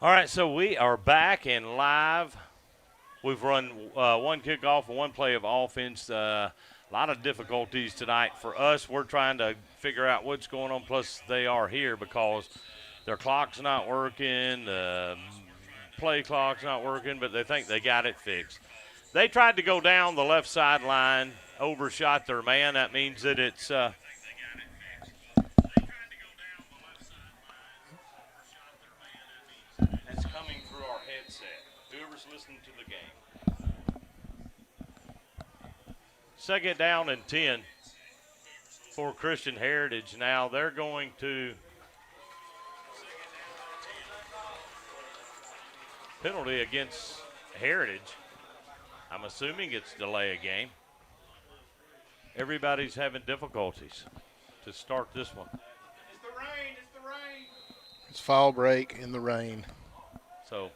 All right, so we are back and live. We've run one kickoff and one play of offense. A lot of difficulties tonight for us. We're trying to figure out what's going on, plus they are here because their clock's not working, the play clock's not working, but they think they got it fixed. They tried to go down the left sideline, overshot their man. That means that it's it's coming through our headset. Whoever's listening to the game. Second down and 10 for Christian Heritage. Now they're going to penalty against Heritage. I'm assuming it's delay a game. Everybody's having difficulties to start this one. It's the rain. It's the rain. It's fall break in the rain. So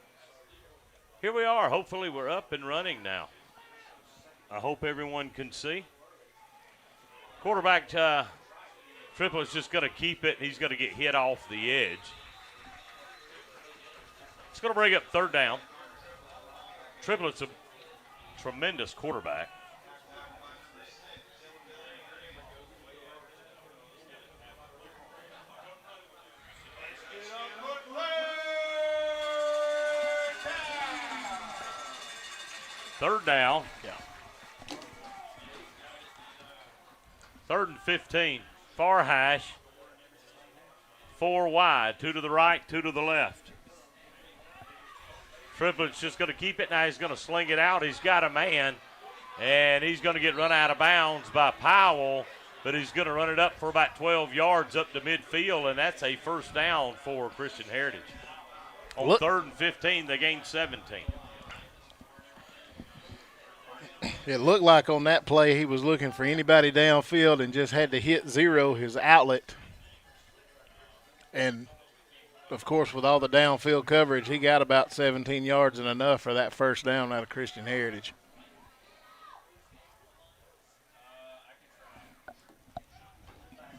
here we are. Hopefully we're up and running now. I hope everyone can see. Quarterback Triplett's just going to keep it. He's going to get hit off the edge. It's going to bring up third down. Triplett's a tremendous quarterback. Third down. Yeah. Third and 15. Far hash. 4 wide. 2 to the right, 2 to the left. Triplett's just going to keep it. Now he's going to sling it out. He's got a man, and he's going to get run out of bounds by Powell, but he's going to run it up for about 12 yards up to midfield, and that's a first down for Christian Heritage. On third and 15, they gained 17. It looked like on that play he was looking for anybody downfield and just had to hit zero his outlet. And, of course, with all the downfield coverage, he got about 17 yards and enough for that first down out of Christian Heritage.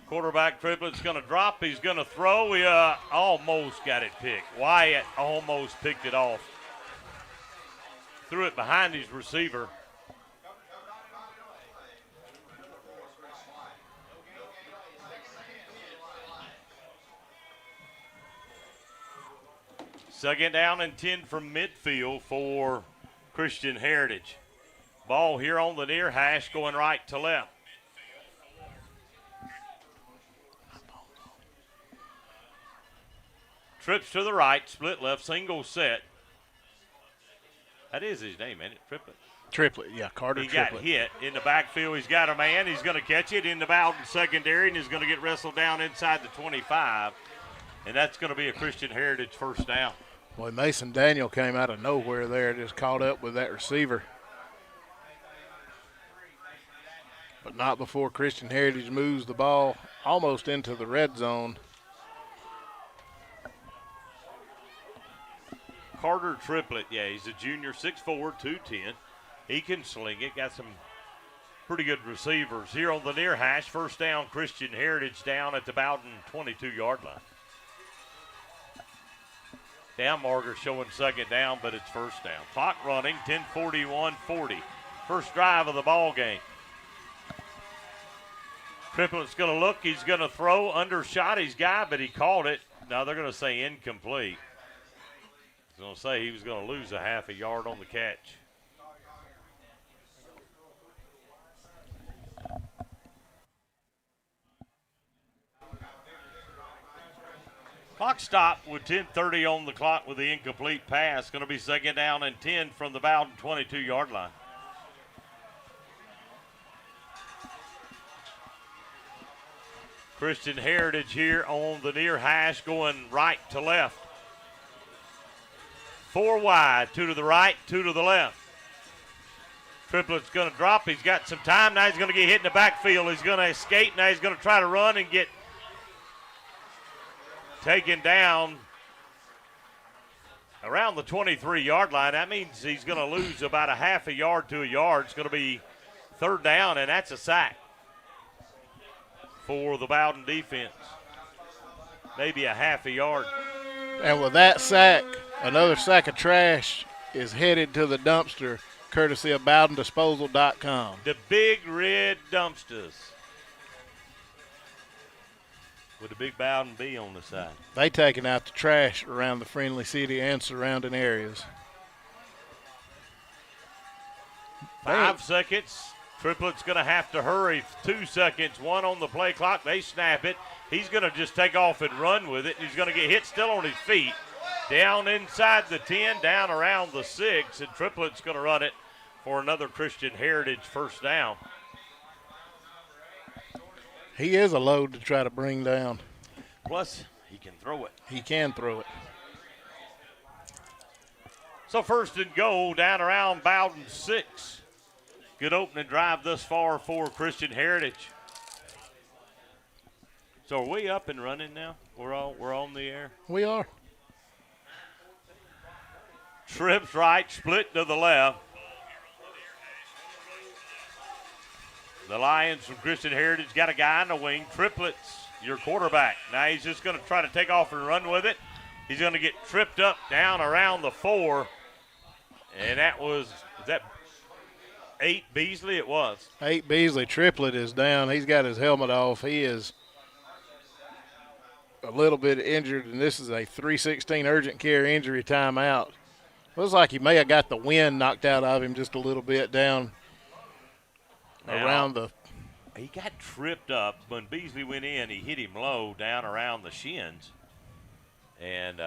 Quarterback Triplett's going to drop. He's going to throw. He almost got it picked. Wyatt almost picked it off. Threw it behind his receiver. Second down and 10 from midfield for Christian Heritage. Ball here on the near hash going right to left. Trips to the right, split left, single set. That is his name, ain't it? Triplet. Triplet, yeah, Carter Triplet. He got hit in the backfield. He's got a man. He's going to catch it in the Bowdon secondary, and he's going to get wrestled down inside the 25. And that's going to be a Christian Heritage first down. Boy, Mason Daniel came out of nowhere there, just caught up with that receiver. But not before Christian Heritage moves the ball almost into the red zone. Carter Triplet, yeah, he's a junior, 6'4", 210. He can sling it. Got some pretty good receivers. Here on the near hash, first down, Christian Heritage down at the Bowdon 22-yard line. Down marker showing second down, but it's first down. Clock running, 10:41-40. First drive of the ball game. Triplet's going to look. He's going to throw. Undershot his guy, but he caught it. Now they're going to say incomplete. I was going to say he was going to lose a half a yard on the catch. Clock stopped with 10:30 on the clock with the incomplete pass. Going to be second down and 10 from the Bowdon 22-yard line. Christian Heritage here on the near hash going right to left. 4 wide, 2 to the right, 2 to the left. Triplet's going to drop. He's got some time. Now he's going to get hit in the backfield. He's going to escape. Now he's going to try to run and get taken down around the 23-yard line. That means he's going to lose about a half a yard to a yard. It's going to be third down, and that's a sack for the Bowdon defense. Maybe a half a yard. And with that sack, Another sack of trash is headed to the dumpster, courtesy of BowdonDisposal.com. The big red dumpsters. With a big Bowdon B on the side. They taking out the trash around the Friendly City and surrounding areas. 5 seconds. Triplet's going to have to hurry. 2 seconds. 1 on the play clock. They snap it. He's going to just take off and run with it. He's going to get hit still on his feet. Down inside the 10, down around the 6, and Triplet's going to run it for another Christian Heritage first down. He is a load to try to bring down. Plus, he can throw it. He can throw it. So first and goal down around Bowdon 6. Good opening drive thus far for Christian Heritage. So are we up and running now? We're on the air? We are. Trips right, split to the left. The Lions from Christian Heritage got a guy in the wing. Triplets, your quarterback. Now he's just going to try to take off and run with it. He's going to get tripped up down around the 4. And that was 8 Beasley? It was. 8 Beasley. Triplet is down. He's got his helmet off. He is a little bit injured, and this is a 3:16 urgent care injury timeout. Looks like he may have got the wind knocked out of him just a little bit down around the. He got tripped up. When Beasley went in, he hit him low down around the shins and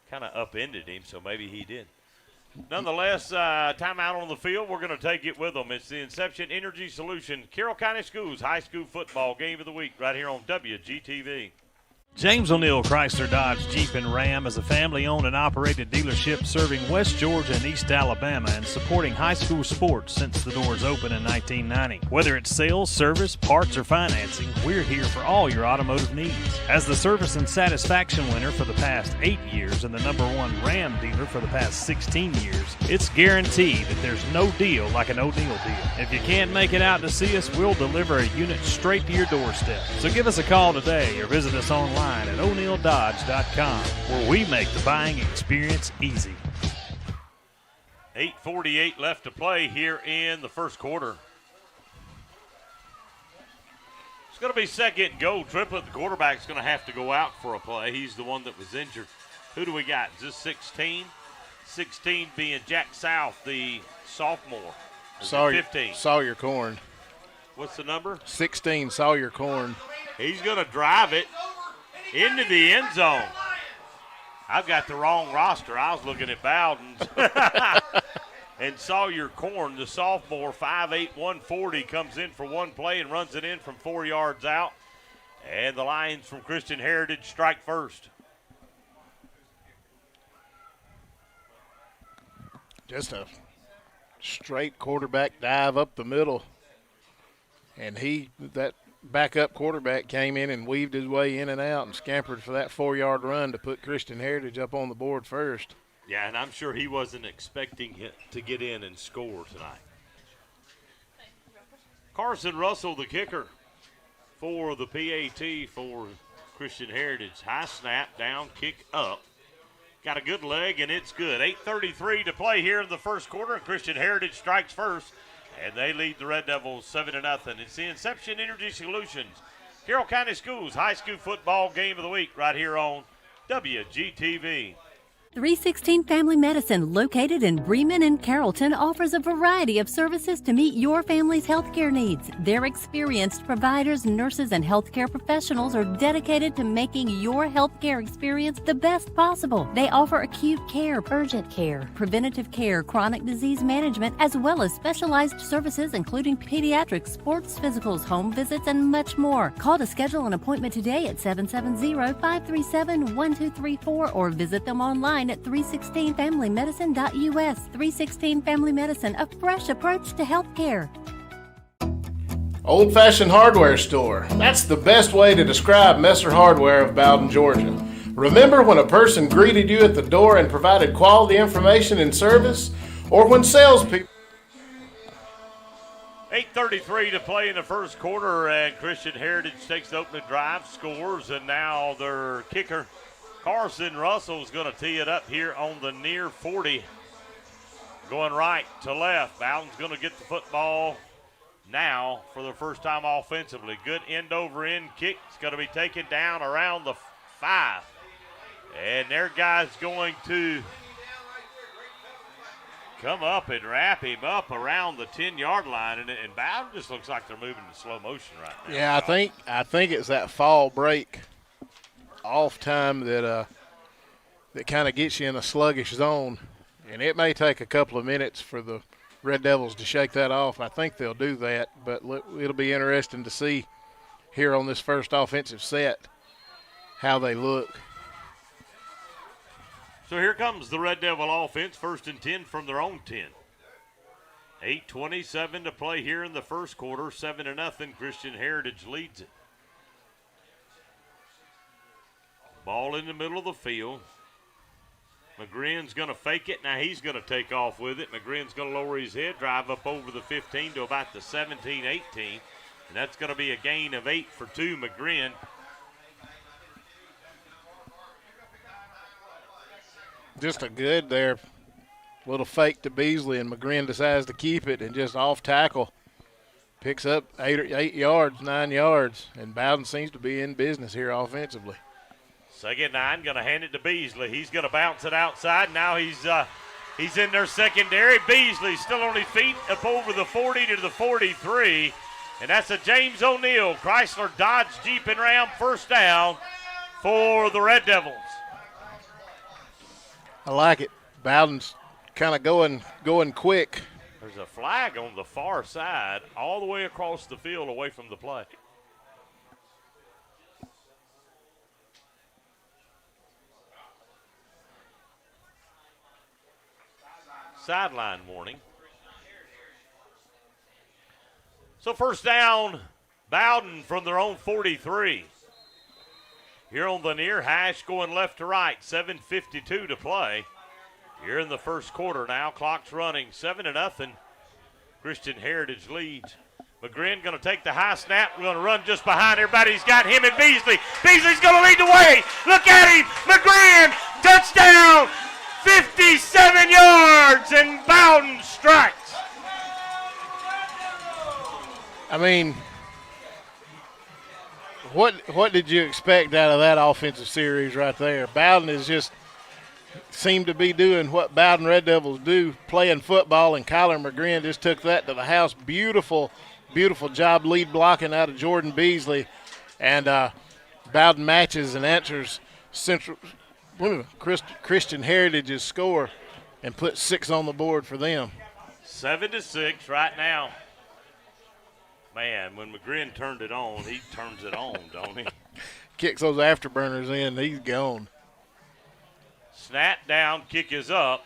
kind of upended him, so maybe he did. Nonetheless, timeout on the field. We're going to take it with them. It's the Inception Energy Solution Carroll County Schools High School Football Game of the Week right here on WGTV. James O'Neill Chrysler Dodge Jeep and Ram is a family-owned and operated dealership serving West Georgia and East Alabama and supporting high school sports since the doors opened in 1990. Whether it's sales, service, parts, or financing, we're here for all your automotive needs. As the service and satisfaction winner for the past 8 years and the #1 Ram dealer for the past 16 years, it's guaranteed that there's no deal like an O'Neill deal. If you can't make it out to see us, we'll deliver a unit straight to your doorstep. So give us a call today or visit us online at o'neilldodge.com, where we make the buying experience easy. 8:48 left to play here in the first quarter. It's going to be second and goal. Triplet, the quarterback's going to have to go out for a play. He's the one that was injured. Who do we got? Is this 16? 16 being Jack South, the sophomore. Sawyer, 15. Sawyer Corn. What's the number? 16, Sawyer Corn. He's going to drive it into the end zone. I've got the wrong roster. I was looking at Bowdon's. And Sawyer Corn, the sophomore, 5'8", 140, comes in for one play and runs it in from 4 yards out. And the Lions from Christian Heritage strike first. Just a straight quarterback dive up the middle. And that backup quarterback came in and weaved his way in and out and scampered for that 4-yard run to put Christian Heritage up on the board first. Yeah, and I'm sure he wasn't expecting it to get in and score tonight. Carson Russell, the kicker for the PAT for Christian Heritage. High snap, down, kick up. Got a good leg, and it's good. 8:33 to play here in the first quarter, and Christian Heritage strikes first. And they lead the Red Devils 7-0. It's the Inception Energy Solutions Carroll County Schools High School Football Game of the Week right here on WGTV. 316 Family Medicine, located in Bremen and Carrollton, offers a variety of services to meet your family's healthcare needs. Their experienced providers, nurses, and healthcare professionals are dedicated to making your healthcare experience the best possible. They offer acute care, urgent care, preventative care, chronic disease management, as well as specialized services including pediatrics, sports physicals, home visits, and much more. Call to schedule an appointment today at 770-537-1234 or visit them online at 316familymedicine.us. 316 Family Medicine, a fresh approach to healthcare. Old Fashioned Hardware Store. That's the best way to describe Messer Hardware of Bowdon, Georgia. Remember when a person greeted you at the door and provided quality information and service? Or when salespeople... 8:33 to play in the first quarter, and Christian Heritage takes the opening drive, scores, and now their kicker Carson Russell's going to tee it up here on the near 40. Going right to left. Bowdon's going to get the football now for the first time offensively. Good end-over-end kick. It's going to be taken down around the 5. And their guy's going to come up and wrap him up around the 10-yard line. And Bowdon just looks like they're moving in slow motion right now. Yeah, I think it's that fall break off time that kind of gets you in a sluggish zone. And it may take a couple of minutes for the Red Devils to shake that off. I think they'll do that, but it'll be interesting to see here on this first offensive set how they look. So here comes the Red Devil offense, 1st and 10 from their own 10. 8:27 to play here in the first quarter, 7-0. Christian Heritage leads it. Ball in the middle of the field. McGrinn's going to fake it. Now he's going to take off with it. McGrinn's going to lower his head, drive up over the 15 to about the 17-18. And that's going to be a gain of 8 for 2. McGrinn. Just a good there. Little fake to Beasley, and McGrinn decides to keep it and just off tackle. Picks up 8 yards, 9 yards, and Bowdon seems to be in business here offensively. 2nd 9, going to hand it to Beasley. He's going to bounce it outside. Now he's in their secondary. Beasley still on his feet up over the 40 to the 43. And that's a James O'Neill Chrysler Dodge Jeep and Ram first down for the Red Devils. I like it. Bowdon's kind of going quick. There's a flag on the far side all the way across the field away from the play. Sideline warning. So first down, Bowdon from their own 43. Here on the near hash, going left to right, 7:52 to play. Here in the first quarter now, clock's running, 7-0. Christian Heritage leads. McGrinn going to take the high snap. We're going to run just behind everybody. He's got him and Beasley. Beasley's going to lead the way. Look at him. McGrinn, touchdown. 57 yards, and Bowdon strikes. I mean, what did you expect out of that offensive series right there? Bowdon has just seemed to be doing what Bowdon Red Devils do, playing football, and Kyler McGrinn just took that to the house. Beautiful, beautiful job lead blocking out of Jordan Beasley. And Bowdon matches and answers Christian Heritage's score and put 6 on the board for them. 7-6 right now. Man, when McGrinn turned it on, he turns it on, don't he? Kicks those afterburners in, he's gone. Snap down, kick is up,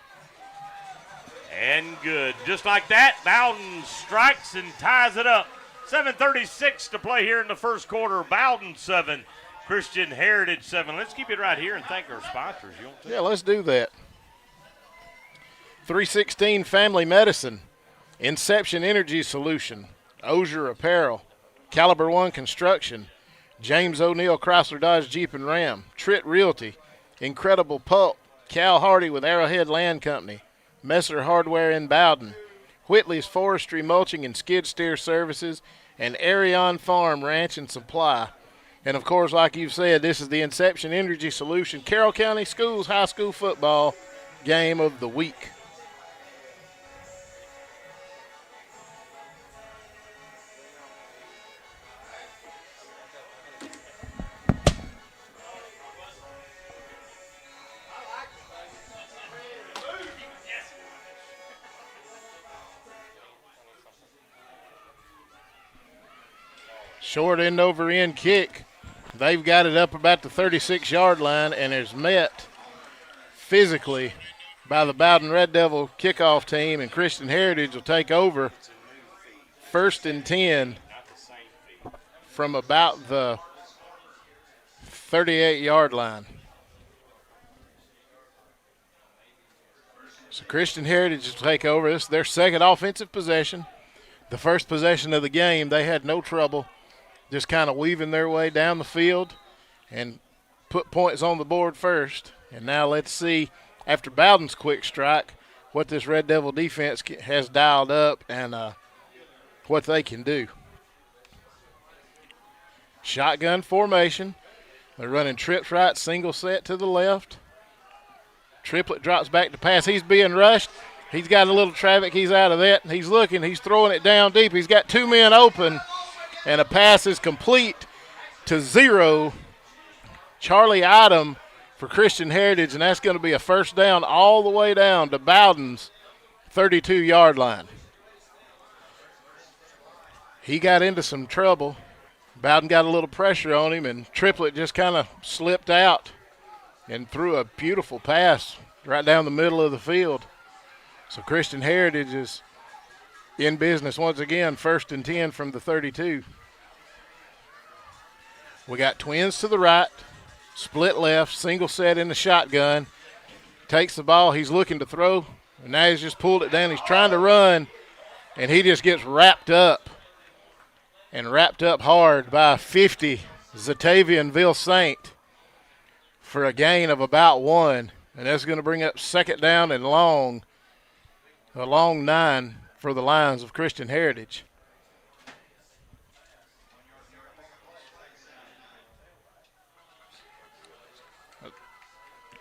and good. Just like that, Bowdon strikes and ties it up. 7:36 to play here in the first quarter. Bowdon 7, Christian Heritage 7. Let's keep it right here and thank our sponsors. You want to? Yeah, let's do that. 316 Family Medicine, Inception Energy Solution, Osier Apparel, Caliber One Construction, James O'Neill Chrysler Dodge Jeep and Ram, Tritt Realty, Incredible Pulp, Cal Hardy with Arrowhead Land Company, Messer Hardware in Bowdon, Whitley's Forestry Mulching and Skid Steer Services, and Arion Farm Ranch and Supply. And, of course, like you've said, this is the Inception Energy Solution Carroll County Schools High School Football Game of the Week. Short end over end kick. They've got it up about the 36-yard line and is met physically by the Bowdon Red Devil kickoff team, and Christian Heritage will take over 1st and 10 from about the 38-yard line. So Christian Heritage will take over. This is their second offensive possession. The first possession of the game, they had no trouble just kind of weaving their way down the field and put points on the board first. And now let's see, after Bowdon's quick strike, what this Red Devil defense has dialed up and what they can do. Shotgun formation. They're running trips right, single set to the left. Triplet drops back to pass. He's being rushed. He's got a little traffic. He's out of that. He's looking. He's throwing it down deep. He's got 2 men open, and a pass is complete to 0. Charlie Item for Christian Heritage, and that's going to be a first down all the way down to Bowdon's 32-yard line. He got into some trouble. Bowdon got a little pressure on him, and Triplet just kind of slipped out and threw a beautiful pass right down the middle of the field. So Christian Heritage is in business once again, 1st and 10 from the 32. We got twins to the right, split left, single set in the shotgun. Takes the ball, he's looking to throw, and now he's just pulled it down. He's trying to run, and he just gets wrapped up. And wrapped up hard by 50, Zatavian Ville-Saint for a gain of about 1. And that's going to bring up 2nd down and long, a long 9 for the Lions of Christian Heritage.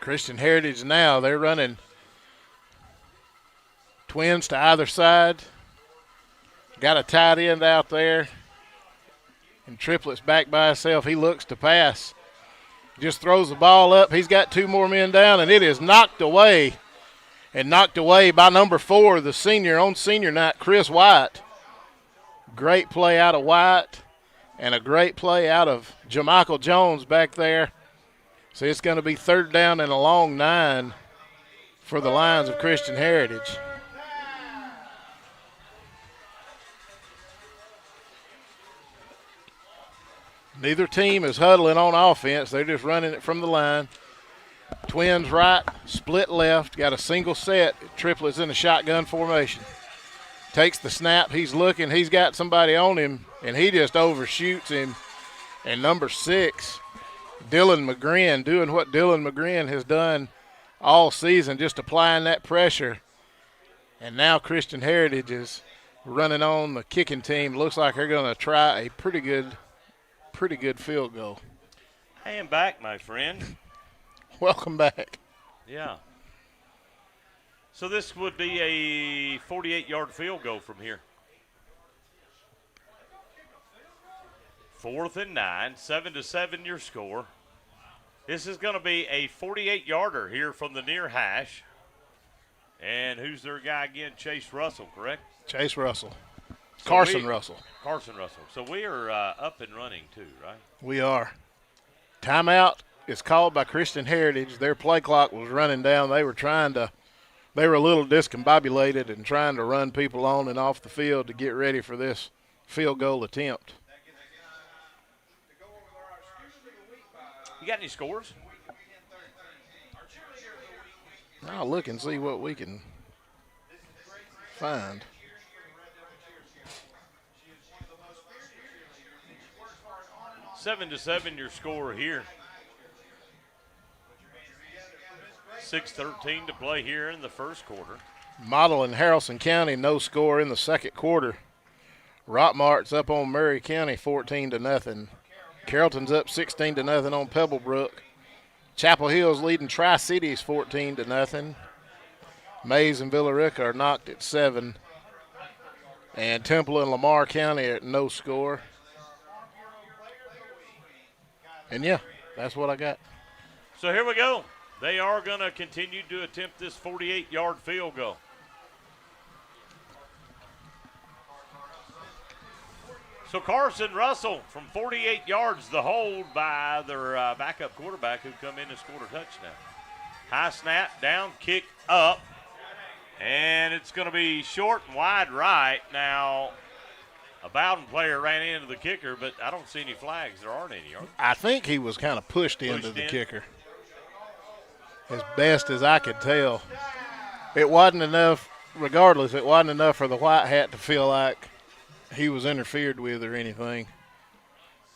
Christian Heritage now, they're running twins to either side. Got a tight end out there. And Triplet's back by himself. He looks to pass. Just throws the ball up. He's got 2 more men down, and it is knocked away. And knocked away by number 4, the senior on senior night, Chris White. Great play out of White, and a great play out of Jamichael Jones back there. So it's going to be 3rd down and a long 9 for the Lions of Christian Heritage. Neither team is huddling on offense. They're just running it from the line. Twins right, split left, got a single set. Triplets in a shotgun formation. Takes the snap. He's looking. He's got somebody on him, and he just overshoots him. And number 6, Dylan McGrin, doing what Dylan McGrin has done all season, just applying that pressure. And now Christian Heritage is running on the kicking team. Looks like they're going to try a pretty good field goal. I am back, my friend. Welcome back. Yeah. So this would be a 48-yard field goal from here. 4th and 9, 7-7 your score. This is going to be a 48-yarder here from the near hash. And who's their guy again? Chase Russell, correct? Chase Russell. So Carson Russell. So we are up and running too, right? We are. Timeout is called by Christian Heritage. Their play clock was running down. They were a little discombobulated and trying to run people on and off the field to get ready for this field goal attempt. You got any scores? I'll look and see what we can find. 7-7 your score here. 6:13 to play here in the first quarter. Model in Haralson County, no score in the second quarter. Rockmart's up on Murray County 14-0. Carrollton's up 16-0 on Pebblebrook. Chapel Hill's leading Tri-Cities 14-0. Mays and Villa Rica are knocked at 7. And Temple and Lamar County at no score. And, yeah, that's what I got. So here we go. They are going to continue to attempt this 48-yard field goal. So Carson Russell from 48 yards, the hold by their backup quarterback who come in and scored a touchdown. High snap, down, kick up, and it's going to be short and wide right. Now, a Bowdon player ran into the kicker, but I don't see any flags. There aren't any, are there? I think he was kind of pushed into the kicker, as best as I could tell. It wasn't enough, regardless, it wasn't enough for the white hat to feel like he was interfered with or anything.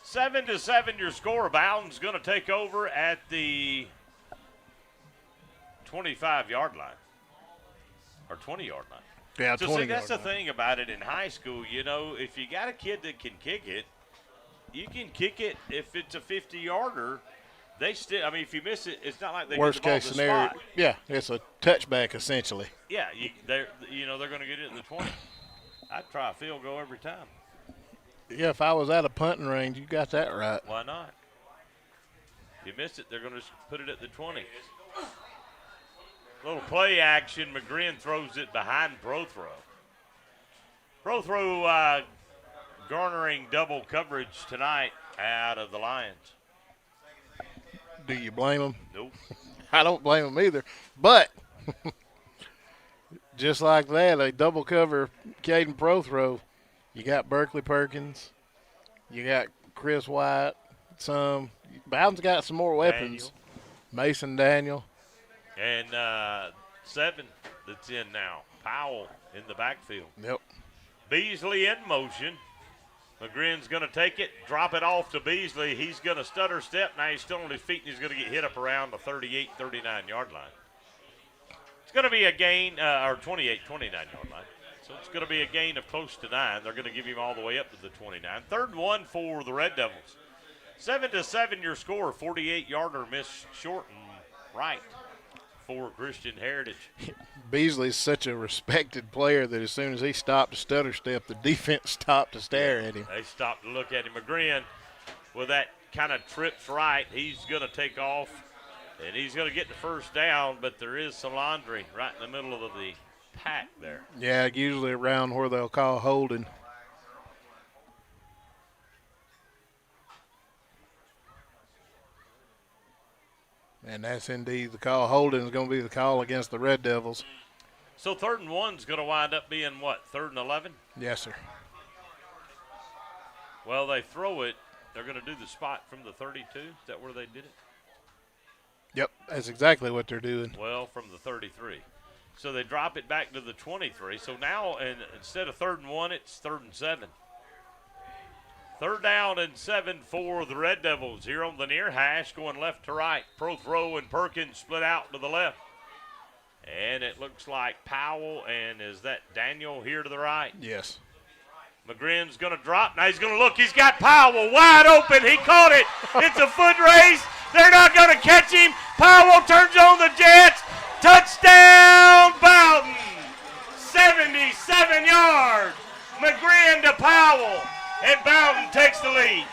7-7 your score. Bowdon's going to take over at the 25-yard line or 20-yard line. Yeah, So 20 see, that's the yard line. thing about it in high school. You know, if you got a kid that can kick it, you can kick it. If it's a 50-yarder, they still. I mean, if you miss it, it's not like they Worst get the ball case to scenario. spot. Yeah, it's a touchback essentially. Yeah, they're going to get it in the 20. I'd try a field goal every time. Yeah, if I was at a punting range, you got that right. Why not? If you miss it, they're going to put it at the 20. Little play action. McGrin throws it behind Prothrow. Prothrow garnering double coverage tonight out of the Lions. Do you blame them? Nope. I don't blame them either. But just like that, they double cover Caden Prothrow. You got Berkeley Perkins. You got Chris White. Bowdon's got some more weapons. Daniel. Mason Daniel. And 7 that's in now. Powell in the backfield. Yep. Beasley in motion. McGrin's going to take it, drop it off to Beasley. He's going to stutter step. Now he's still on his feet, and he's going to get hit up around the 38, 39-yard line. It's going to be a gain, or 28, 29-yard line. So it's going to be a gain of close to 9. They're going to give him all the way up to the 29. 3rd and 1 for the Red Devils. 7-7 your score. 48-yarder miss short and right for Christian Heritage. Beasley's such a respected player that as soon as he stopped to stutter step, the defense stopped to stare at him. They stopped to look at him. McGrin, with that kind of trips right, he's going to take off, and he's going to get the first down, but there is some laundry right in the middle of the pack there. Yeah, usually around where they'll call holding. And that's indeed the call. Holding is going to be the call against the Red Devils. So 3rd and 1's going to wind up being what, 3rd and 11? Yes, sir. Well, they throw it. They're going to do the spot from the 32. Is that where they did it? Yep, that's exactly what they're doing. Well, from the 33. So they drop it back to the 23. So now instead of 3rd and 1, it's 3rd and 7. 3rd down and 7 for the Red Devils here on the near hash, going left to right. Prothrow and Perkins split out to the left. And it looks like Powell, and is that Daniel here to the right? Yes. McGrin's going to drop. Now he's going to look. He's got Powell wide open. He caught it. It's a foot race. They're not going to catch him. Powell turns on the Jets. Touchdown, Bowdon. 77 yards. McGrin to Powell. And Bowdon takes the lead.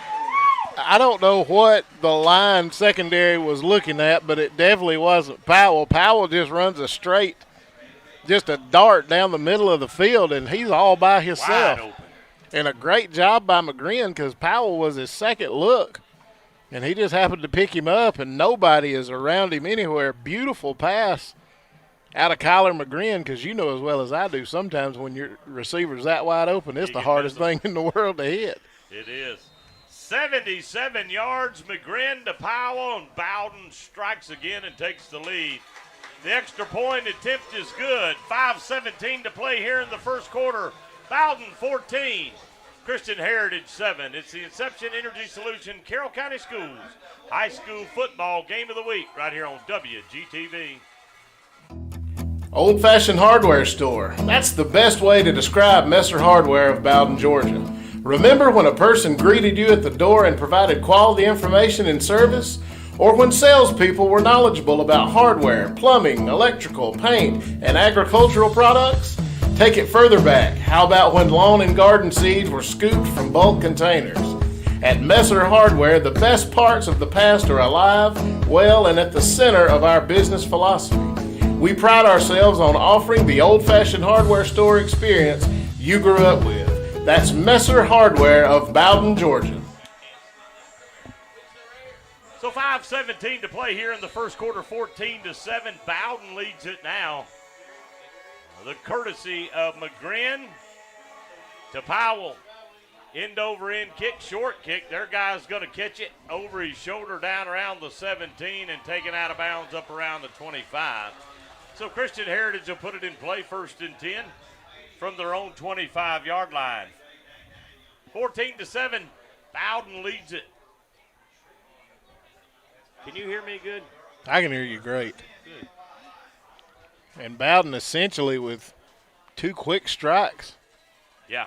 I don't know what the line secondary was looking at, but it definitely wasn't Powell. Powell just runs just a dart down the middle of the field, and he's all by himself. Wide open. And a great job by McGrin because Powell was his second look, and he just happened to pick him up, and nobody is around him anywhere. Beautiful pass out of Kyler McGrin, because you know as well as I do, sometimes when your receiver's that wide open, it's the hardest thing in the world to hit. It is. 77 yards, McGrin to Powell, and Bowdon strikes again and takes the lead. The extra point attempt is good. 5:17 to play here in the first quarter. Bowdon 14, Christian Heritage 7. It's the Inception Energy Solution Carroll County Schools high school football game of the week right here on WGTV. Old-fashioned hardware store. That's the best way to describe Messer Hardware of Bowdon, Georgia. Remember when a person greeted you at the door and provided quality information and service? Or when salespeople were knowledgeable about hardware, plumbing, electrical, paint, and agricultural products? Take it further back. How about when lawn and garden seeds were scooped from bulk containers? At Messer Hardware, the best parts of the past are alive, well, and at the center of our business philosophy. We pride ourselves on offering the old-fashioned hardware store experience you grew up with. That's Messer Hardware of Bowdon, Georgia. So 5:17 to play here in the first quarter, 14-7. Bowdon leads it now. The courtesy of McGrin to Powell. End over end kick, short kick. Their guy's going to catch it over his shoulder down around the 17 and take it out of bounds up around the 25. So Christian Heritage will put it in play 1st and 10 from their own 25-yard line. 14-7, Bowdon leads it. Can you hear me good? I can hear you great. Good. And Bowdon essentially with 2 quick strikes. Yeah.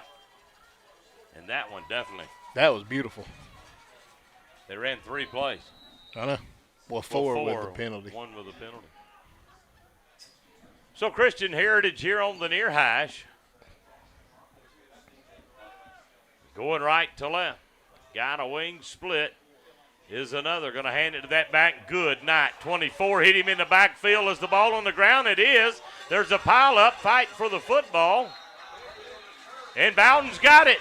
And that one definitely. That was beautiful. They ran 3 plays. I know. Well, 4 with the penalty. 1 with a penalty. So Christian Heritage here on the near hash. Going right to left. Guy on a wing split is another. Going to hand it to that back. Good night. 24 hit him in the backfield. Is the ball on the ground? It is. There's a pile up. Fight for the football. And Bowdon's got it.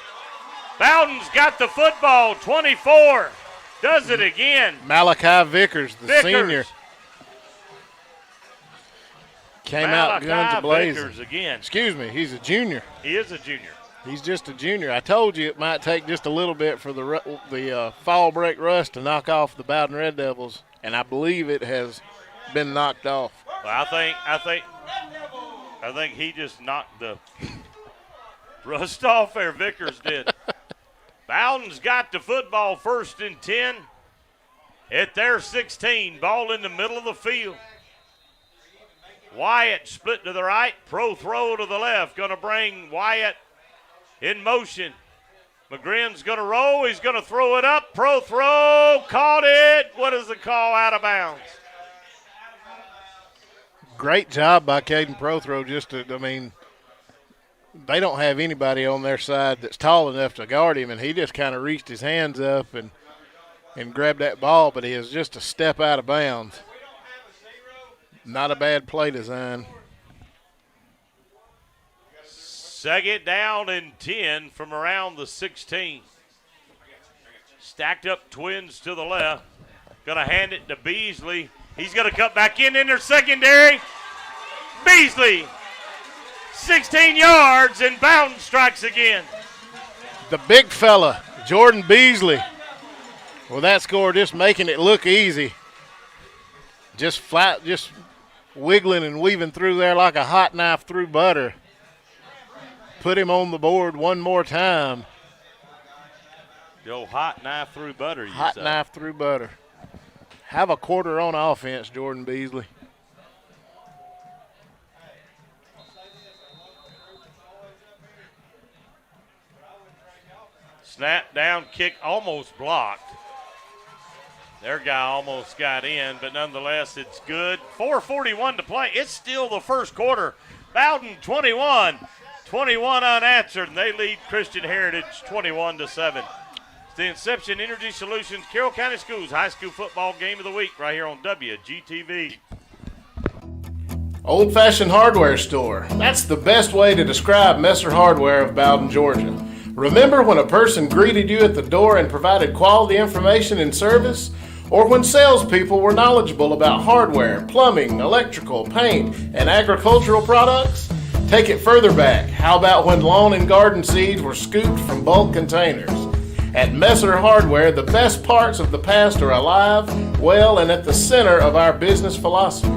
Bowdon's got the football. 24. Does it again. Malachi Vickers, the senior. Came out guns a-blazing. Vickers again. Excuse me, he's a junior. He is a junior. He's just a junior. I told you it might take just a little bit for the fall break rush to knock off the Bowdon Red Devils, and I believe it has been knocked off. Well, I think he just knocked the rust off there. Vickers did. Bowdon's got the football, 1st and 10 at their 16. Ball in the middle of the field. Wyatt split to the right, pro throw to the left. Going to bring Wyatt in motion. McGrinn's going to roll. He's going to throw it up. Pro throw. Caught it. What is the call? Out of bounds. Great job by Caden Prothrow. They don't have anybody on their side that's tall enough to guard him, and he just kind of reached his hands up and grabbed that ball, but he is just a step out of bounds. Not a bad play design. 2nd down and 10 from around the 16. Stacked up twins to the left. Going to hand it to Beasley. He's going to cut back in their secondary. Beasley, 16 yards, and Bowdon strikes again. The big fella, Jordan Beasley. Well, that score just making it look easy. Just wiggling and weaving through there like a hot knife through butter. Put him on the board one more time. The old hot knife through butter, you Hot say. knife through butter. Have a quarter on offense, Jordan Beasley. Snap down, kick almost blocked. Their guy almost got in, but nonetheless, it's good. 4:41 to play. It's still the first quarter. Bowdon 21 unanswered, and they lead Christian Heritage 21-7. It's the Inception Energy Solutions Carroll County Schools High School Football Game of the Week right here on WGTV. Old Fashioned Hardware Store. That's the best way to describe Messer Hardware of Bowdon, Georgia. Remember when a person greeted you at the door and provided quality information and service? Or when salespeople were knowledgeable about hardware, plumbing, electrical, paint, and agricultural products? Take it further back. How about when lawn and garden seeds were scooped from bulk containers? At Messer Hardware, the best parts of the past are alive, well, and at the center of our business philosophy.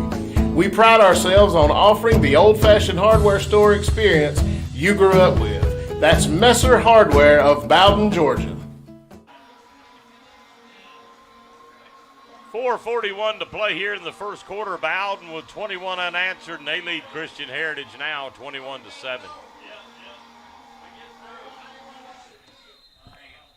We pride ourselves on offering the old-fashioned hardware store experience you grew up with. That's Messer Hardware of Bowdon, Georgia. 4:41 to play here in the first quarter. Bowdon with 21 unanswered, and they lead Christian Heritage now 21-7.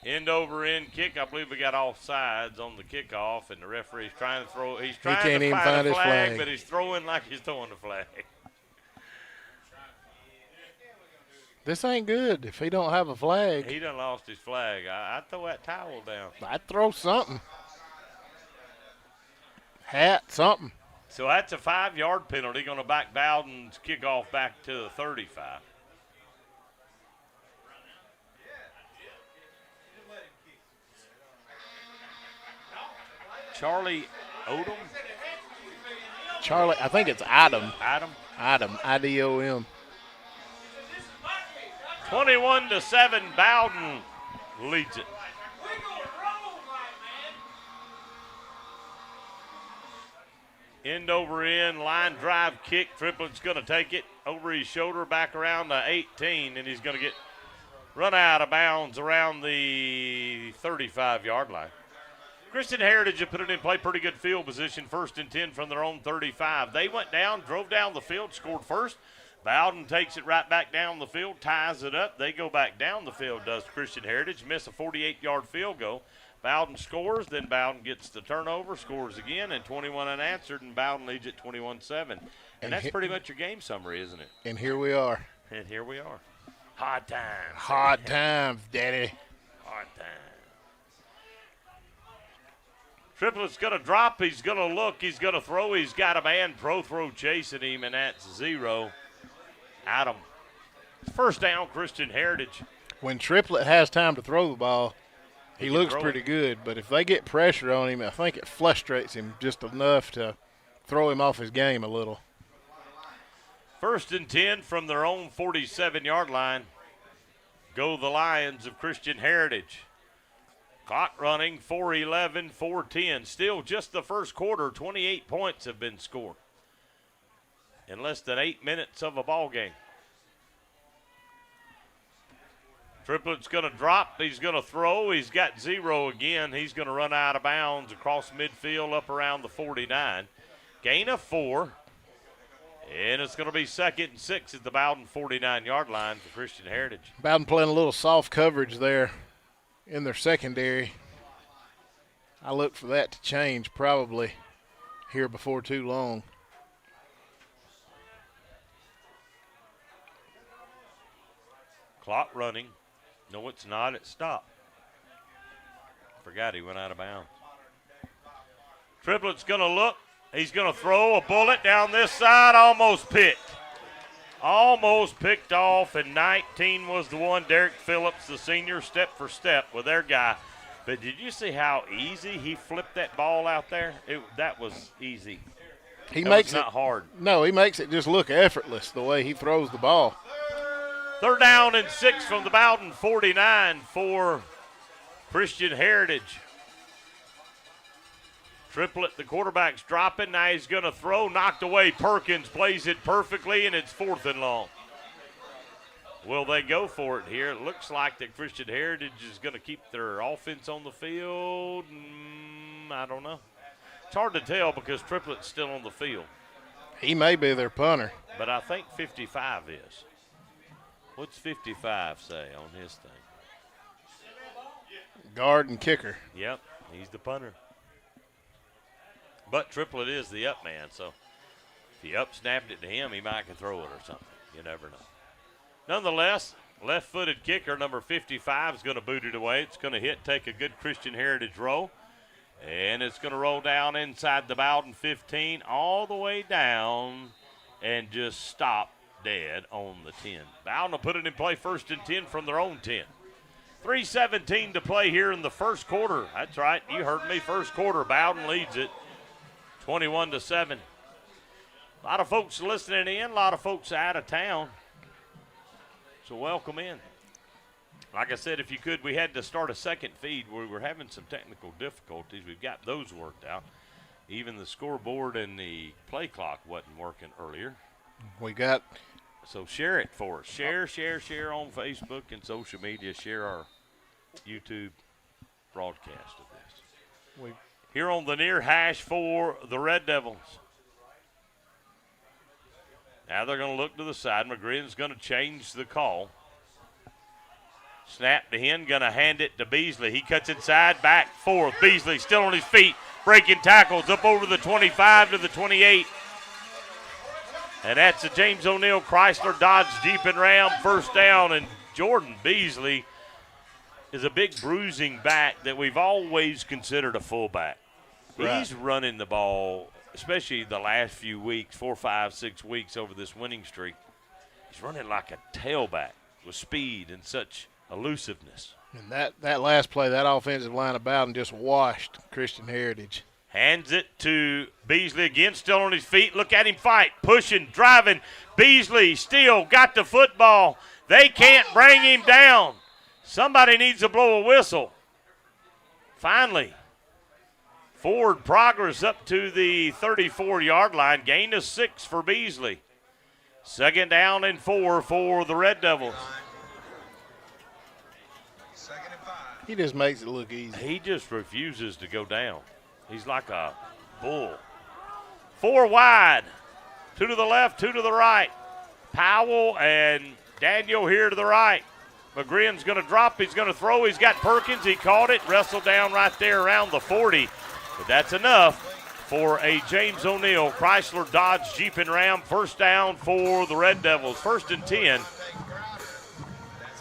End over end kick. I believe we got offsides on the kickoff, and the referee's trying to throw. He's trying can't to even find find a his flag, flag. but he's throwing like he's throwing the flag. This ain't good if he don't have a flag. He done lost his flag. I'd throw that towel down. I'd throw something. Hat, something. So that's a 5-yard penalty. Going to back Bowdon's kickoff back to the 35. Charlie Odom? Charlie, I think it's Adam. Adam? IDOM. 21-7, Bowdon leads it. End over end, line drive kick. Triplett's going to take it over his shoulder, back around to 18, and he's going to get Run out of bounds around the 35-yard line. Christian Heritage have put it in play, pretty good field position, 1st and 10 from their own 35. They went down, drove down the field, scored first. Bowdon takes it right back down the field, ties it up. They go back down the field, does Christian Heritage, miss a 48-yard field goal. Bowdon scores, then Bowdon gets the turnover, scores again, and 21 unanswered, and Bowdon leads at 21-7. And that's pretty much your game summary, isn't it? And here we are. And here we are. Hard times. Hard times, Daddy. Hard times. Triplet's going to drop. He's going to look. He's going to throw. He's got a man pro throw chasing him, and that's 0. Adam. First down, Christian Heritage. When Triplet has time to throw the ball, he looks throw pretty it. good. But if they get pressure on him, I think it frustrates him just enough to throw him off his game a little. 1st and 10 from their own 47-yard line. Go the Lions of Christian Heritage. Clock running, 4:11, 4:10. Still just the first quarter, 28 points have been scored in less than 8 minutes of a ball game. Triplet's going to drop. He's going to throw. He's got 0 again. He's going to run out of bounds across midfield up around the 49. Gain of 4. And it's going to be 2nd and 6 at the Bowdon 49-yard line for Christian Heritage. Bowdon playing a little soft coverage there in their secondary. I look for that to change probably here before too long. Clock running. No, it's not. It stopped. Forgot he went out of bounds. Triplet's going to look. He's going to throw a bullet down this side. Almost picked. Almost picked off, and 19 was the one. Derek Phillips, the senior, step for step with their guy. But did you see how easy he flipped that ball out there? That was easy. He That makes was not hard. No, he makes it just look effortless the way he throws the ball. 3rd down and 6 from the Bowdon 49 for Christian Heritage. Triplet, the quarterback's dropping. Now he's going to throw. Knocked away. Perkins plays it perfectly, and it's 4th and long. Will they go for it here? It looks like that Christian Heritage is going to keep their offense on the field. I don't know. It's hard to tell because Triplet's still on the field. He may be their punter. But I think 55 is. What's 55 say on his thing? Guard and kicker. Yep, he's the punter. But Triplet is the up man, so if he up snapped it to him, he might can throw it or something. You never know. Nonetheless, left-footed kicker number 55 is going to boot it away. It's going to hit, take a good Christian Heritage roll, and it's going to roll down inside the Bowdon 15 all the way down and just stop dead on the 10. Bowdon will put it in play 1st and 10 from their own 10. 3:17 to play here in the first quarter. That's right, you heard me, first quarter. Bowdon leads it 21-7. A lot of folks listening in, a lot of folks out of town. So welcome in. Like I said, if you could, we had to start a second feed. We were having some technical difficulties. We've got those worked out. Even the scoreboard and the play clock wasn't working earlier. We got. So share it for us. Share on Facebook and social media. Share our YouTube broadcast of this. Here on the near hash for the Red Devils. Now they're going to look to the side. McGrinn's going to change the call. Snap to Hen, going to hand it to Beasley. He cuts inside, back, 4th. Beasley still on his feet, breaking tackles up over the 25 to the 28. And that's a James O'Neill Chrysler Dodge Jeep and Ram first down. And Jordan Beasley is a big bruising back that we've always considered a fullback. Right. He's running the ball, especially the last few weeks, 4, 5, 6 weeks over this winning streak. He's running like a tailback with speed and such elusiveness. And that last play, that offensive line of Bowdon just washed Christian Heritage. Hands it to Beasley again, still on his feet. Look at him fight, pushing, driving. Beasley still got the football. They can't bring him down. Somebody needs to blow a whistle. Finally, forward progress up to the 34-yard line. Gain of 6 for Beasley. 2nd down and 4 for the Red Devils. He just makes it look easy. He just refuses to go down. He's like a bull. 4 wide. 2 to the left, 2 to the right. Powell and Daniel here to the right. McGrinn's going to drop. He's going to throw. He's got Perkins. He caught it. Wrestled down right there around the 40. But that's enough for a James O'Neill Chrysler Dodge Jeep and Ram first down for the Red Devils. 1st and 10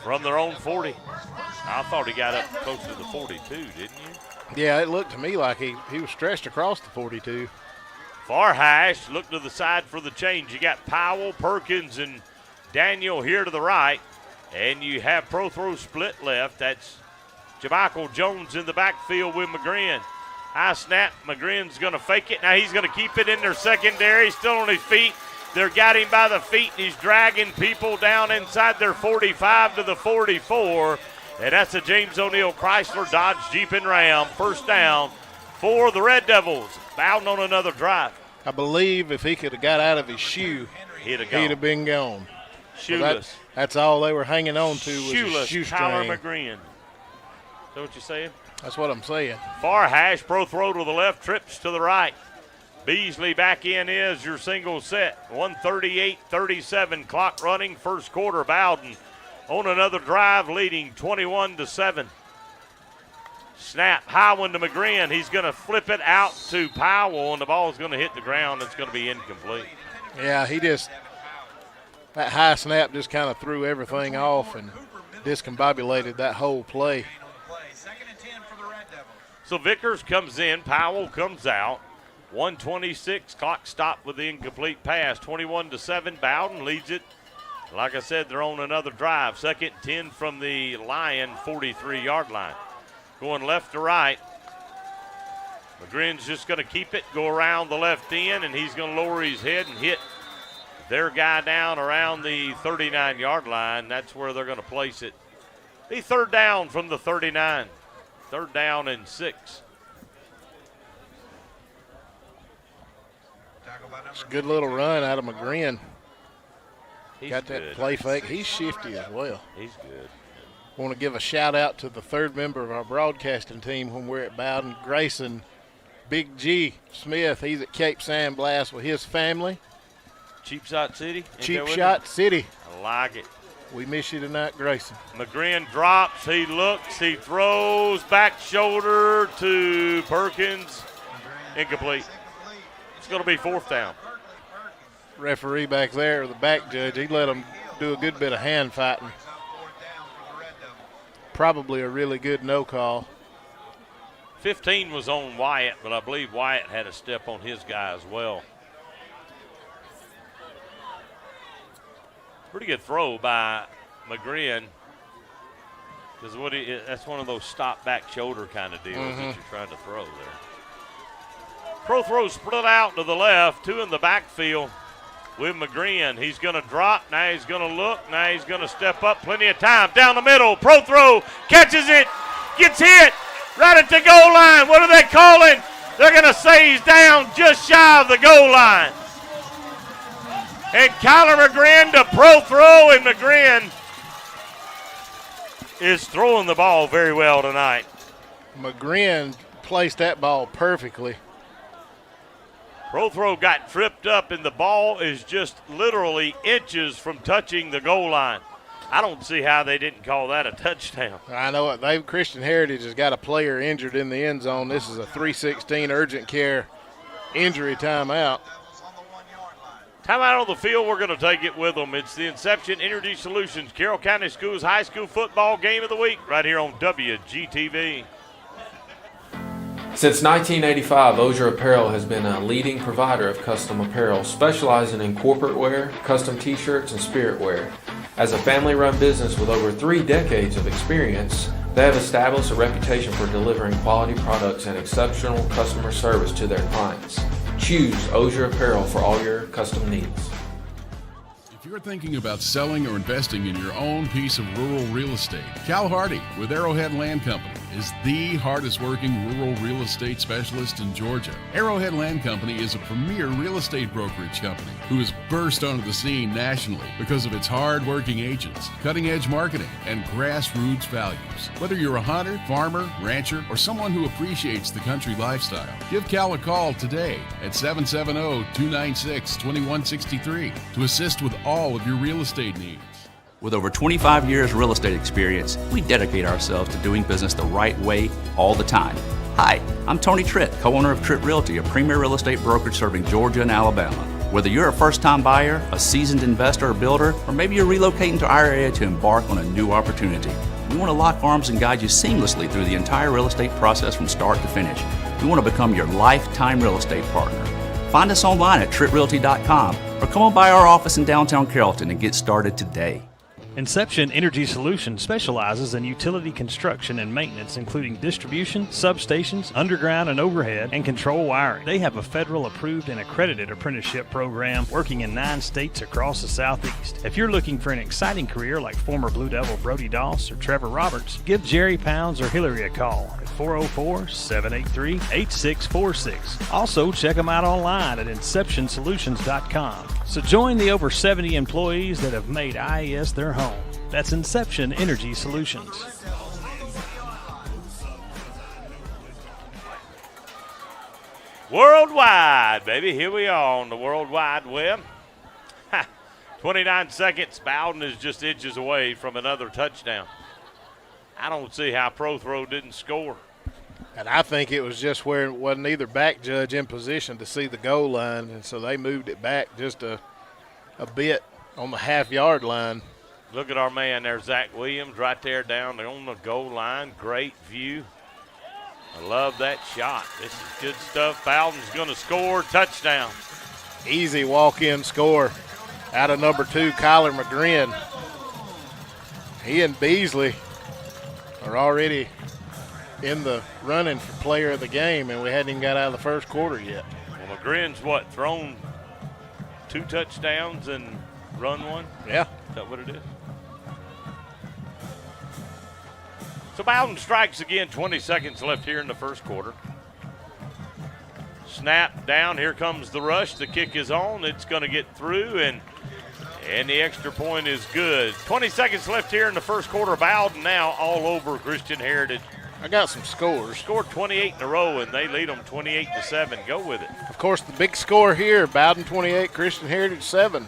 from their own 40. I thought he got up close to the 42, didn't you? Yeah, it looked to me like he was stretched across the 42. Far hash, look to the side for the change. You got Powell, Perkins, and Daniel here to the right. And you have pro throw split left. That's JaMichael Jones in the backfield with McGrinn. High snap. McGrinn's going to fake it. Now he's going to keep it in their secondary. He's still on his feet. They're got him by the feet, and he's dragging people down inside their 45 to the 44. And that's a James O'Neill Chrysler Dodge Jeep and Ram. First down for the Red Devils. Bowdon on another drive. I believe if he could have got out of his shoe, He'd have been gone. Shoeless. That's all they were hanging on to was Shoeless a shoestring. Tyler McGrinn. Is that what you're saying? That's what I'm saying. Far hash, pro throw to the left, trips to the right. Beasley back in is your single set. 138-37, clock running, first quarter. Bowdon on another drive, leading 21-7. Snap, high one to McGrinn. He's going to flip it out to Powell, and the ball's going to hit the ground. It's going to be incomplete. Yeah, that high snap just kind of threw everything off and discombobulated that whole play. So Vickers comes in, Powell comes out. 1:26, clock stopped with the incomplete pass. 21-7, Bowdon leads it. Like I said, they're on another drive. 2nd and 10 from the Lion 43-yard line. Going left to right. McGrinn's just going to keep it, go around the left end, and he's going to lower his head and hit their guy down around the 39-yard line. That's where they're going to place it. The 3rd down from the 39. 3rd down and 6. It's a good little run out of McGrinn. He's Got that good. play fake. He's shifty as well. He's good. Want to give a shout out to the 3rd member of our broadcasting team when we're at Bowdon, Grayson Big G Smith. He's at Cape San Blas with his family. Cheap Shot City? Cheap Shot City. I like it. We miss you tonight, Grayson. McGrinn drops, he looks, he throws, back shoulder to Perkins. Incomplete. It's going to be 4th down. Referee back there, the back judge, he let him do a good bit of hand fighting. Probably a really good no call. 15 was on Wyatt, but I believe Wyatt had a step on his guy as well. Pretty good throw by McGrinn. Because that's one of those stop back shoulder kind of deals that you're trying to throw there. Pro throw split out to the left, 2 in the backfield with McGrinn. He's going to drop, now he's going to look, now he's going to step up, plenty of time, down the middle, pro throw, catches it, gets hit, right at the goal line. What are they calling? They're going to say he's down just shy of the goal line. And Kyler McGrinn to pro throw, and McGrinn is throwing the ball very well tonight. McGrinn placed that ball perfectly. Pro throw got tripped up, and the ball is just literally inches from touching the goal line. I don't see how they didn't call that a touchdown. I know it. Christian Heritage has got a player injured in the end zone. This is a 3:16 urgent care injury timeout. Timeout on the field, we're going to take it with them. It's the Inception Energy Solutions Carroll County Schools High School Football Game of the Week right here on WGTV. Since 1985, Osier Apparel has been a leading provider of custom apparel, specializing in corporate wear, custom t-shirts, and spirit wear. As a family-run business with over 3 decades of experience, they have established a reputation for delivering quality products and exceptional customer service to their clients. Choose Osier Apparel for all your custom needs. If you're thinking about selling or investing in your own piece of rural real estate, Cal Hardy with Arrowhead Land Company is the hardest working rural real estate specialist in Georgia. Arrowhead Land Company is a premier real estate brokerage company who has burst onto the scene nationally because of its hard working agents, cutting edge marketing, and grassroots values. Whether you're a hunter, farmer, rancher, or someone who appreciates the country lifestyle, give Cal a call today at 770-296-2163 to assist with all of your real estate needs. With over 25 years real estate experience, we dedicate ourselves to doing business the right way all the time. Hi, I'm Tony Tritt, co-owner of Tritt Realty, a premier real estate brokerage serving Georgia and Alabama. Whether you're a first-time buyer, a seasoned investor or builder, or maybe you're relocating to our area to embark on a new opportunity, we want to lock arms and guide you seamlessly through the entire real estate process from start to finish. We want to become your lifetime real estate partner. Find us online at TrittRealty.com or come on by our office in downtown Carrollton and get started today. Inception Energy Solutions specializes in utility construction and maintenance, including distribution, substations, underground and overhead, and control wiring. They have a federal approved and accredited apprenticeship program working in 9 states across the Southeast. If you're looking for an exciting career like former Blue Devil Brody Doss or Trevor Roberts, give Jerry Pounds or Hillary a call at 404-783-8646. Also, check them out online at InceptionSolutions.com. So join the over 70 employees that have made IES their home. That's Inception Energy Solutions. Worldwide, baby. Here we are on the World Wide Web. 29 seconds. Bowdon is just inches away from another touchdown. I don't see how Prothrow didn't score. And I think it was just where it wasn't either back judge in position to see the goal line, and so they moved it back just a bit on the half-yard line. Look at our man there, Zach Williams, right there down there on the goal line. Great view. I love that shot. This is good stuff. Bowdon's going to score. Touchdown. Easy walk-in score out of number 2, Kyler McGrin. He and Beasley are already in the running for player of the game, and we hadn't even got out of the first quarter yet. Well, McGrin's thrown 2 touchdowns and run 1? Yeah. Is that what it is? So Bowdon strikes again, 20 seconds left here in the first quarter. Snap down, here comes the rush. The kick is on. It's going to get through, and the extra point is good. 20 seconds left here in the first quarter. Bowdon now all over Christian Heritage. I got some scores. Scored 28 in a row, and they lead them 28-7. Go with it. Of course, the big score here, Bowdon 28, Christian Heritage 7.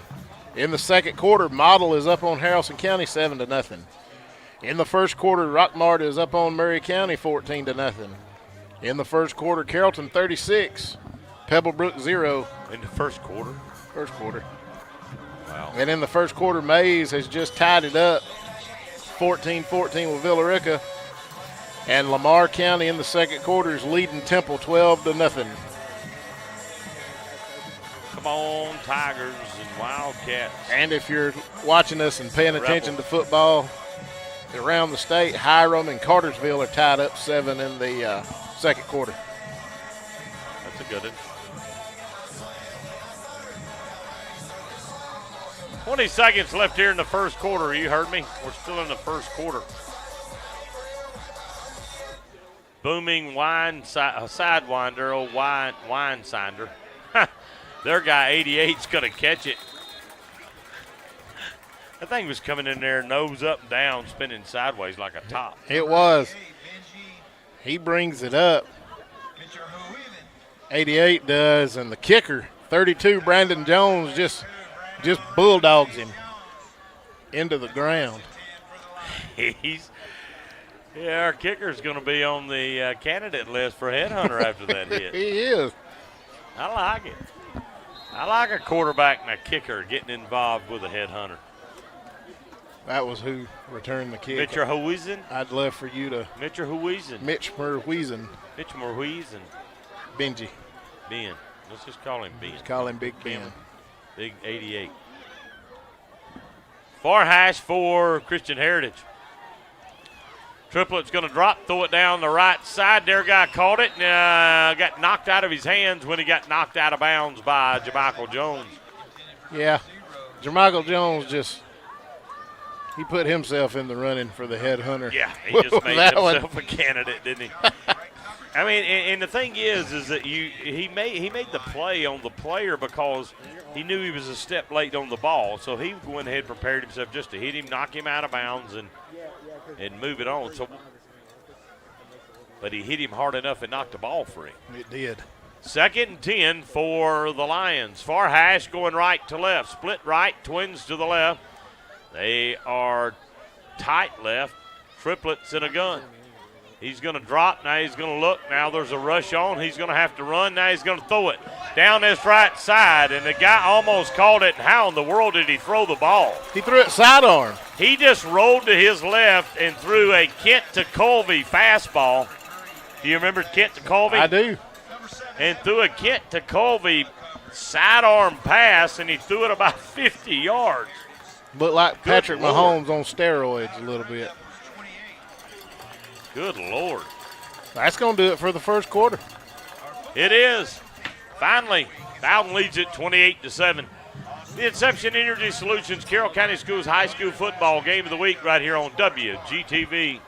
In the second quarter, Model is up on Haralson County 7-0. In the first quarter, Rockmart is up on Murray County 14-0. In the first quarter, Carrollton 36, Pebblebrook 0. In the first quarter? First quarter. Wow. And in the first quarter, Mays has just tied it up 14-14 with Villarica. And Lamar County in the second quarter is leading Temple 12-0. Come on, Tigers and Wildcats. And if you're watching us and paying attention to football around the state, Hiram and Cartersville are tied up 7 in the second quarter. That's a good one. 20 seconds left here in the first quarter. You heard me? We're still in the first quarter. Booming Sidewinder, old wine sinder. Their guy 88's going to catch it. That thing was coming in there nose up and down, spinning sideways like a top. It was. He brings it up. 88 does, and the kicker, 32, Brandon Jones, just bulldogs him into the ground. Our kicker's going to be on the candidate list for headhunter after that hit. He is. I like it. I like a quarterback and a kicker getting involved with a headhunter. That was who returned the kick. Mitcher Huizen. I'd love for you to. Mitcher Huizen. Mitch Merhuizen. Mitch Merhuizen. Benji. Ben. Let's just call him Ben. Let's call him Big Ben. Big 88. Far hash for Christian Heritage. Triplet's going to drop, throw it down the right side. Their guy caught it and got knocked out of his hands when he got knocked out of bounds by Jermichael Jones. Yeah, Jermichael Jones just He put himself in the running for the headhunter. Yeah, he just made himself a candidate, didn't he? I mean, and the thing is that he made the play on the player because he knew he was a step late on the ball. So he went ahead and prepared himself just to hit him, knock him out of bounds, and move it on. So, but he hit him hard enough and knocked the ball free. It did. 2nd and 10 for the Lions. Far hash going right to left. Split right, twins to the left. They are tight left. Triplets in a gun. He's going to drop. Now he's going to look. Now there's a rush on. He's going to have to run. Now he's going to throw it down this right side. And the guy almost caught it. How in the world did he throw the ball? He threw it sidearm. He just rolled to his left and threw a Kent to Colby fastball. Do you remember Kent to Colby? I do. And threw a Kent to Colby sidearm pass, and he threw it about 50 yards. Looked like Patrick Lord. Mahomes on steroids a little bit. Good Lord. That's going to do it for the first quarter. It is. Finally, Bowdon leads it 28-7. The Inception Energy Solutions Carroll County Schools High School Football Game of the Week right here on WGTV.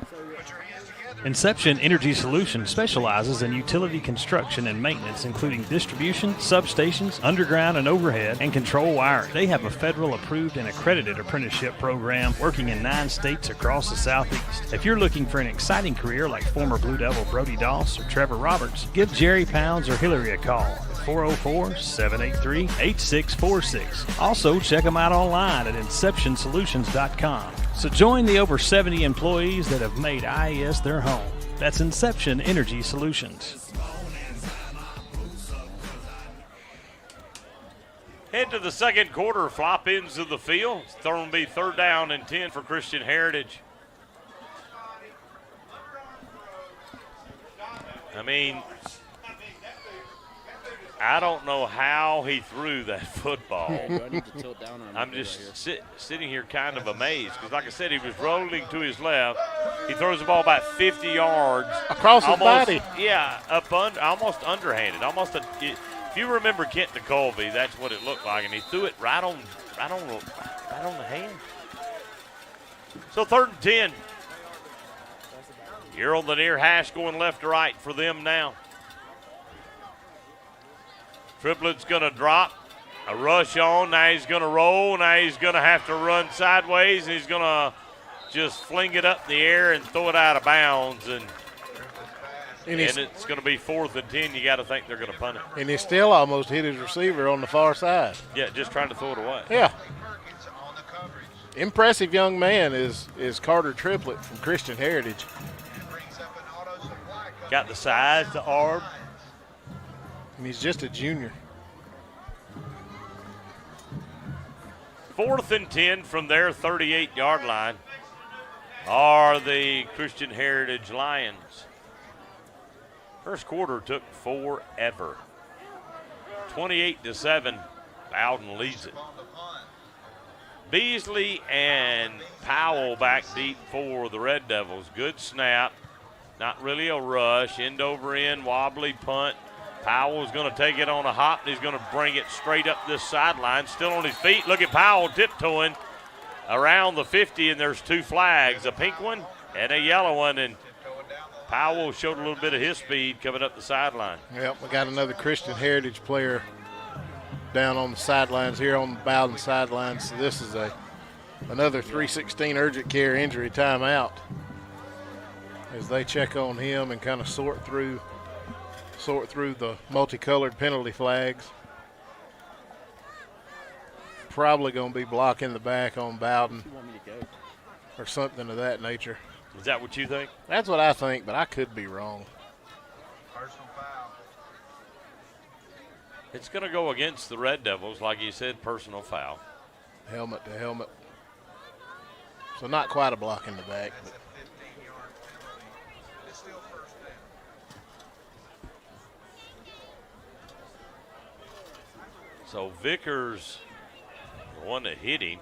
Inception Energy Solutions specializes in utility construction and maintenance, including distribution, substations, underground and overhead, and control wiring. They have a federal-approved and accredited apprenticeship program working in 9 states across the Southeast. If you're looking for an exciting career like former Blue Devil Brody Doss or Trevor Roberts, give Jerry Pounds or Hillary a call at 404-783-8646. Also, check them out online at InceptionSolutions.com. So join the over 70 employees that have made IES their home. That's Inception Energy Solutions. Head to the second quarter, flop into the field. It's going to be 3rd down and 10 for Christian Heritage. I mean, I don't know how he threw that football. I'm just sitting here kind of amazed because, like I said, he was rolling to his left. He throws the ball about 50 yards. Across his body. Yeah, almost underhanded. If you remember Kent to Colby, that's what it looked like, and he threw it right on the hand. So 3rd and 10. Here on the near hash going left to right for them now. Triplet's going to drop. A rush on. Now he's going to roll. Now he's going to have to run sideways. And he's going to just fling it up in the air and throw it out of bounds. And it's going to be 4th and 10. You got to think they're going to punt it. And he still almost hit his receiver on the far side. Yeah, just trying to throw it away. Yeah. Impressive young man is Carter Triplet from Christian Heritage. Got the size, the arm. And he's just a junior. 4th and 10 from their 38-yard line are the Christian Heritage Lions. First quarter took forever. 28-7, Bowdon leads it. Beasley and Powell back deep for the Red Devils. Good snap. Not really a rush. End over end, wobbly punt. Powell's going to take it on a hop, and he's going to bring it straight up this sideline. Still on his feet. Look at Powell tiptoeing around the 50, and there's 2 flags, a pink one and a yellow one. And Powell showed a little bit of his speed coming up the sideline. Yep, we got another Christian Heritage player down on the sidelines here on the Bowdon sidelines. So this is another 3:16 urgent care injury timeout as they check on him and kind of sort through the multicolored penalty flags. Probably going to be blocking the back on Bowdon or something of that nature. Is that what you think? That's what I think, but I could be wrong. Personal foul. It's going to go against the Red Devils, like you said, personal foul. Helmet to helmet. So not quite a block in the back. But. So Vickers, the one that hit him.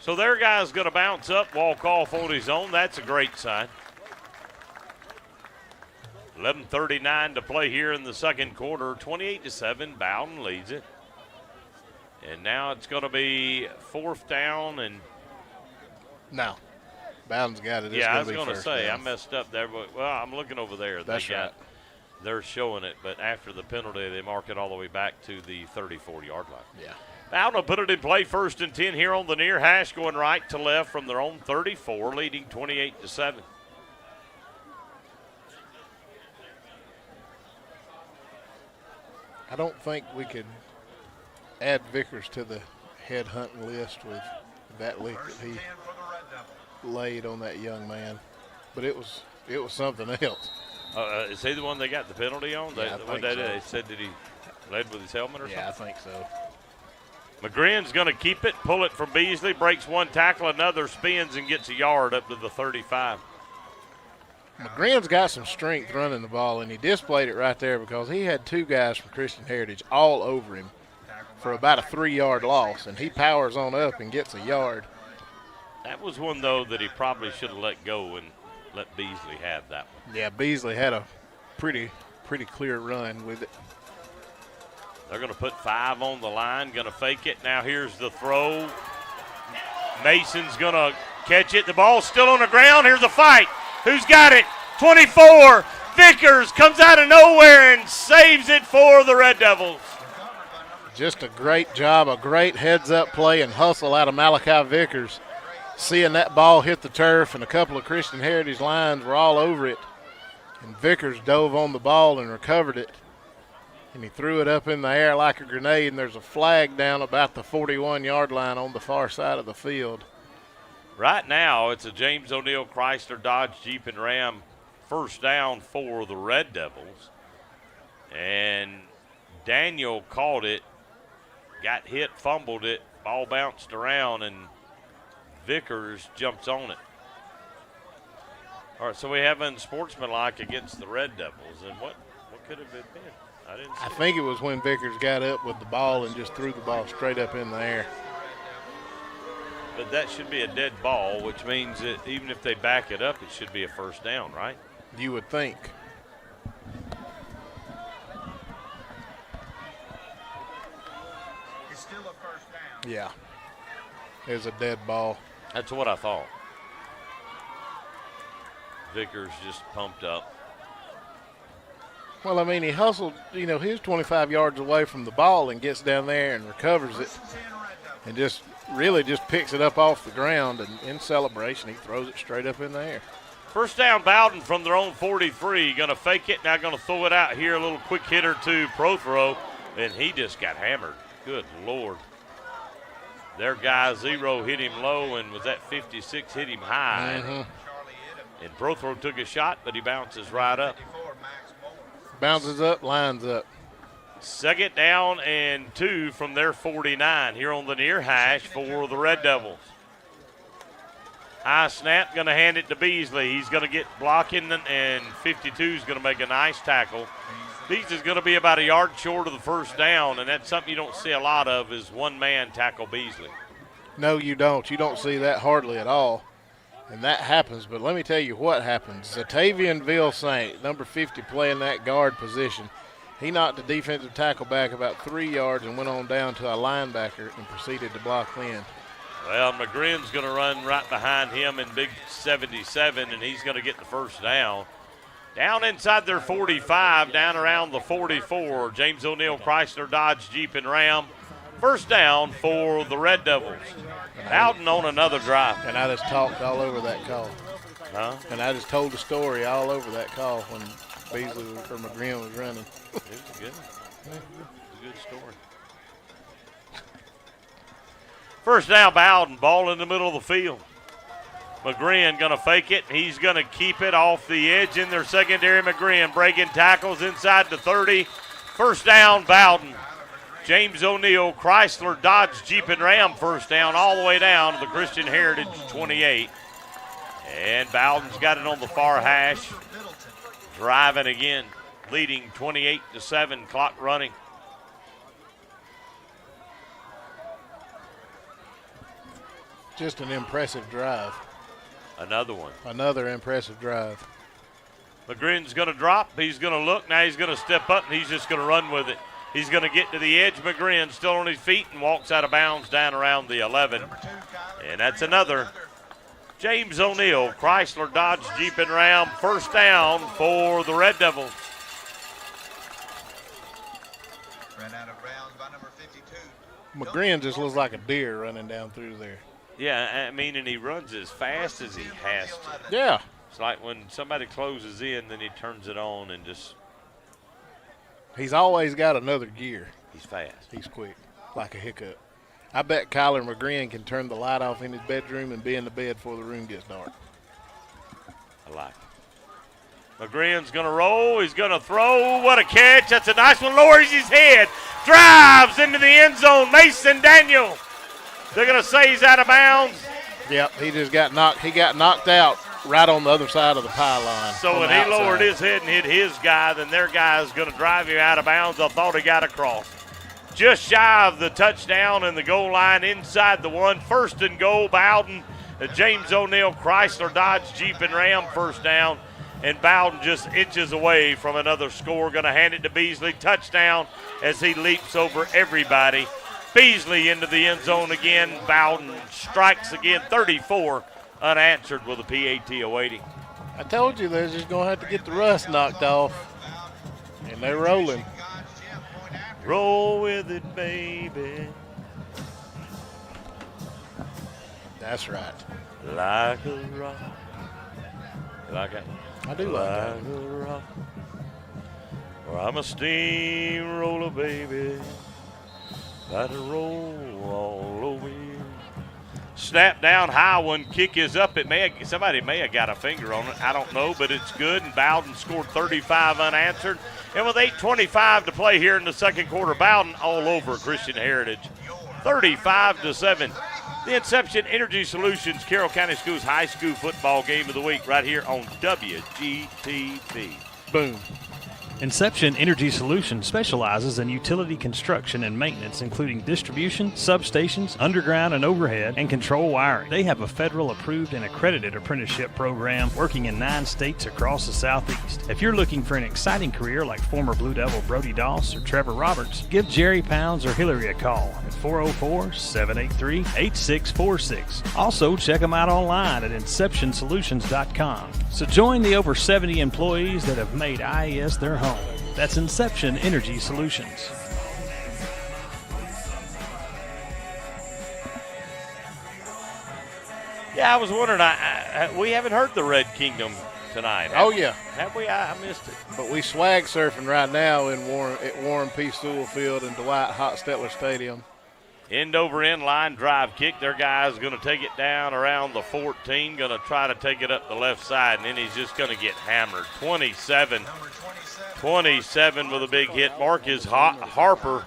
So their guy's going to bounce up, walk off on his own. That's a great sign. 11:39 to play here in the second quarter. 28-7, Bowdon leads it. And now it's going to be fourth down and. No. Bowdon's got it. Yeah, I was going to say, I messed up there. But, well, I'm looking over there. That's right. They're showing it, but after the penalty, they mark it all the way back to the 34-yard line. Yeah. Bowdon will put it in play, 1st and 10 here on the near hash, going right to left from their own 34, leading 28-7. I don't think we could add Vickers to the head hunting list with that lick that he laid on that young man, but it was something else. Is he the one they got the penalty on? Yeah, I think so. They said that he led with his helmet or something? Yeah, I think so. McGrinn's going to keep it, pull it from Beasley, breaks one tackle, another spins and gets a yard up to the 35. McGrinn's got some strength running the ball, and he displayed it right there because he had 2 guys from Christian Heritage all over him for about a 3-yard loss, and he powers on up and gets a yard. That was one, though, that he probably should have let go and let Beasley have that one. Yeah, Beasley had a pretty clear run with it. They're going to put 5 on the line, going to fake it. Now here's the throw. Mason's going to catch it. The ball's still on the ground. Here's a fight. Who's got it? 24. Vickers comes out of nowhere and saves it for the Red Devils. Just a great job, a great heads-up play and hustle out of Malachi Vickers. Seeing that ball hit the turf, and a couple of Christian Heritage lines were all over it. And Vickers dove on the ball and recovered it. And he threw it up in the air like a grenade, and there's a flag down about the 41-yard line on the far side of the field. Right now, it's a James O'Neill Chrysler Dodge Jeep and Ram first down for the Red Devils. And Daniel caught it, got hit, fumbled it, ball bounced around, and Vickers jumps on it. All right, so we have unsportsmanlike against the Red Devils. And what could have it been? I think it was when Vickers got up with the ball and just threw the ball straight up in the air. But that should be a dead ball, which means that even if they back it up, it should be a first down, right? You would think. It's still a first down. Yeah. It was a dead ball. That's what I thought. Vickers just pumped up. Well, I mean, he hustled, he's 25 yards away from the ball and gets down there and recovers it and just picks it up off the ground, and in celebration, he throws it straight up in the air. First down, Bowdon from their own 43. Going to fake it, now going to throw it out here, a little quick hitter to Prothrow, and he just got hammered. Good Lord. Their guy, Zero, hit him low, and was that 56 hit him high. Mm-hmm. And Prothrow took a shot, but he bounces right up. Bounces up, lines up. 2nd down and 2 from their 49 here on the near hash for the Red Devils. High snap, going to hand it to Beasley. He's going to get blocking, and 52 is going to make a nice tackle. Beasley's going to be about a yard short of the first down, and that's something you don't see a lot of is one-man tackle Beasley. No, you don't. You don't see that hardly at all. And that happens, but let me tell you what happens. Zatavian Ville-Saint, number 50, playing that guard position. He knocked the defensive tackle back about 3 yards and went on down to a linebacker and proceeded to block in. Well, McGrinn's going to run right behind him in big 77, and he's going to get the first down. Down inside their 45, down around the 44. James O'Neill Chrysler Dodge Jeep and Ram. First down for the Red Devils. Bowdon on another drive. And I just talked all over that call. Huh? And I just told the story all over that call when Beasley or McGrinn was running. It was good. It was a good story. First down, Bowdon. Ball in the middle of the field. McGrinn going to fake it. He's going to keep it off the edge in their secondary. McGrinn breaking tackles inside the 30. First down, Bowdon. James O'Neill, Chrysler, Dodge, Jeep, and Ram first down all the way down to the Christian Heritage 28. And Bowdon's got it on the far hash. Driving again, leading 28-7, clock running. Just an impressive drive. Another one. Another impressive drive. McGrin's going to drop. He's going to look. Now he's going to step up, and he's just going to run with it. He's going to get to the edge. McGrin still on his feet and walks out of bounds down around the 11. And that's another. James O'Neill, Chrysler, Dodge, Jeep, and Ram. First down for the Red Devils. Ran out of bounds by number 52. McGrin just looks like a deer running down through there. Yeah, I mean, and he runs as fast as he has to. Yeah. It's like when somebody closes in, then he turns it on and just. He's always got another gear. He's fast. He's quick, like a hiccup. I bet Kyler McGrin can turn the light off in his bedroom and be in the bed before the room gets dark. I like it. McGrin's going to roll. He's going to throw. What a catch. That's a nice one. Lowers his head. Drives into the end zone. Mason Daniel. They're going to say he's out of bounds. Yep, he just got knocked. He got knocked out right on the other side of the pylon. So when he lowered his head and hit his guy, then their guy is going to drive him out of bounds. I thought he got across. Just shy of the touchdown and the goal line inside the 1. First and goal, Bowdon. James O'Neill, Chrysler, Dodge, Jeep, and Ram first down. And Bowdon just inches away from another score. Going to hand it to Beasley. Touchdown as he leaps over everybody. Beasley into the end zone again. Bowdon strikes again. 34 unanswered with a PAT awaiting. I told you they're just going to have to get the rust knocked off. And they're rolling. Roll with it, baby. That's right. Like a rock. Like a, I do like that. a rock. Or I'm a steamroller, baby. Let it roll all over you. Snap down, high one. Kick is up. Somebody may have got a finger on it. I don't know, but it's good. And Bowdon scored 35 unanswered. And with 8:25 to play here in the second quarter, Bowdon all over Christian Heritage. 35-7. The Inception Energy Solutions Carroll County Schools High School Football Game of the Week right here on WGTV. Boom. Inception Energy Solutions specializes in utility construction and maintenance, including distribution, substations, underground and overhead, and control wiring. They have a federal approved and accredited apprenticeship program working in 9 states across the Southeast. If you're looking for an exciting career like former Blue Devil Brody Doss or Trevor Roberts, give Jerry Pounds or Hillary a call at 404-783-8646. Also, check them out online at inceptionsolutions.com. So join the over 70 employees that have made IES their home. That's Inception Energy Solutions. Yeah, I was wondering, we haven't heard the Red Kingdom tonight. Oh, yeah. Have we? I missed it. But we swag surfing right now in Warren P. Sewell Field and Dwight Hostetler Stadium. End over end line drive kick. Their guy's going to take it down around the 14, going to try to take it up the left side, and then he's just going to get hammered. 27 with a big hit. Marcus Harper,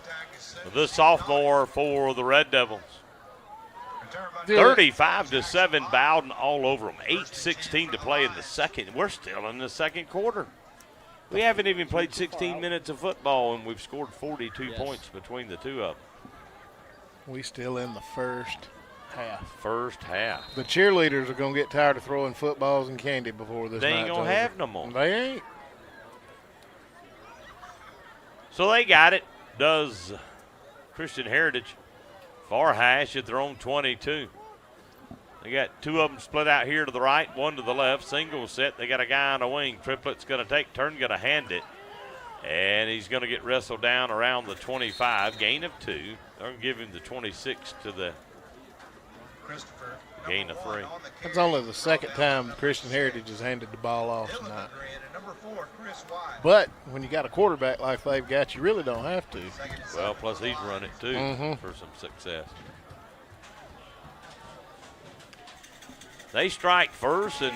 the sophomore for the Red Devils. 35-7, Bowdon all over them. 8:16 to play in the second. We're still in the second quarter. We haven't even played 16 minutes of football, and we've scored 42 points between the two of them. We still in the first half. First half. The cheerleaders are going to get tired of throwing footballs and candy before this They ain't night's going to over. have no more. They ain't. So they got it. Does Christian Heritage. Far hash at their own 22. They got 2 of them split out here to the right, 1 to the left. Single set. They got a guy on the wing. Triplet's going to take turn, going to hand it. And he's going to get wrestled down around the 25. Gain of 2. They're going to give him the 26 to the gain of 3. That's only the second time Christian Heritage has handed the ball off tonight. But when you got a quarterback like they've got, you really don't have to. Well, plus he's run it too for some success. They strike first, and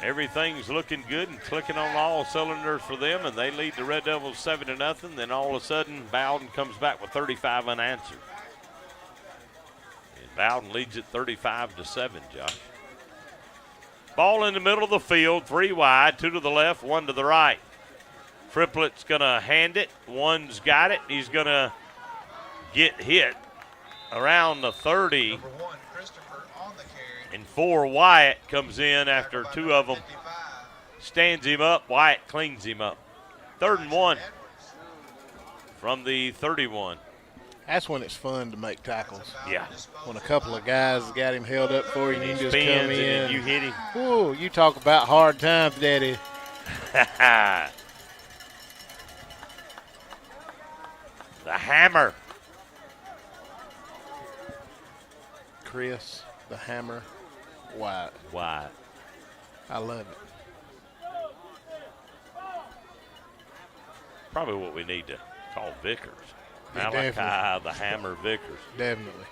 everything's looking good and clicking on all cylinders for them, and they lead the Red Devils 7-0. Then all of a sudden, Bowdon comes back with 35 unanswered. And Bowdon leads it 35-7, Josh. Ball in the middle of the field, 3 wide, 2 to the left, 1 to the right. Triplet's going to hand it. One's got it. He's going to get hit around the 30. And 4 Wyatt comes in after 2 of them stands him up. Wyatt cleans him up. 3rd and 1 from the 31. That's when it's fun to make tackles. Yeah. When a couple of guys got him held up for you and you just come Spins in. and then you hit him. Ooh, you talk about hard times, Daddy. The hammer. Chris, the hammer, Wyatt. Wyatt. I love it. Probably what we need to call Vickers. Yeah, Malachi, the hammer Vickers. Definitely.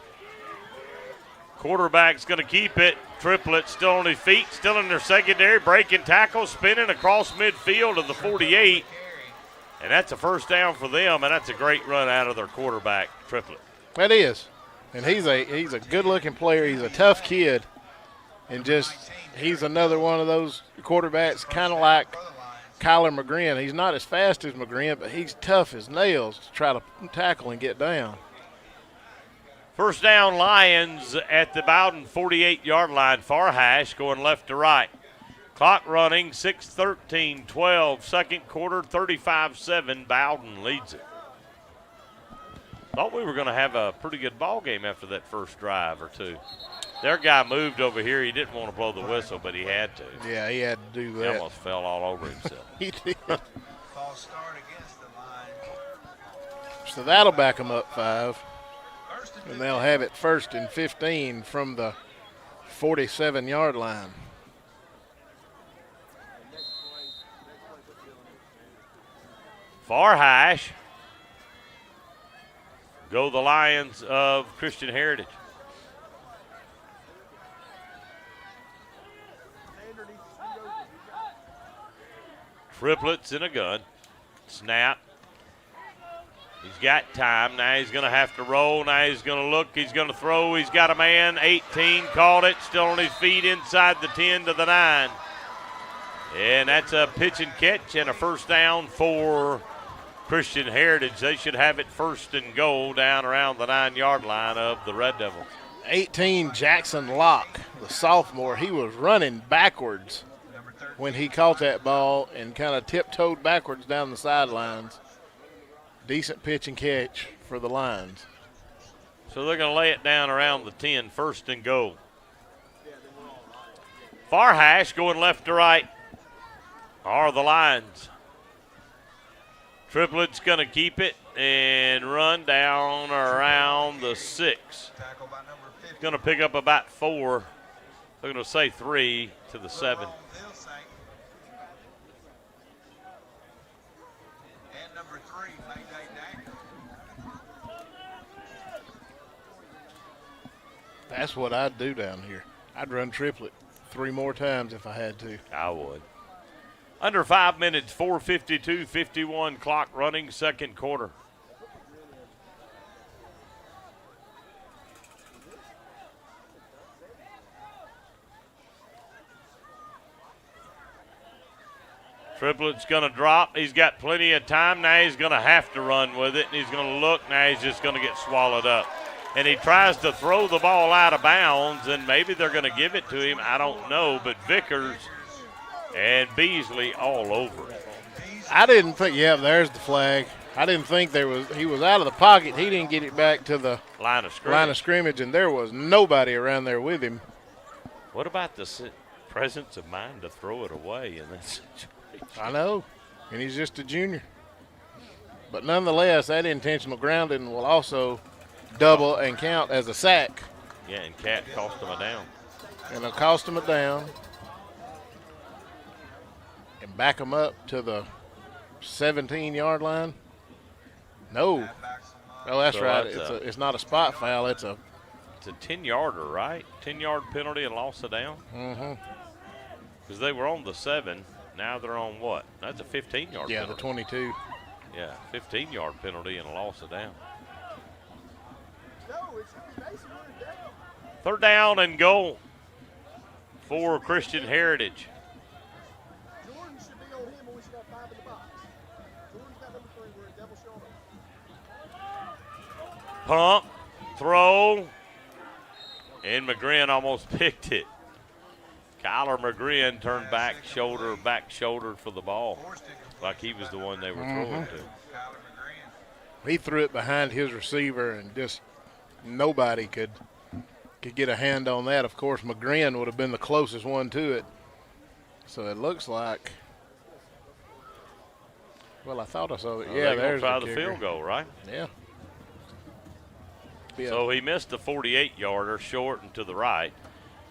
Quarterback's going to keep it. Triplett still on his feet, still in their secondary, breaking tackles, spinning across midfield to the 48. And that's a first down for them, and that's a great run out of their quarterback, Triplett. That is. And he's a good-looking player. He's a tough kid. And he's another one of those quarterbacks kind of like Kyler McGrin. He's not as fast as McGrin, but he's tough as nails to try to tackle and get down. First down, Lions at the Bowdon 48-yard line. Far hash going left to right. Clock running, 6:13-12. Second quarter, 35-7. Bowdon leads it. Thought we were going to have a pretty good ball game after that first drive or two. Their guy moved over here. He didn't want to blow the whistle, but he had to. Yeah, he had to do He that. almost fell all over himself. He did. False start against the line. So that'll back them up 5. And they'll have it 1st and 15 from the 47-yard line. Far hash. Go the Lions of Christian Heritage. Triplets in a gun. Snap. He's got time. Now he's going to have to roll. Now he's going to look. He's going to throw. He's got a man. 18 caught it. Still on his feet inside the 10 to the 9. And that's a pitch and catch and a first down for Christian Heritage. They should have it 1st and goal down around the 9-yard line of the Red Devils. 18, Jackson Locke, the sophomore. He was running backwards when he caught that ball and kind of tiptoed backwards down the sidelines. Decent pitch and catch for the Lions. So they're going to lay it down around the 10, 1st and goal. Far hash going left to right are the Lions. Triplet's going to keep it and run down around the 6. Going to pick up about 4. They're going to say 3 to the 7. And number 3, That's what I'd do down here. I'd run triplet 3 more times if I had to. I would. Under 5 minutes, 4:52:51 clock running, second quarter. Triplet's going to drop. He's got plenty of time. Now he's going to have to run with it, and he's going to look. Now he's just going to get swallowed up. And he tries to throw the ball out of bounds, and maybe they're going to give it to him. I don't know, but Vickers and Beasley all over it. I didn't think, there's the flag. I didn't think he was out of the pocket. He didn't get it back to the line of scrimmage, and there was nobody around there with him. What about the presence of mind to throw it away in that situation? I know, and he's just a junior. But nonetheless, that intentional grounding will also double and count as a sack. Yeah, and Cat cost him a down. And it'll cost him a down and back him up to the 17-yard line. No. Oh, that's So right. that's It's not a spot foul. It's a 10-yarder, right? 10-yard penalty and loss of down? Mm-hmm. Because they were on the 7. Now they're on what? That's a 15-yard penalty. Yeah, the 22. Yeah, 15-yard penalty and a loss of down. Third down and goal for Christian Heritage. Pump, throw, and McGrin almost picked it. Kyler McGrien turned back shoulder for the ball, like he was the one they were throwing to. He threw it behind his receiver, and just nobody could get a hand on that. Of course, McGrien would have been the closest one to it. So it looks like, well, I thought I saw it. Yeah, there's try the the kicker. field goal, right? Yeah. So he missed the 48-yarder short and to the right,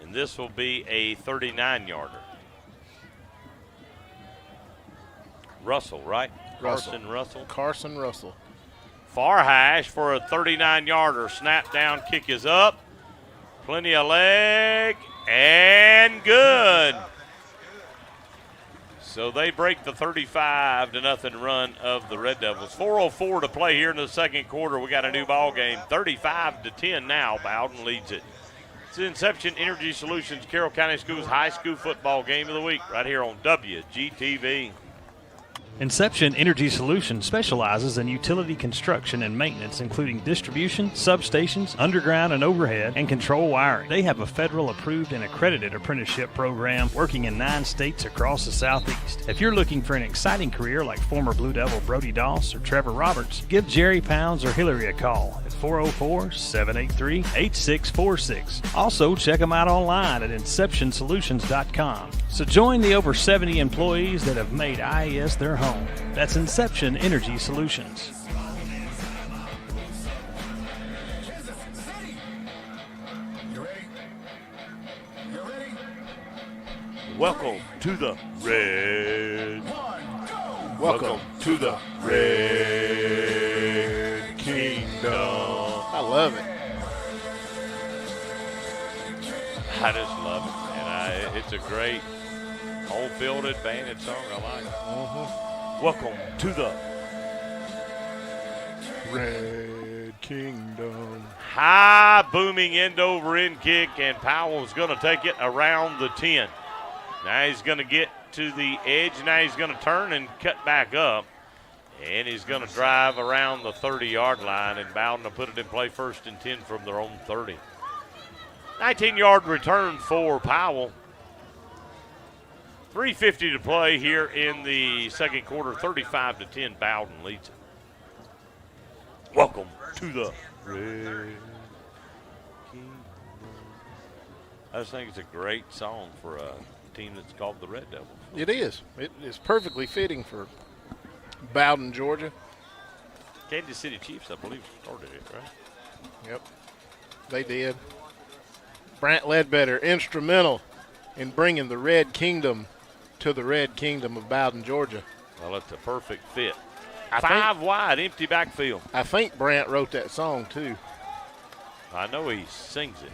and this will be a 39-yarder. Russell, right? Carson Russell. Far hash for a 39-yarder. Snap down, kick is up. Plenty of leg, and good. So they break the 35-0 run of the Red Devils. 4:04 to play here in the second quarter. We got a new ball game. 35-10 now. Bowdon leads it. It's the Inception Energy Solutions Carroll County Schools High School Football Game of the Week right here on WGTV. Inception Energy Solutions specializes in utility construction and maintenance, including distribution, substations, underground and overhead, and control wiring. They have a federal-approved and accredited apprenticeship program working in 9 states across the Southeast. If you're looking for an exciting career like former Blue Devil Brody Doss or Trevor Roberts, give Jerry Pounds or Hillary a call at 404-783-8646. Also, check them out online at InceptionSolutions.com. So join the over 70 employees that have made IES their home. That's Inception Energy Solutions. Welcome to the Red. Welcome to the Red Kingdom. I love it. I just love it. And it's a great whole-field advantage song. I like it. Welcome to the Red Kingdom. high booming end-over-end kick, and Powell's going to take it around the 10. Now he's going to get to the edge. Now he's going to turn and cut back up, and he's going to drive around the 30-yard line, and Bowdon to put it in play 1st and 10 from their own 30. 19-yard return for Powell. 3:50 to play here in the second quarter. 35-10, Bowdon leads it. Welcome to the Red Kingdom. I just think it's a great song for a team that's called the Red Devils. It is. It is perfectly fitting for Bowdon, Georgia. Kansas City Chiefs, I believe, started it, right? Yep, they did. Brant Ledbetter, instrumental in bringing the Red Kingdom to the Red Kingdom of Bowdon, Georgia. Well, it's a perfect fit. 5 wide, empty backfield. I think Brant wrote that song, too. I know he sings it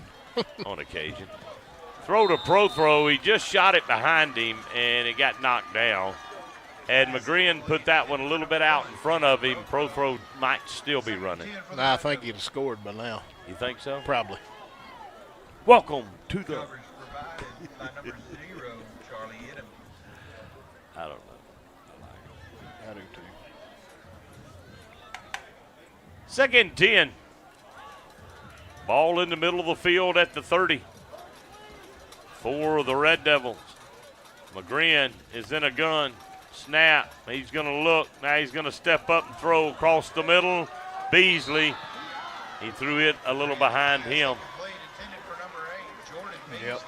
on occasion. Throw to pro throw. He just shot it behind him, and it got knocked down. Had McGrien put that one a little bit out in front of him, pro throw might still be running. No, I think he'd have scored by now. You think so? Probably. Welcome to the. Coverage provided by number 0, Charlie Idem. I don't know. I do, too. 2nd and 10. Ball in the middle of the field at the 30 for the Red Devils. McGrien is in a gun. Snap. He's going to look. Now he's going to step up and throw across the middle. Beasley. He threw it a little behind him. Blade intended for number 8, Jordan Beasley. Yep.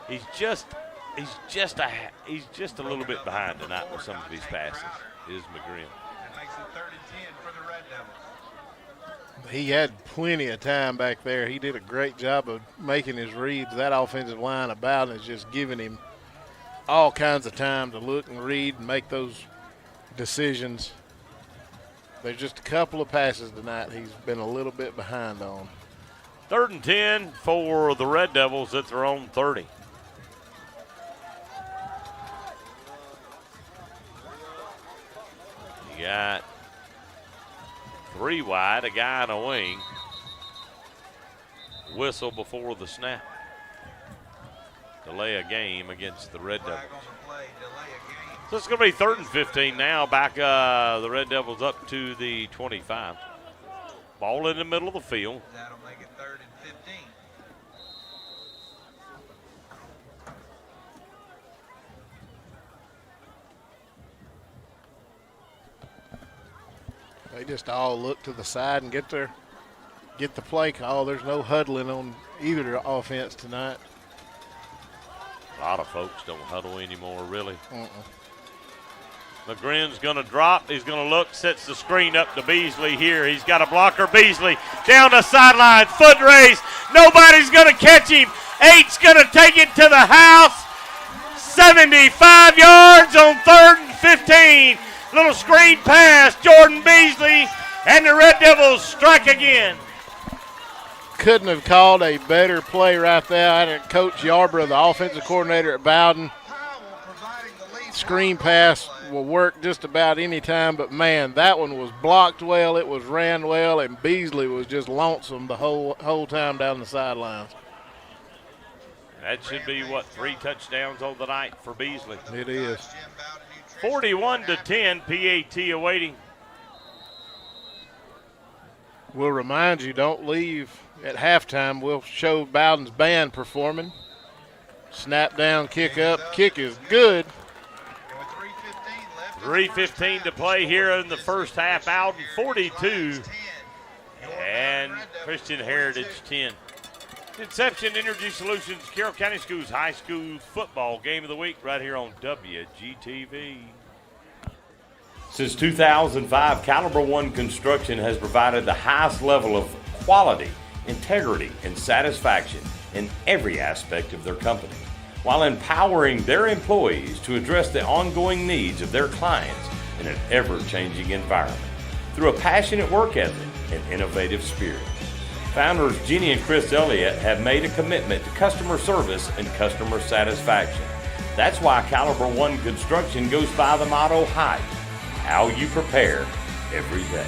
He's just a little bit behind tonight with some of these passes. Is McGrien. That makes it 3rd and 10 for the Red Devils. He had plenty of time back there. He did a great job of making his reads. That offensive line of Bowdon is just giving him all kinds of time to look and read and make those decisions. There's just a couple of passes tonight he's been a little bit behind on. 3rd and 10 for the Red Devils at their own 30. You got 3 wide, a guy in a wing. Whistle before the snap. Delay a game against the Red Devils. Flag on the play, delay a game. So it's going to be 3rd and 15 now. Back the Red Devils up to the 25. Ball in the middle of the field. That'll make it 3rd and 15. They just all look to the side and get the play call. There's no huddling on either offense tonight. A lot of folks don't huddle anymore, really. McGrinn's going to drop. He's going to look, sets the screen up to Beasley here. He's got a blocker. Beasley down the sideline, foot race. Nobody's going to catch him. 8's going to take it to the house. 75 yards on 3rd and 15. Little screen pass, Jordan Beasley, and the Red Devils strike again. Couldn't have called a better play right there. I had Coach Yarbrough, the offensive coordinator at Bowdon. Screen pass will work just about any time, but, man, that one was blocked well, it was ran well, and Beasley was just lonesome the whole time down the sidelines. That should be, 3 touchdowns on the night for Beasley. It is. 41-10, PAT awaiting. We'll remind you, don't leave at halftime. We'll show Bowdon's band performing. Snap down, kick up. Kick is good. 3:15 to play here in the first half. Bowdon 42 and Christian Heritage 10. Inception Energy Solutions, Carroll County Schools High School Football Game of the Week right here on WGTV. Since 2005, Caliber One Construction has provided the highest level of quality, integrity, and satisfaction in every aspect of their company, while empowering their employees to address the ongoing needs of their clients in an ever-changing environment through a passionate work ethic and innovative spirit. Founders Jeannie and Chris Elliott have made a commitment to customer service and customer satisfaction. That's why Caliber One Construction goes by the motto HYPE, how you prepare every day.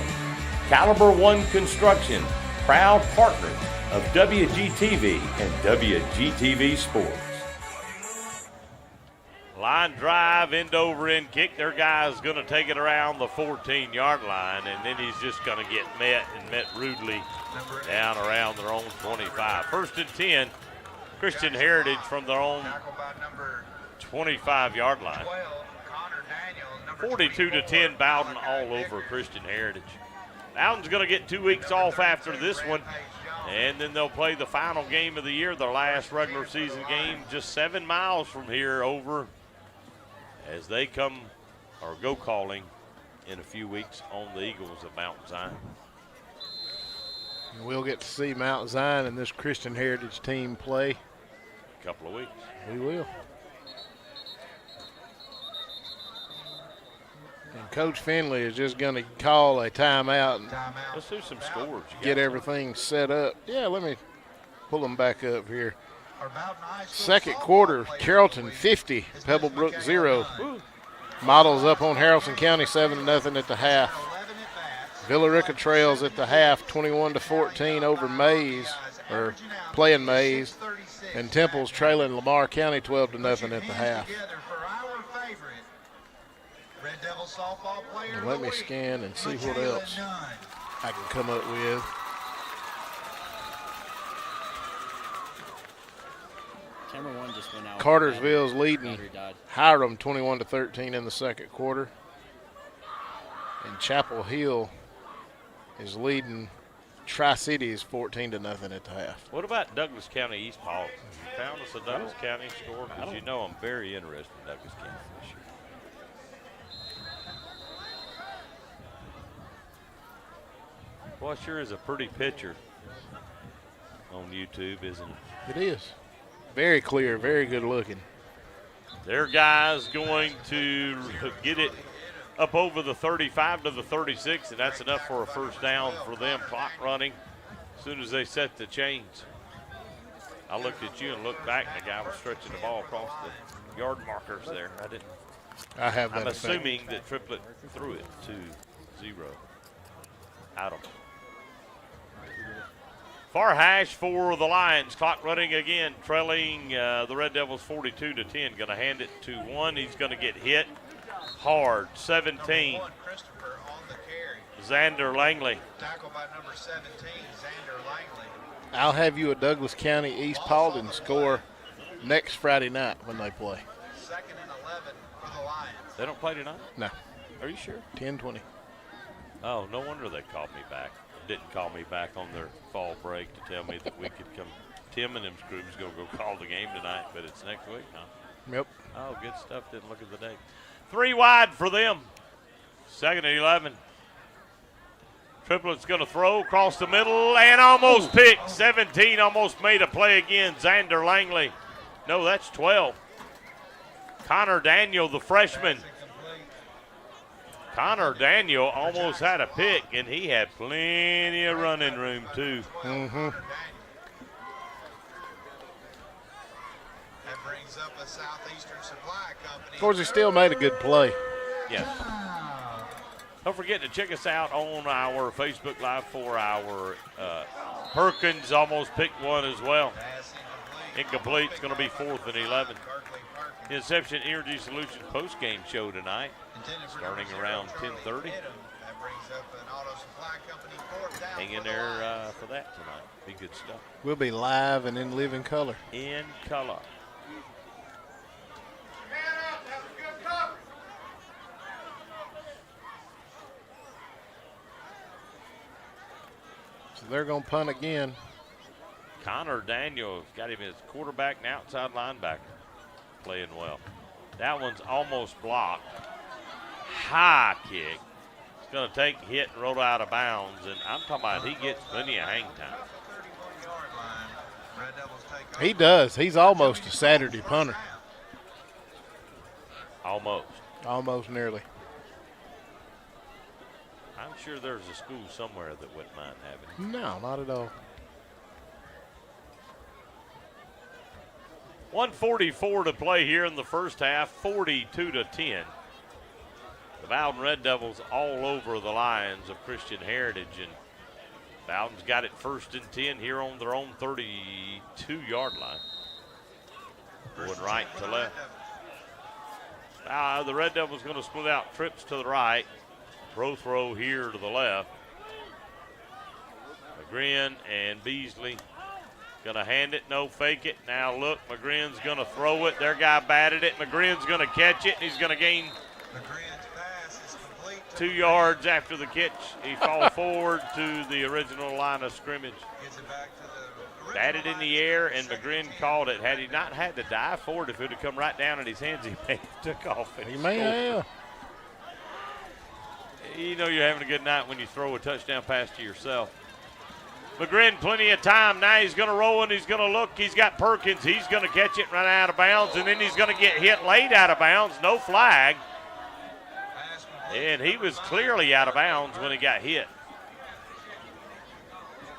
Caliber One Construction, proud partners of WGTV and WGTV Sports. Line drive, end over end kick. Their guy's going to take it around the 14-yard line, and then he's just going to get met rudely down around their own 25. 1st and 10, Christian Heritage from their own 25-yard line. 42-10, Bowdon all over Christian Heritage. Bowdon's going to get 2 weeks off after this one, and then they'll play the final game of the year, their last regular season game, just 7 miles from here over as they come or go calling in a few weeks on the Eagles of Mount Zion. We'll get to see Mount Zion and this Christian Heritage team play. A couple of weeks. We will. And Coach Finley is just going to call a timeout and let's do some scores. Get everything set up. Yeah, let me pull them back up here. Second quarter, Carrollton 50, Pebblebrook 0. Models up on Haralson County 7-0 at the half. Villa Rica trails at the half 21-14 over Mays, or playing Mays. And Temple's trailing Lamar County 12-0 at the half. And let me scan and see what else I can come up with. One just went out. Cartersville's leading Hiram 21-13 in the second quarter. And Chapel Hill is leading Tri-Cities 14-0 at the half. What about Douglas County East Paul? Have you found us a Douglas County score? Because you know I'm very interested in Douglas County this year. Well, sure is a pretty picture on YouTube, isn't it? It is. Very clear, very good looking. Their guy's going to get it up over the 35 to the 36, and that's enough for a first down for them. Clock running as soon as they set the chains. I looked at you and looked back, and the guy was stretching the ball across the yard markers there. I have that I'm effect. assuming that Triplett threw it to 0. Adam. Far hash for the Lions. Clock running again, trailing the Red Devils 42-10. Going to hand it to one. He's going to get hit hard. 17. Xander Langley. Tackle by number 17, Xander Langley. I'll have you a Douglas County East Paulding score next Friday night when they play. 2nd and 11 for the Lions. They don't play tonight? No. Are you sure? 10-20. Oh, no wonder they called me back. Didn't call me back on their fall break to tell me that we could come. Tim and them screws going to go call the game tonight, but it's next week, huh? Yep. Oh, good stuff. Didn't look at the date. 3 wide for them. 2nd and 11. Triplet's going to throw across the middle and almost picked. 17 almost made a play again. Xander Langley. No, that's 12. Connor Daniel, the freshman. Connor Daniel almost had a pick, and he had plenty of running room, too. Mm-hmm. That brings up a Southeastern Supply Company. Of course, he still made a good play. Yes. Don't forget to check us out on our Facebook Live for our Perkins almost picked one as well. Incomplete. It's going to be 4th and 11. Inception Energy Solutions postgame show tonight, starting around 10:30. Hang in there for that tonight. Be good stuff. We'll be live and in living color. In color. So they're going to punt again. Connor Daniel got him as quarterback and outside linebacker. Playing well. That one's almost blocked. High kick. It's going to take a hit and roll out of bounds. And I'm talking about he gets plenty of hang time. He does. He's almost a Saturday punter. Almost. Almost nearly. I'm sure there's a school somewhere that wouldn't mind having him. No, not at all. 1:44 to play here in the first half, 42-10. The Bowdon Red Devils all over the Lions of Christian Heritage, and Bowdon's got it 1st and 10 here on their own 32-yard line. Going right to left. The Red Devils going to split out trips to the right. Throw here to the left. McGrin and Beasley. Gonna hand it, no fake it. Now look, McGrin's gonna throw it. Their guy batted it. McGrin's gonna catch it, and he's gonna gain 2 yards after the catch. He falls forward to the original line of scrimmage. Batted in the air, and McGrin called it. Had he not had to dive forward, if it would have come right down in his hands, he may have took off. And he may have. You know you're having a good night when you throw a touchdown pass to yourself. McGrin, plenty of time. Now he's going to roll and he's going to look. He's got Perkins. He's going to catch it and run out of bounds, and then he's going to get hit late out of bounds. No flag. And he was clearly out of bounds when he got hit.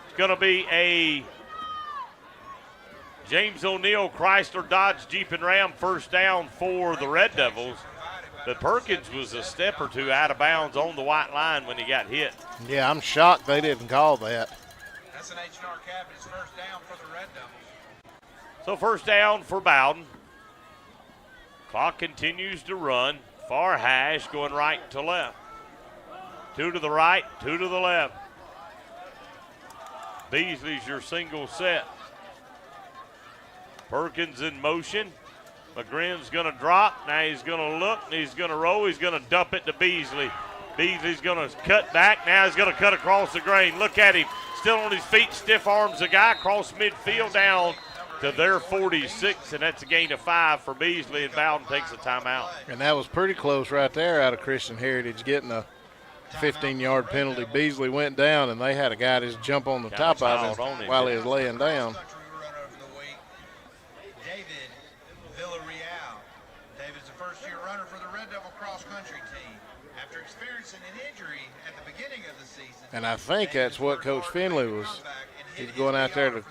It's going to be a James O'Neill Chrysler Dodge Jeep and Ram first down for the Red Devils. But Perkins was a step or two out of bounds on the white line when he got hit. Yeah, I'm shocked they didn't call that. That's an H&R Cabinets first down for the Red Devils. So first down for Bowdon. Clock continues to run. Far hash going right to left. 2 to the right, 2 to the left. Beasley's your single set. Perkins in motion. McGrin's going to drop. Now he's going to look, and he's going to roll. He's going to dump it to Beasley. Beasley's going to cut back. Now he's going to cut across the grain. Look at him. Still on his feet, stiff arms the guy across midfield down to their 46, and that's a gain of 5 for Beasley, and Bowdon takes a timeout. And that was pretty close right there out of Christian Heritage getting a 15-yard penalty. Beasley went down, and they had a guy just jump on the top of him while he was laying down. David Villarreal. David's a first-year runner for the Red Devil cross-country team. After experiencing an injury at the beginning of the season. And I think that's what Coach Finley was. He's going out there to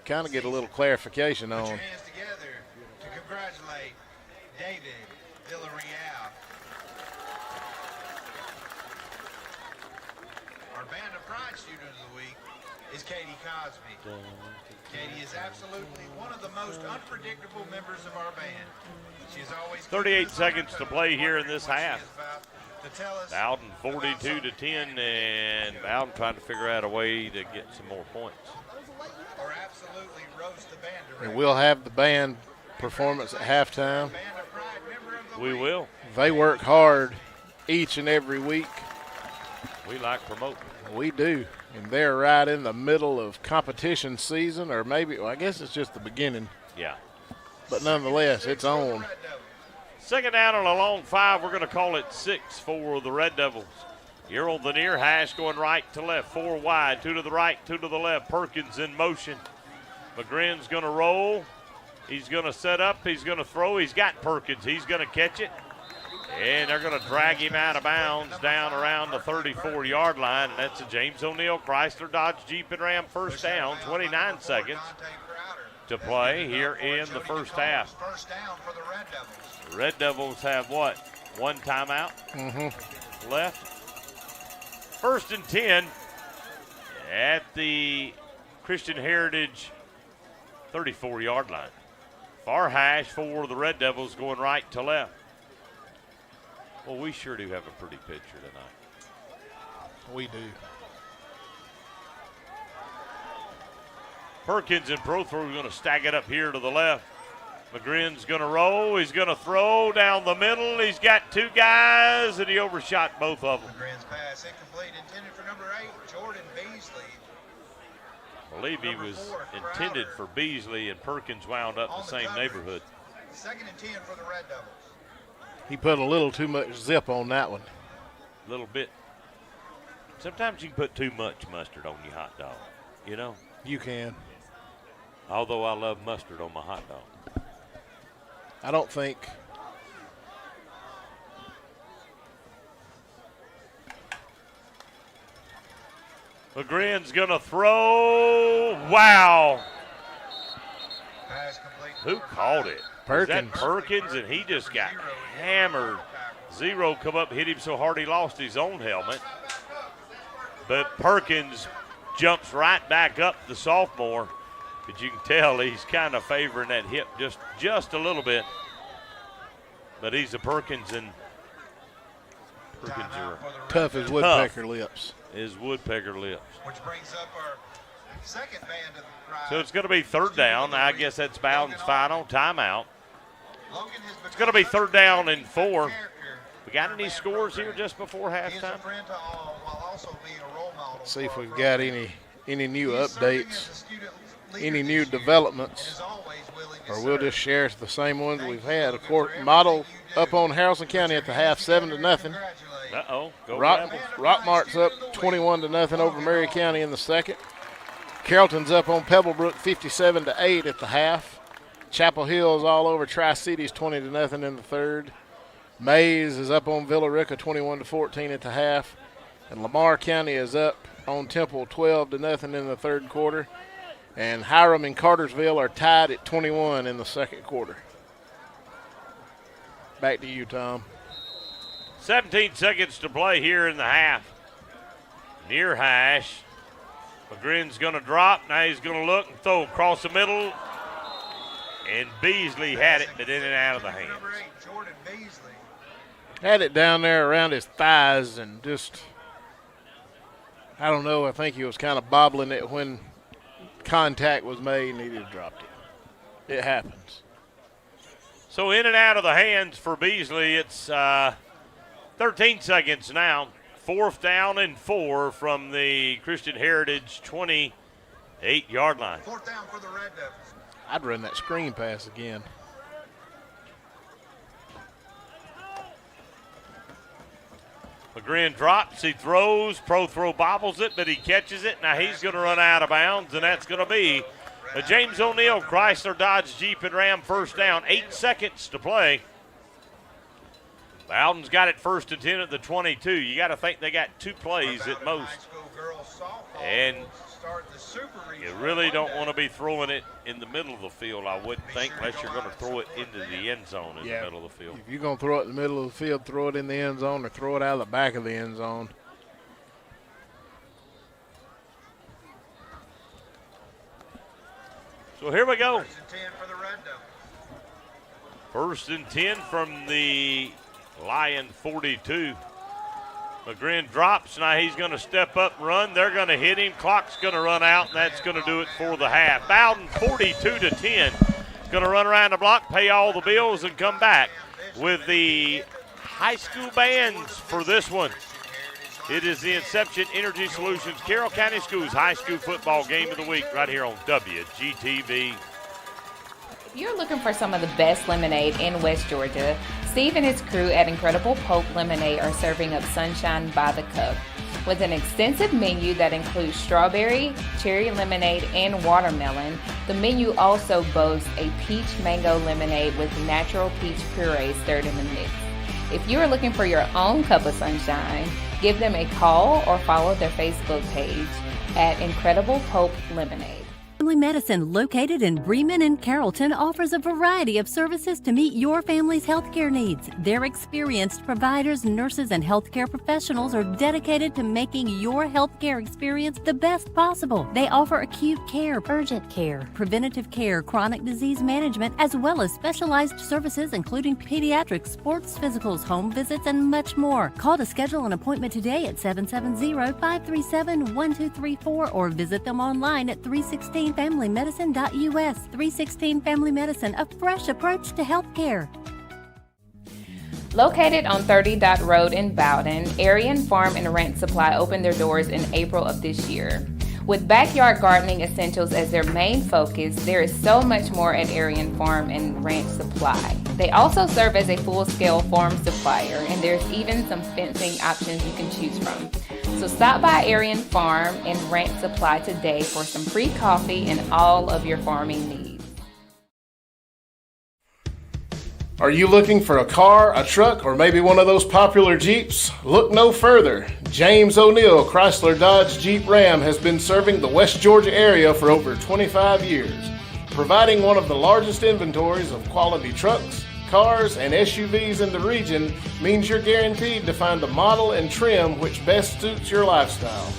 kind of get a little clarification on. Put your hands together to congratulate David Villarreal. Our Band of Pride student of the week is Katie Cosby. Katie is absolutely one of the most unpredictable members of our band. She is always 38 seconds to play here in this half. Bowdon 42-10, and Bowdon trying to figure out a way to get some more points. Or absolutely roast the band director. And we'll have the band performance at halftime. We will. They work hard each and every week. We like promoting. We do. And they're right in the middle of competition season, or maybe, well, I guess it's just the beginning. Yeah. But nonetheless, it's on. Second down on a long 5. We're going to call it 6 for the Red Devils. Here on the near hash, going right to left, 4 wide, 2 to the right, 2 to the left. Perkins in motion. McGrinn's going to roll. He's going to set up. He's going to throw. He's got Perkins. He's going to catch it. And they're going to drag him out of bounds down around the 34-yard line. And that's a James O'Neill Chrysler Dodge Jeep and Ram first down. 29 seconds to play here in the first half. The Red Devils have what? 1 timeout left. First and 10 at the Christian Heritage 34-yard line. Far hash for the Red Devils going right to left. Well, we sure do have a pretty picture tonight. We do. Perkins and Prothro are going to stack it up here to the left. McGrinn's going to roll. He's going to throw down the middle. He's got 2 guys, and he overshot both of them. McGrinn's pass incomplete, intended for number 8, Jordan Beasley. I believe he was intended for Beasley, and Perkins wound up in the same neighborhood. Second and 10 for the Red Devils. He put a little too much zip on that one. A little bit. Sometimes you can put too much mustard on your hot dog, you know? You can. Although I love mustard on my hot dog. I don't think. McGrinn's going to throw. Wow. Pass complete. Who called it? Perkins. Was that Perkins? And he just got hammered. Zero come up, hit him so hard he lost his own helmet. But Perkins jumps right back up, the sophomore. But you can tell he's kind of favoring that hip just a little bit. But he's a Perkins, and Perkins are tough as woodpecker lips. Is woodpecker lips. Which brings up our second band of the drive. So it's going to be third down. I guess that's Bowdon's final timeout. It's going to be third down and 4. We got any scores here just before halftime? See if we've got any new updates, any new developments, or we'll just share the same ones we've had. Of course, Model up on Harrison County at the half, 7-0. Uh-oh. Go Rockmart's up 21-0 over Maury County in the second. Carrollton's up on Pebblebrook 57-8 at the half. Chapel Hill's all over Tri-Cities 20-0 in the third. Mays is up on Villa Rica 21-14 at the half. And Lamar County is up on Temple 12-0 in the third quarter. And Hiram and Cartersville are tied at 21 in the second quarter. Back to you, Tom. 17 seconds to play here in the half. Near hash. McGrinn's going to drop. Now he's going to look and throw across the middle. And Beasley had it, but in and out of the hands. Jordan Beasley. Had it down there around his thighs and just, I don't know, I think he was kind of bobbling it when contact was made and he just dropped it. It happens. So in and out of the hands for Beasley. It's 13 seconds now. Fourth down and 4 from the Christian Heritage 28-yard line. Fourth down for the Red Devils. I'd run that screen pass again. McGrinn drops, he throws, Prothro bobbles it, but he catches it. Now he's going to run out of bounds, and that's going to be a James O'Neill Chrysler Dodge Jeep and Ram first down. 8 seconds to play. Bowdon's got it first and 10 at the 22. You got to think they got 2 plays at most. And you really don't want to be throwing it in the middle of the field, I wouldn't think, unless you're going to throw it into the end zone in the middle of the field. If you're going to throw it in the middle of the field, throw it in the end zone or throw it out of the back of the end zone. So here we go. First and 10 for the Red Devils. First and 10 from the Lion 42. McGrinn drops. Now he's going to step up and run. They're going to hit him. Clock's going to run out, and that's going to do it for the half. Bowdon 42-10. Going to run around the block, pay all the bills, and come back with the high school bands for this one. It is the Inception Energy Solutions Carroll County Schools High School Football Game of the Week right here on WGTV. If you're looking for some of the best lemonade in West Georgia, Steve and his crew at Incredible Pope Lemonade are serving up sunshine by the cup. With an extensive menu that includes strawberry, cherry lemonade, and watermelon, the menu also boasts a peach mango lemonade with natural peach puree stirred in the mix. If you are looking for your own cup of sunshine, give them a call or follow their Facebook page at Incredible Pope Lemonade. Family Medicine, located in Bremen and Carrollton, offers a variety of services to meet your family's healthcare needs. Their experienced providers, nurses, and healthcare professionals are dedicated to making your healthcare experience the best possible. They offer acute care, urgent care, preventative care, chronic disease management, as well as specialized services including pediatrics, sports physicals, home visits, and much more. Call to schedule an appointment today at 770-537-1234 or visit them online at 316familymedicine.us. 316 Family Medicine, a fresh approach to healthcare. Located on 30 Dot Road in Bowdon, Aryan Farm and Ranch Supply opened their doors in April of this year. With backyard gardening essentials as their main focus, there is so much more at Aryan Farm and Ranch Supply. They also serve as a full-scale farm supplier, and there's even some fencing options you can choose from. So stop by Aryan Farm and Ranch Supply today for some free coffee and all of your farming needs. Are you looking for a car, a truck, or maybe one of those popular Jeeps? Look no further. James O'Neill Chrysler Dodge Jeep Ram has been serving the West Georgia area for over 25 years, providing one of the largest inventories of quality trucks, cars, and SUVs in the region means you're guaranteed to find the model and trim which best suits your lifestyle.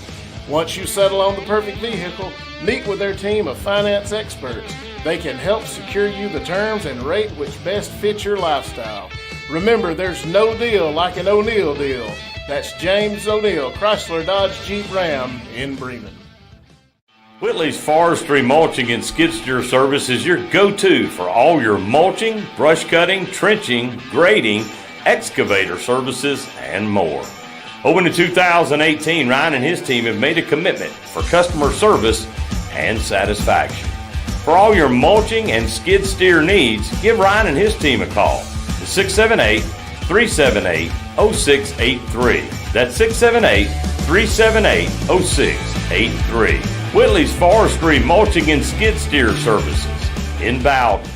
Once you settle on the perfect vehicle, meet with their team of finance experts. They can help secure you the terms and rate which best fits your lifestyle. Remember, there's no deal like an O'Neill deal. That's James O'Neill Chrysler Dodge Jeep Ram in Bremen. Whitley's Forestry Mulching and Skid Steer Service is your go-to for all your mulching, brush cutting, trenching, grading, excavator services, and more. Open in 2018, Ryan and his team have made a commitment for customer service and satisfaction. For all your mulching and skid steer needs, give Ryan and his team a call. 678-378-0683. That's 678-378-0683. Whitley's Forestry Mulching and Skid Steer Services in Bowdon.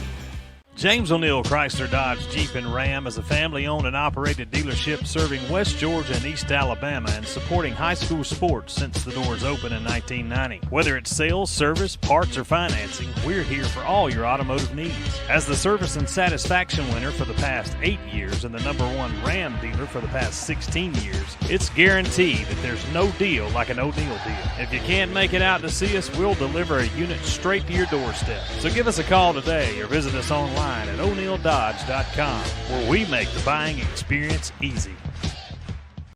James O'Neill Chrysler Dodge Jeep and Ram is a family-owned and operated dealership serving West Georgia and East Alabama and supporting high school sports since the doors opened in 1990. Whether it's sales, service, parts, or financing, we're here for all your automotive needs. As the service and satisfaction winner for the past 8 years and the #1 Ram dealer for the past 16 years, it's guaranteed that there's no deal like an O'Neill deal. If you can't make it out to see us, we'll deliver a unit straight to your doorstep. So give us a call today or visit us online at o'neilldodge.com, where we make the buying experience easy.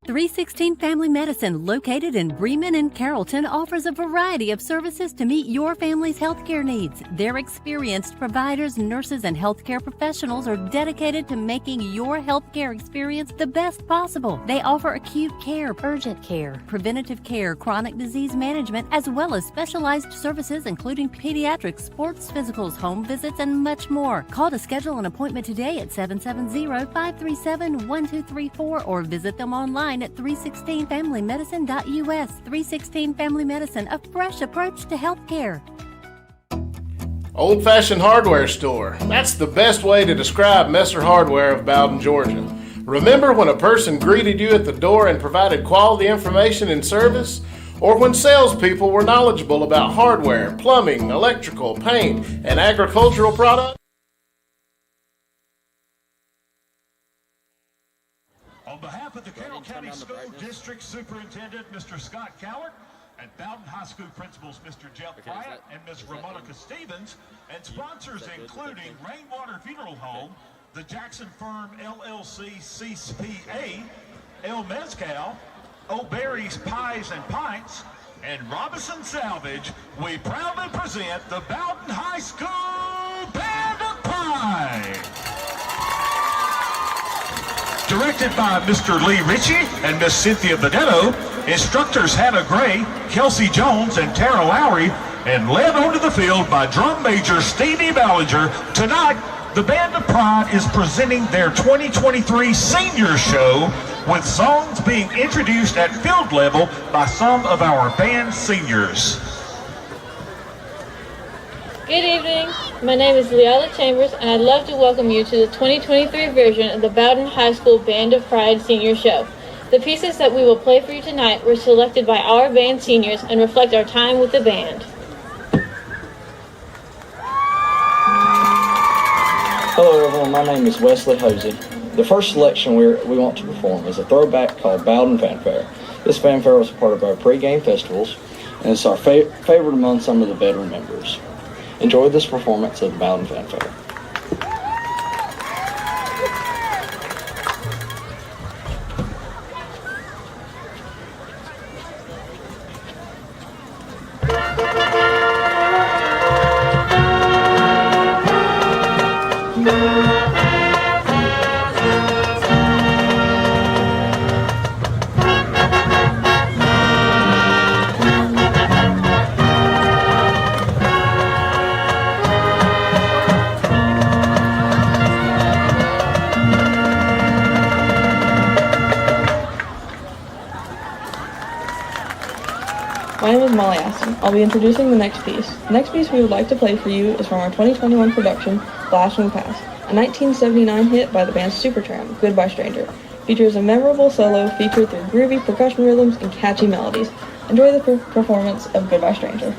316 Family Medicine, located in Bremen and Carrollton, offers a variety of services to meet your family's healthcare needs. Their experienced providers, nurses, and healthcare professionals are dedicated to making your healthcare experience the best possible. They offer acute care, urgent care, preventative care, chronic disease management, as well as specialized services including pediatrics, sports physicals, home visits, and much more. Call to schedule an appointment today at 770-537-1234 or visit them online at 316familymedicine.us. 316 Family Medicine, a fresh approach to healthcare. Old Fashioned Hardware Store. That's the best way to describe Messer Hardware of Bowdon, Georgia. Remember when a person greeted you at the door and provided quality information and service? Or when salespeople were knowledgeable about hardware, plumbing, electrical, paint, and agricultural products? On behalf of the Carroll County School District Superintendent, Mr. Scott Cowart, and Bowdon High School Principals, Mr. Jeff Wyatt and Ms. Ramonica Stevens, and sponsors including Rainwater Funeral Home, the Jackson Firm LLC CPA, El Mezcal, O'Berry's Pies and Pints, and Robinson Salvage, we proudly present the Bowdon High School Band of Pie. Directed by Mr. Lee Ritchie and Miss Cynthia Benedetto, instructors Hannah Gray, Kelsey Jones, and Tara Lowry, and led onto the field by drum major Stevie Ballinger. Tonight, the Band of Pride is presenting their 2023 Senior Show, with songs being introduced at field level by some of our band seniors. Good evening, my name is Leala Chambers, and I'd love to welcome you to the 2023 version of the Bowdon High School Band of Pride Senior Show. The pieces that we will play for you tonight were selected by our band seniors and reflect our time with the band. Hello everyone, my name is Wesley Hosey. The first selection we want to perform is a throwback called Bowdon Fanfare. This fanfare was a part of our pre-game festivals, and it's our favorite among some of the veteran members. Enjoy this performance of the Bowdon Fanfare. My name is Molly Aston. I'll be introducing the next piece. The next piece we would like to play for you is from our 2021 production, Blast from the Past, a 1979 hit by the band Supertramp, Goodbye Stranger. Features a memorable solo featured through groovy percussion rhythms and catchy melodies. Enjoy the performance of Goodbye Stranger.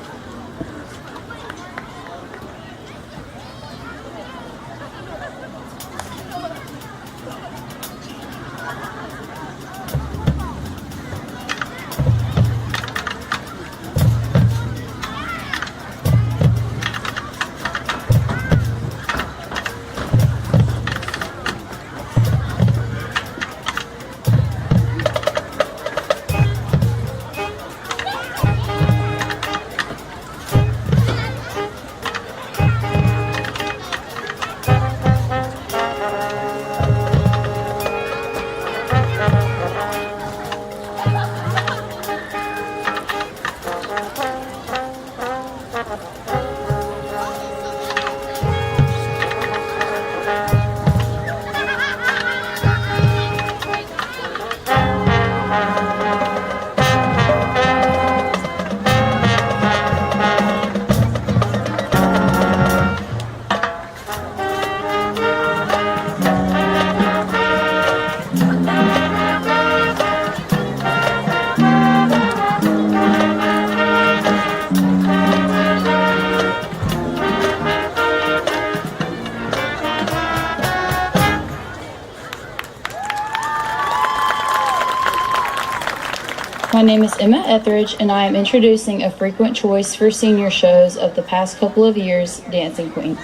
My name is Emma Etheridge, and I am introducing a frequent choice for senior shows of the past couple of years, Dancing Queen.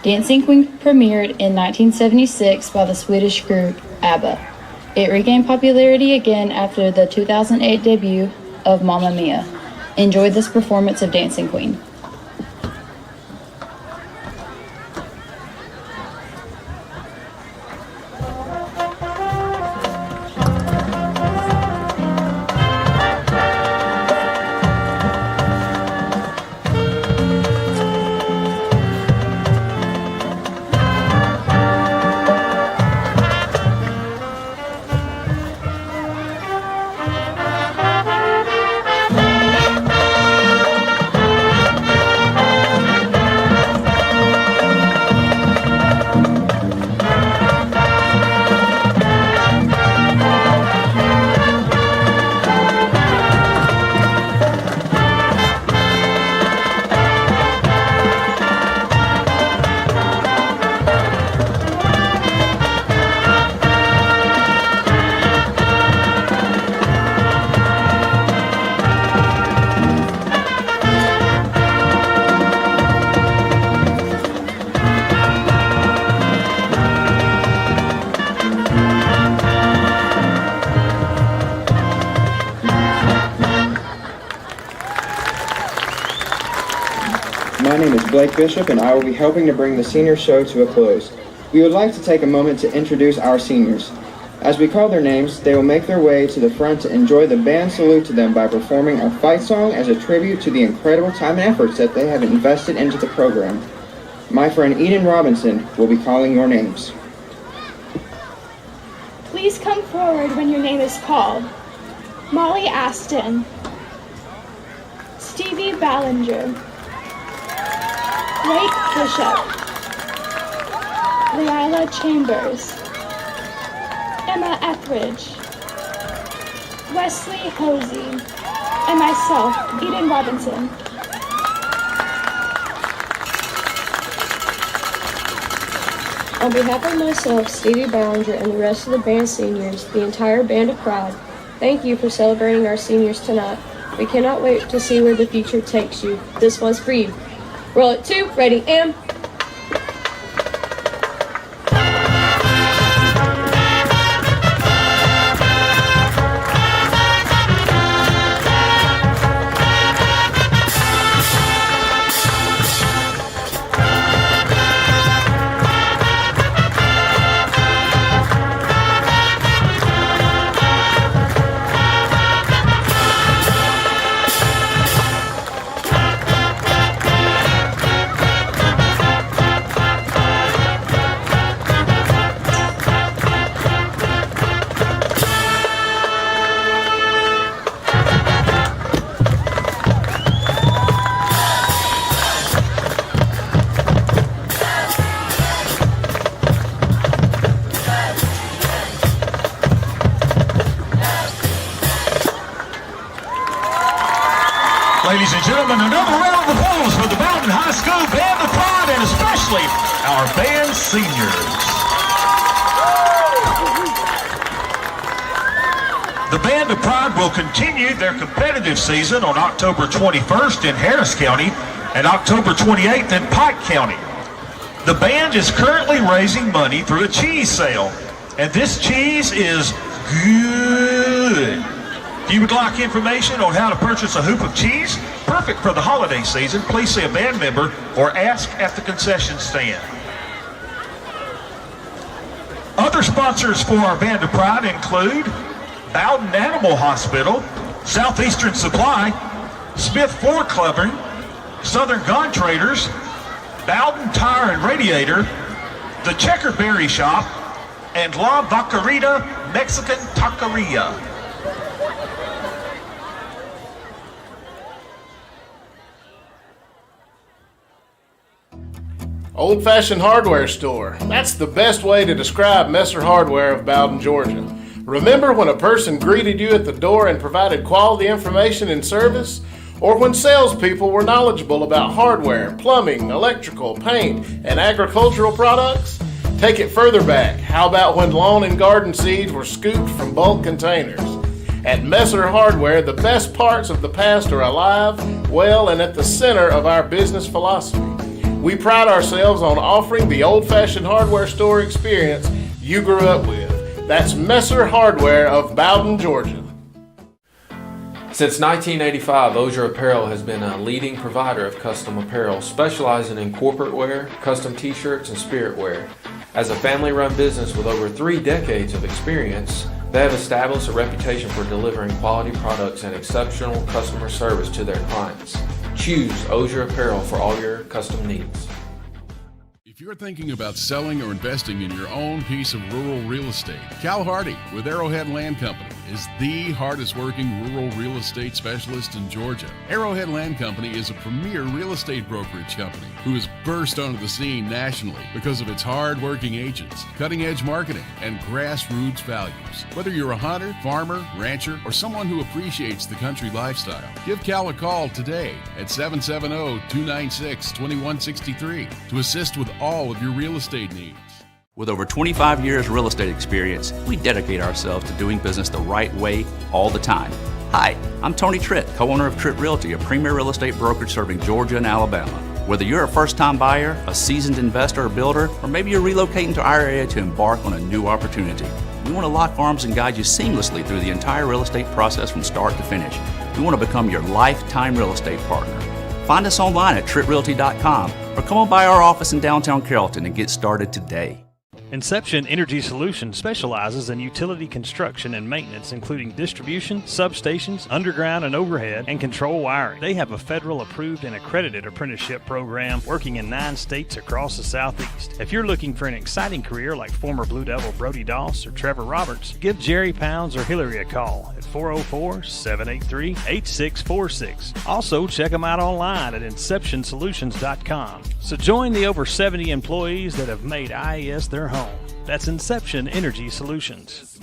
Dancing Queen premiered in 1976 by the Swedish group ABBA. It regained popularity again after the 2008 debut of Mamma Mia. Enjoy this performance of Dancing Queen. My name is Blake Bishop, and I will be helping to bring the senior show to a close. We would like to take a moment to introduce our seniors. As we call their names, they will make their way to the front to enjoy the band salute to them by performing our fight song as a tribute to the incredible time and efforts that they have invested into the program. My friend Eden Robinson will be calling your names. Please come forward when your name is called. Molly Aston, Stevie Ballinger, Blake Bishop, Leila Chambers, Emma Etheridge, Wesley Hosey, and myself, Eden Robinson. On behalf of myself, Stevie Ballinger, and the rest of the band seniors, the entire Band of Pride, thank you for celebrating our seniors tonight. We cannot wait to see where the future takes you. This one's for you. Roll it 2, ready, and... Ladies and gentlemen, another round of applause for the Bowdon High School Band of Pride and especially our band seniors. The Band of Pride will continue their competitive season on October 21st in Harris County and October 28th in Pike County. The band is currently raising money through a cheese sale, and this cheese is good. If you would like information on how to purchase a hoop of cheese, perfect for the holiday season, please see a band member or ask at the concession stand. Other sponsors for our Band of Pride include Bowdon Animal Hospital, Southeastern Supply, Smith Floor Clubbing, Southern Gun Traders, Bowdon Tire and Radiator, the Checkerberry Shop, and La Vaquerita Mexican Taqueria. Old-fashioned hardware store. That's the best way to describe Messer Hardware of Bowdon, Georgia. Remember when a person greeted you at the door and provided quality information and service? Or when salespeople were knowledgeable about hardware, plumbing, electrical, paint, and agricultural products? Take it further back. How about when lawn and garden seeds were scooped from bulk containers? At Messer Hardware, the best parts of the past are alive, well, and at the center of our business philosophy. We pride ourselves on offering the old-fashioned hardware store experience you grew up with. That's Messer Hardware of Bowdon, Georgia. Since 1985, Ozier Apparel has been a leading provider of custom apparel, specializing in corporate wear, custom t-shirts, and spirit wear. As a family-run business with over 3 decades of experience, they have established a reputation for delivering quality products and exceptional customer service to their clients. Choose Ozier Apparel for all your custom needs. If you're thinking about selling or investing in your own piece of rural real estate, Cal Hardy with Arrowhead Land Company is the hardest working rural real estate specialist in Georgia. Arrowhead Land Company is a premier real estate brokerage company who has burst onto the scene nationally because of its hard-working agents, cutting-edge marketing, and grassroots values. Whether you're a hunter, farmer, rancher, or someone who appreciates the country lifestyle, give Cal a call today at 770-296-2163 to assist with all of your real estate needs. With over 25 years real estate experience, we dedicate ourselves to doing business the right way all the time. Hi, I'm Tony Tritt, co-owner of Tritt Realty, a premier real estate brokerage serving Georgia and Alabama. Whether you're a first-time buyer, a seasoned investor or builder, or maybe you're relocating to our area to embark on a new opportunity, we want to lock arms and guide you seamlessly through the entire real estate process from start to finish. We want to become your lifetime real estate partner. Find us online at trittrealty.com or come on by our office in downtown Carrollton and get started today. Inception Energy Solutions specializes in utility construction and maintenance, including distribution, substations, underground and overhead, and control wiring. They have a federal approved and accredited apprenticeship program working in 9 states across the Southeast. If you're looking for an exciting career like former Blue Devil Brody Doss or Trevor Roberts, give Jerry Pounds or Hillary a call at 404-783-8646. Also, check them out online at InceptionSolutions.com. So join the over 70 employees that have made IES their home. That's Inception Energy Solutions.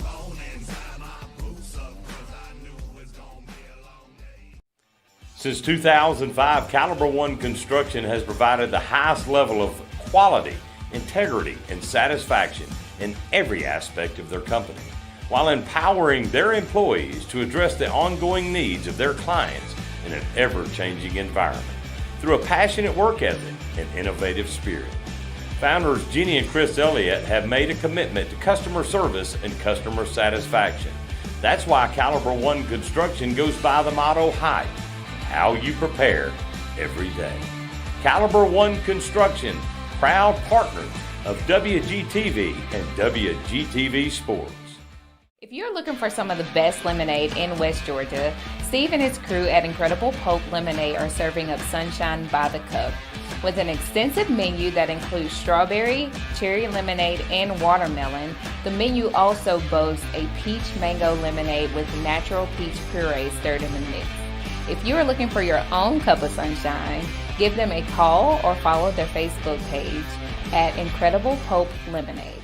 Since 2005, Caliber One Construction has provided the highest level of quality, integrity, and satisfaction in every aspect of their company, while empowering their employees to address the ongoing needs of their clients in an ever-changing environment through a passionate work ethic and innovative spirit. Founders Jeannie and Chris Elliott have made a commitment to customer service and customer satisfaction. That's why Caliber One Construction goes by the motto HYPE, how you prepare every day. Caliber One Construction, proud partners of WGTV and WGTV Sports. If you're looking for some of the best lemonade in West Georgia, Steve and his crew at Incredible Pope Lemonade are serving up sunshine by the cup. With an extensive menu that includes strawberry, cherry lemonade, and watermelon, the menu also boasts a peach mango lemonade with natural peach puree stirred in the mix. If you are looking for your own cup of sunshine, give them a call or follow their Facebook page at Incredible Pope Lemonade.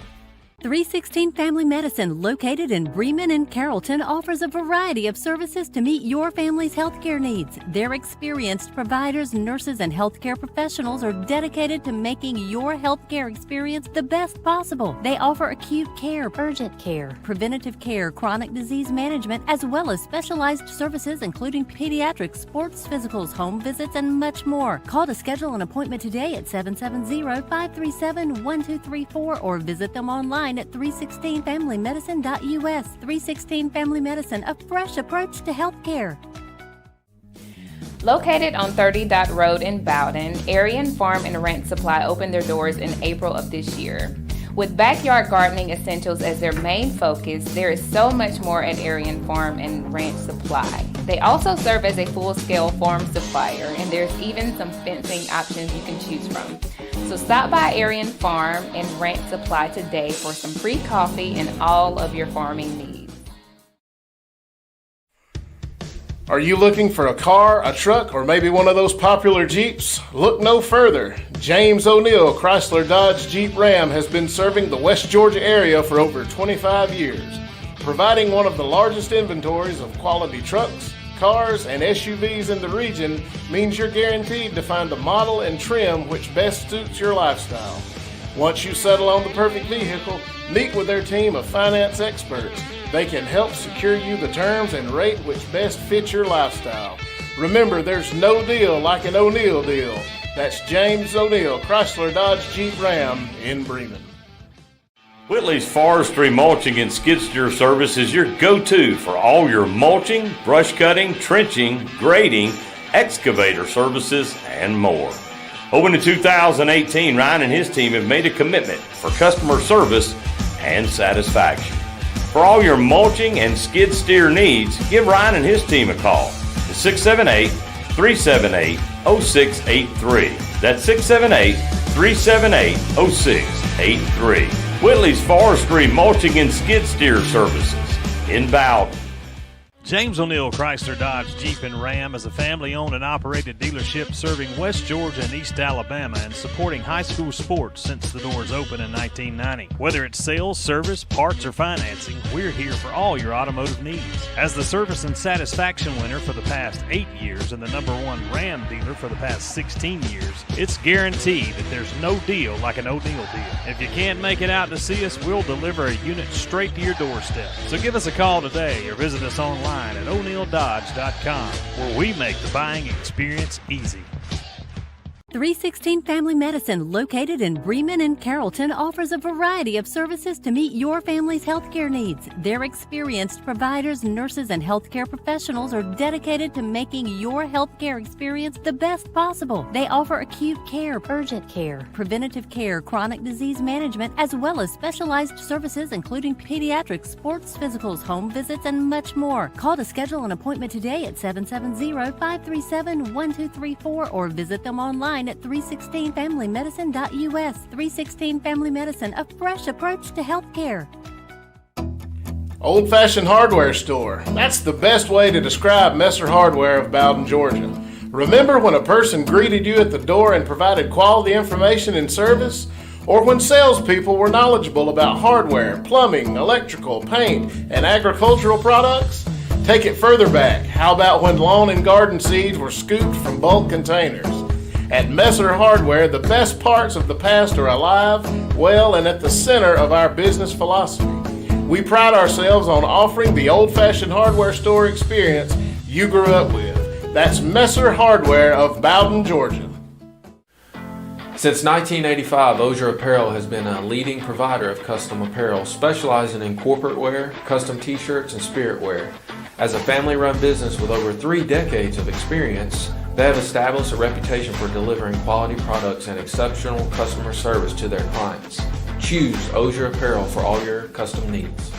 316 Family Medicine, located in Bremen and Carrollton, offers a variety of services to meet your family's healthcare needs. Their experienced providers, nurses, and healthcare professionals are dedicated to making your healthcare experience the best possible. They offer acute care, urgent care, preventative care, chronic disease management, as well as specialized services including pediatrics, sports physicals, home visits, and much more. Call to schedule an appointment today at 770-537-1234 or visit them online at 316familymedicine.us. 316 Family Medicine, a fresh approach to healthcare. Located on 30 Dot Road in Bowdon, Aryan Farm and Ranch Supply opened their doors in April of this year. With backyard gardening essentials as their main focus, there is so much more at Aryan Farm and Ranch Supply. They also serve as a full-scale farm supplier, and there's even some fencing options you can choose from. So stop by Aryan Farm and Ranch Supply today for some free coffee and all of your farming needs. Are you looking for a car, a truck, or maybe one of those popular Jeeps? Look no further. James O'Neill Chrysler Dodge Jeep Ram has been serving the West Georgia area for over 25 years, providing one of the largest inventories of quality trucks, cars, and SUVs in the region means you're guaranteed to find the model and trim which best suits your lifestyle. Once you settle on the perfect vehicle, meet with their team of finance experts. They can help secure you the terms and rate which best fits your lifestyle. Remember, there's no deal like an O'Neill deal. That's James O'Neill, Chrysler Dodge Jeep Ram in Bremen. Whitley's Forestry Mulching and Skid Steer Service is your go-to for all your mulching, brush cutting, trenching, grading, excavator services, and more. Open in 2018, Ryan and his team have made a commitment for customer service and satisfaction. For all your mulching and skid steer needs, give Ryan and his team a call at 678-378-0683. That's 678-378-0683. Whitley's Forestry Mulching and Skid Steer Services in Bowdon. James O'Neill Chrysler Dodge Jeep and Ram is a family-owned and operated dealership serving West Georgia and East Alabama and supporting high school sports since the doors opened in 1990. Whether it's sales, service, parts, or financing, we're here for all your automotive needs. As the service and satisfaction winner for the past 8 years and the #1 Ram dealer for the past 16 years, it's guaranteed that there's no deal like an O'Neill deal. If you can't make it out to see us, we'll deliver a unit straight to your doorstep. So give us a call today or visit us online at o'neilldodge.com, where we make the buying experience easy. 316 Family Medicine, located in Bremen and Carrollton, offers a variety of services to meet your family's healthcare needs. Their experienced providers, nurses, and healthcare professionals are dedicated to making your healthcare experience the best possible. They offer acute care, urgent care, preventative care, chronic disease management, as well as specialized services including pediatrics, sports physicals, home visits, and much more. Call to schedule an appointment today at 770-537-1234 or visit them online at 316familymedicine.us. 316 Family Medicine, a fresh approach to healthcare. Old Fashioned Hardware Store. That's the best way to describe Messer Hardware of Bowdon, Georgia. Remember when a person greeted you at the door and provided quality information and service? Or when salespeople were knowledgeable about hardware, plumbing, electrical, paint, and agricultural products? Take it further back. How about when lawn and garden seeds were scooped from bulk containers? At Messer Hardware, the best parts of the past are alive, well, and at the center of our business philosophy. We pride ourselves on offering the old-fashioned hardware store experience you grew up with. That's Messer Hardware of Bowdon, Georgia. Since 1985, Ozier Apparel has been a leading provider of custom apparel, specializing in corporate wear, custom t-shirts, and spirit wear. As a family-run business with over 3 decades of experience, they have established a reputation for delivering quality products and exceptional customer service to their clients. Choose Ozier Apparel for all your custom needs.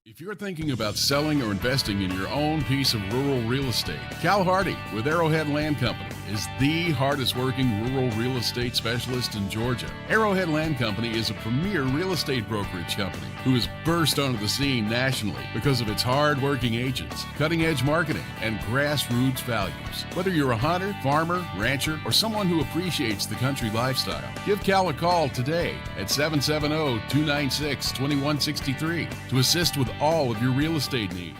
If you're thinking about selling or investing in your own piece of rural real estate, Cal Hardy with Arrowhead Land Company is the hardest working rural real estate specialist in Georgia. Arrowhead Land Company is a premier real estate brokerage company who has burst onto the scene nationally because of its hard-working agents, cutting-edge marketing, and grassroots values. Whether you're a hunter, farmer, rancher, or someone who appreciates the country lifestyle, give Cal a call today at 770-296-2163 to assist with all of your real estate needs.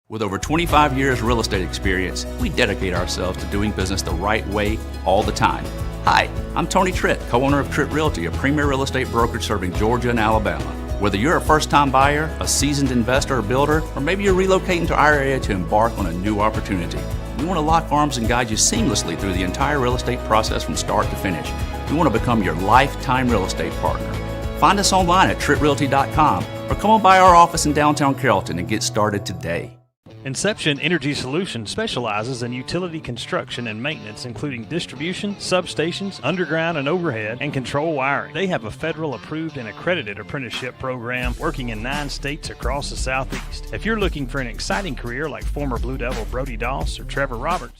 With over 25 years real estate experience, we dedicate ourselves to doing business the right way all the time. Hi, I'm Tony Tritt, co-owner of Tritt Realty, a premier real estate brokerage serving Georgia and Alabama. Whether you're a first-time buyer, a seasoned investor or builder, or maybe you're relocating to our area to embark on a new opportunity, we want to lock arms and guide you seamlessly through the entire real estate process from start to finish. We want to become your lifetime real estate partner. Find us online at trittrealty.com or come on by our office in downtown Carrollton and get started today. Inception Energy Solutions specializes in utility construction and maintenance, including distribution, substations, underground and overhead, and control wiring. They have a federal approved and accredited apprenticeship program working in 9 states across the Southeast. If you're looking for an exciting career like former Blue Devil Brody Doss or Trevor Roberts.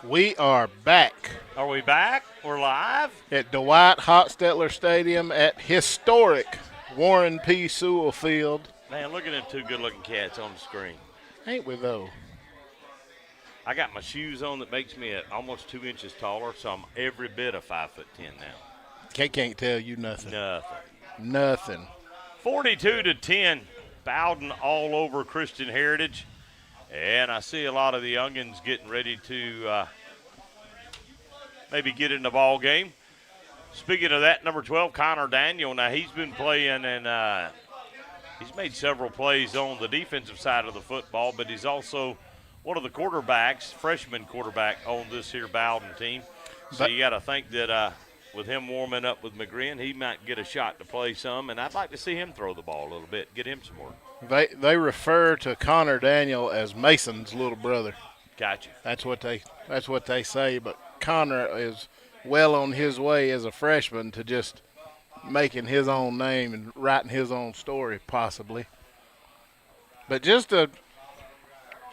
We are back. Are we back? We're live? At Dwight Hochstetler Stadium at historic Warren P. Sewell Field. Man, look at them 2 good-looking cats on the screen. Ain't we, though? I got my shoes on that makes me almost 2 inches taller, so I'm every bit of 5'10" now. Can't tell you nothing. Nothing. 42-10, Bowdon all over Christian Heritage. And I see a lot of the youngins getting ready to maybe get in the ball game. Speaking of that, number 12, Connor Daniel. Now, he's been playing and he's made several plays on the defensive side of the football, but he's also one of the quarterbacks, freshman quarterback on this here Bowdon team. So you got to think that with him warming up with McGrin, he might get a shot to play some, and I'd like to see him throw the ball a little bit, get him some work. They refer to Connor Daniel as Mason's little brother. Gotcha. That's what they say, but Connor is well on his way as a freshman to just making his own name and writing his own story, possibly. But just a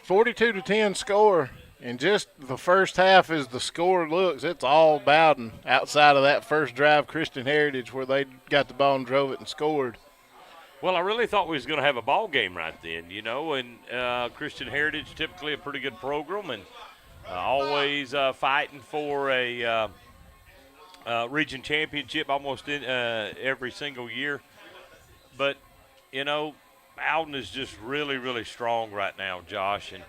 42-10 score, and just the first half as the score looks, it's all Bowdon outside of that first drive, Christian Heritage, where they got the ball and drove it and scored. Well, I really thought we was going to have a ball game right then, and Christian Heritage, typically a pretty good program, and always fighting for a region championship almost in every single year. But, Bowdon is just really, really strong right now, Josh, and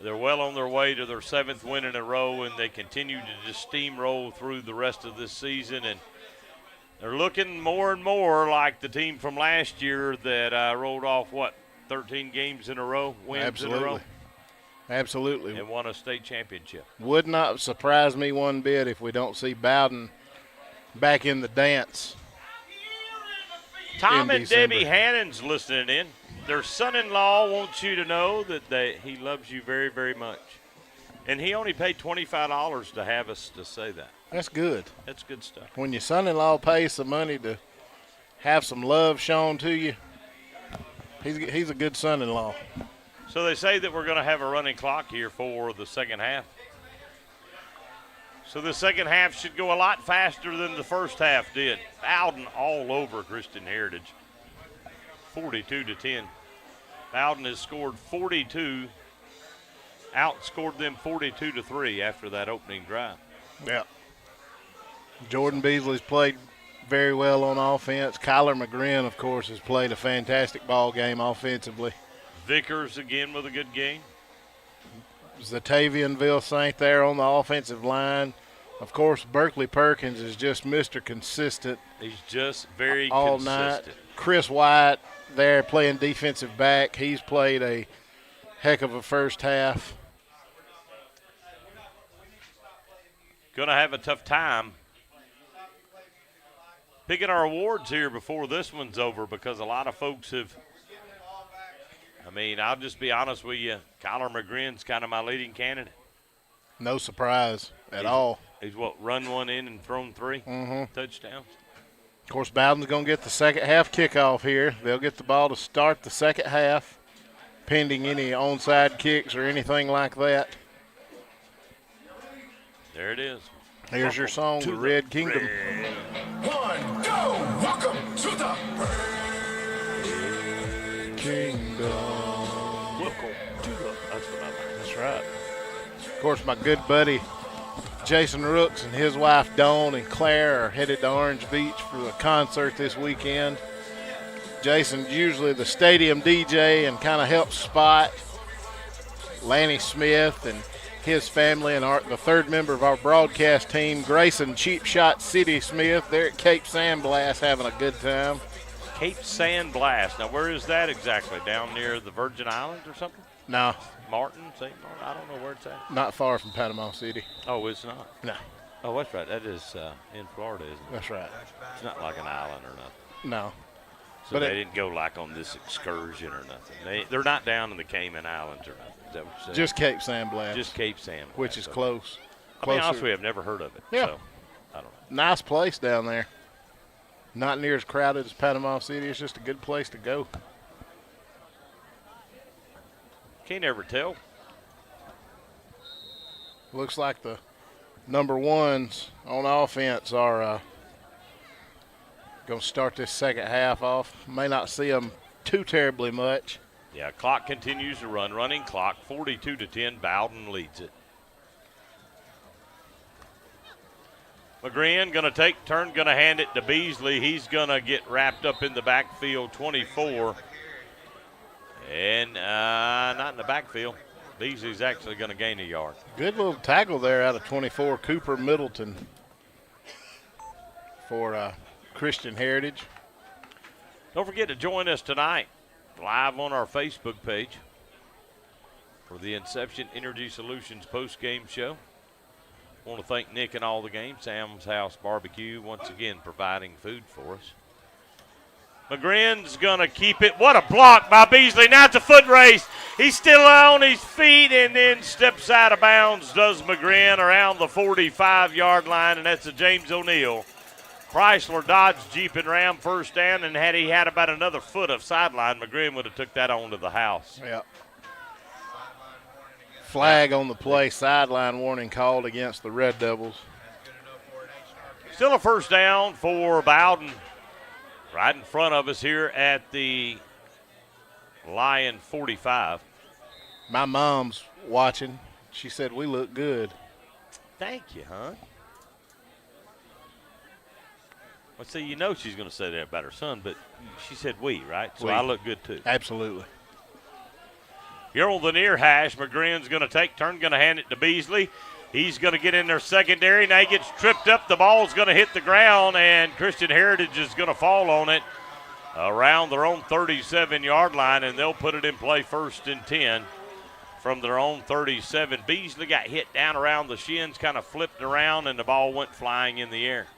they're well on their way to their 7th win in a row, and they continue to just steamroll through the rest of this season, and they're looking more and more like the team from last year that rolled off, 13 games in a row, wins in a row? Absolutely. And won a state championship. Would not surprise me one bit if we don't see Bowdon back in the dance. Tom in and December. Debbie Hannon's listening in. Their son-in-law wants you to know that he loves you very, very much. And he only paid $25 to have us to say that. That's good. That's good stuff. When your son-in-law pays some money to have some love shown to you, he's a good son-in-law. So they say that we're going to have a running clock here for the second half. So the second half should go a lot faster than the first half did. Bowdon all over Christian Heritage, 42-10. Bowdon has scored 42, outscored them 42-3 after that opening drive. Yeah. Jordan Beasley's played very well on offense. Kyler McGrin, of course, has played a fantastic ball game offensively. Vickers again with a good game. Zatavianville Saint there on the offensive line. Of course, Berkeley Perkins is just Mr. Consistent. He's just very all consistent. Night. Chris White there playing defensive back. He's played a heck of a first half. Going to have a tough time picking our awards here before this one's over because a lot of folks have – I'll just be honest with you. Kyler McGrin's kind of my leading candidate. No surprise at all. He's run one in and thrown 3 touchdowns. Of course, Bowdon's going to get the second half kickoff here. They'll get the ball to start the second half, pending any onside kicks or anything like that. There it is. Here's your song, The Red Kingdom. One, go! Welcome to the Red Kingdom. Welcome to the. That's what I like. That's right. Of course, my good buddy Jason Rooks and his wife Dawn and Claire are headed to Orange Beach for a concert this weekend. Jason's usually the stadium DJ and kind of helps spot Lanny Smith and his family and the third member of our broadcast team, Grayson Cheap Shot City Smith. They're at Cape Sandblast having a good time. Cape Sandblast. Now, where is that exactly? Down near the Virgin Islands or something? No. St. Martin? I don't know where it's at. Not far from Panama City. Oh, it's not? No. Oh, that's right. That is in Florida, isn't it? That's right. It's not like an island or nothing. No. So they didn't go like on this excursion or nothing. They're not down in the Cayman Islands or nothing. Is that what you're saying? Just Cape Sandblast. Just Cape Sandblast. Which is close. I'll be honest with you, I've never heard of it. Yeah. So, I don't know. Nice place down there. Not near as crowded as Panama City. It's just a good place to go. Can't ever tell. Looks like the number ones on offense are going to start this second half off. May not see them too terribly much. Yeah, clock continues to run. Running clock, 42-10. Bowdon leads it. McGrin going to take turn, going to hand it to Beasley. He's going to get wrapped up in the backfield, 24. And not in the backfield. Beasley's actually going to gain a yard. Good little tackle there out of 24, Cooper Middleton for Christian Heritage. Don't forget to join us tonight live on our Facebook page for the Inception Energy Solutions post-game show. I want to thank Nick and all the game. Sam's House Barbecue once again providing food for us. McGrin's going to keep it. What a block by Beasley. Now it's a foot race. He's still on his feet and then steps out of bounds, does McGrin, around the 45-yard line, and that's a James O'Neill. Chrysler, Dodge, Jeep, and Ram first down, and had he had about another foot of sideline, McGrin would have took that on to the house. Yeah. Flag on the play, sideline warning called against the Red Devils. Still a first down for Bowdon. Right in front of us here at the Lion 45. My mom's watching. She said we look good. Thank you, hon. Well, see, you know she's going to say that about her son, but she said we, right? So I look good too. Absolutely. Here on the near hash, McGrin's going to take turn, going to hand it to Beasley. He's going to get in their secondary. Now he gets tripped up. The ball's going to hit the ground, and Christian Heritage is going to fall on it around their own 37-yard line, and they'll put it in play 1st and 10 from their own 37. Beasley got hit down around the shins, kind of flipped around, and the ball went flying in the air.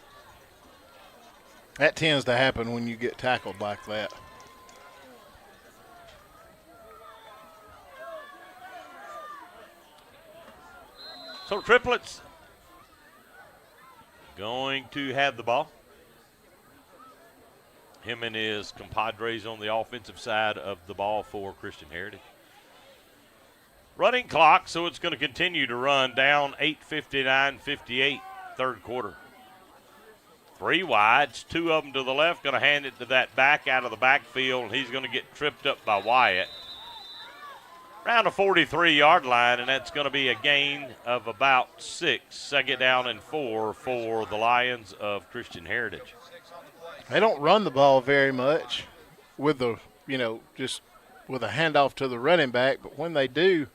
That tends to happen when you get tackled like that. So Triplets going to have the ball. Him and his compadres on the offensive side of the ball for Christian Heritage. Running clock, so it's going to continue to run down 8:59:58, third quarter. 3 wides, 2 of them to the left, going to hand it to that back out of the backfield, and he's going to get tripped up by Wyatt. Around the 43-yard line, and that's going to be a gain of about 6. Second down and 4 for the Lions of Christian Heritage. They don't run the ball very much with the, just with a handoff to the running back, but when they do,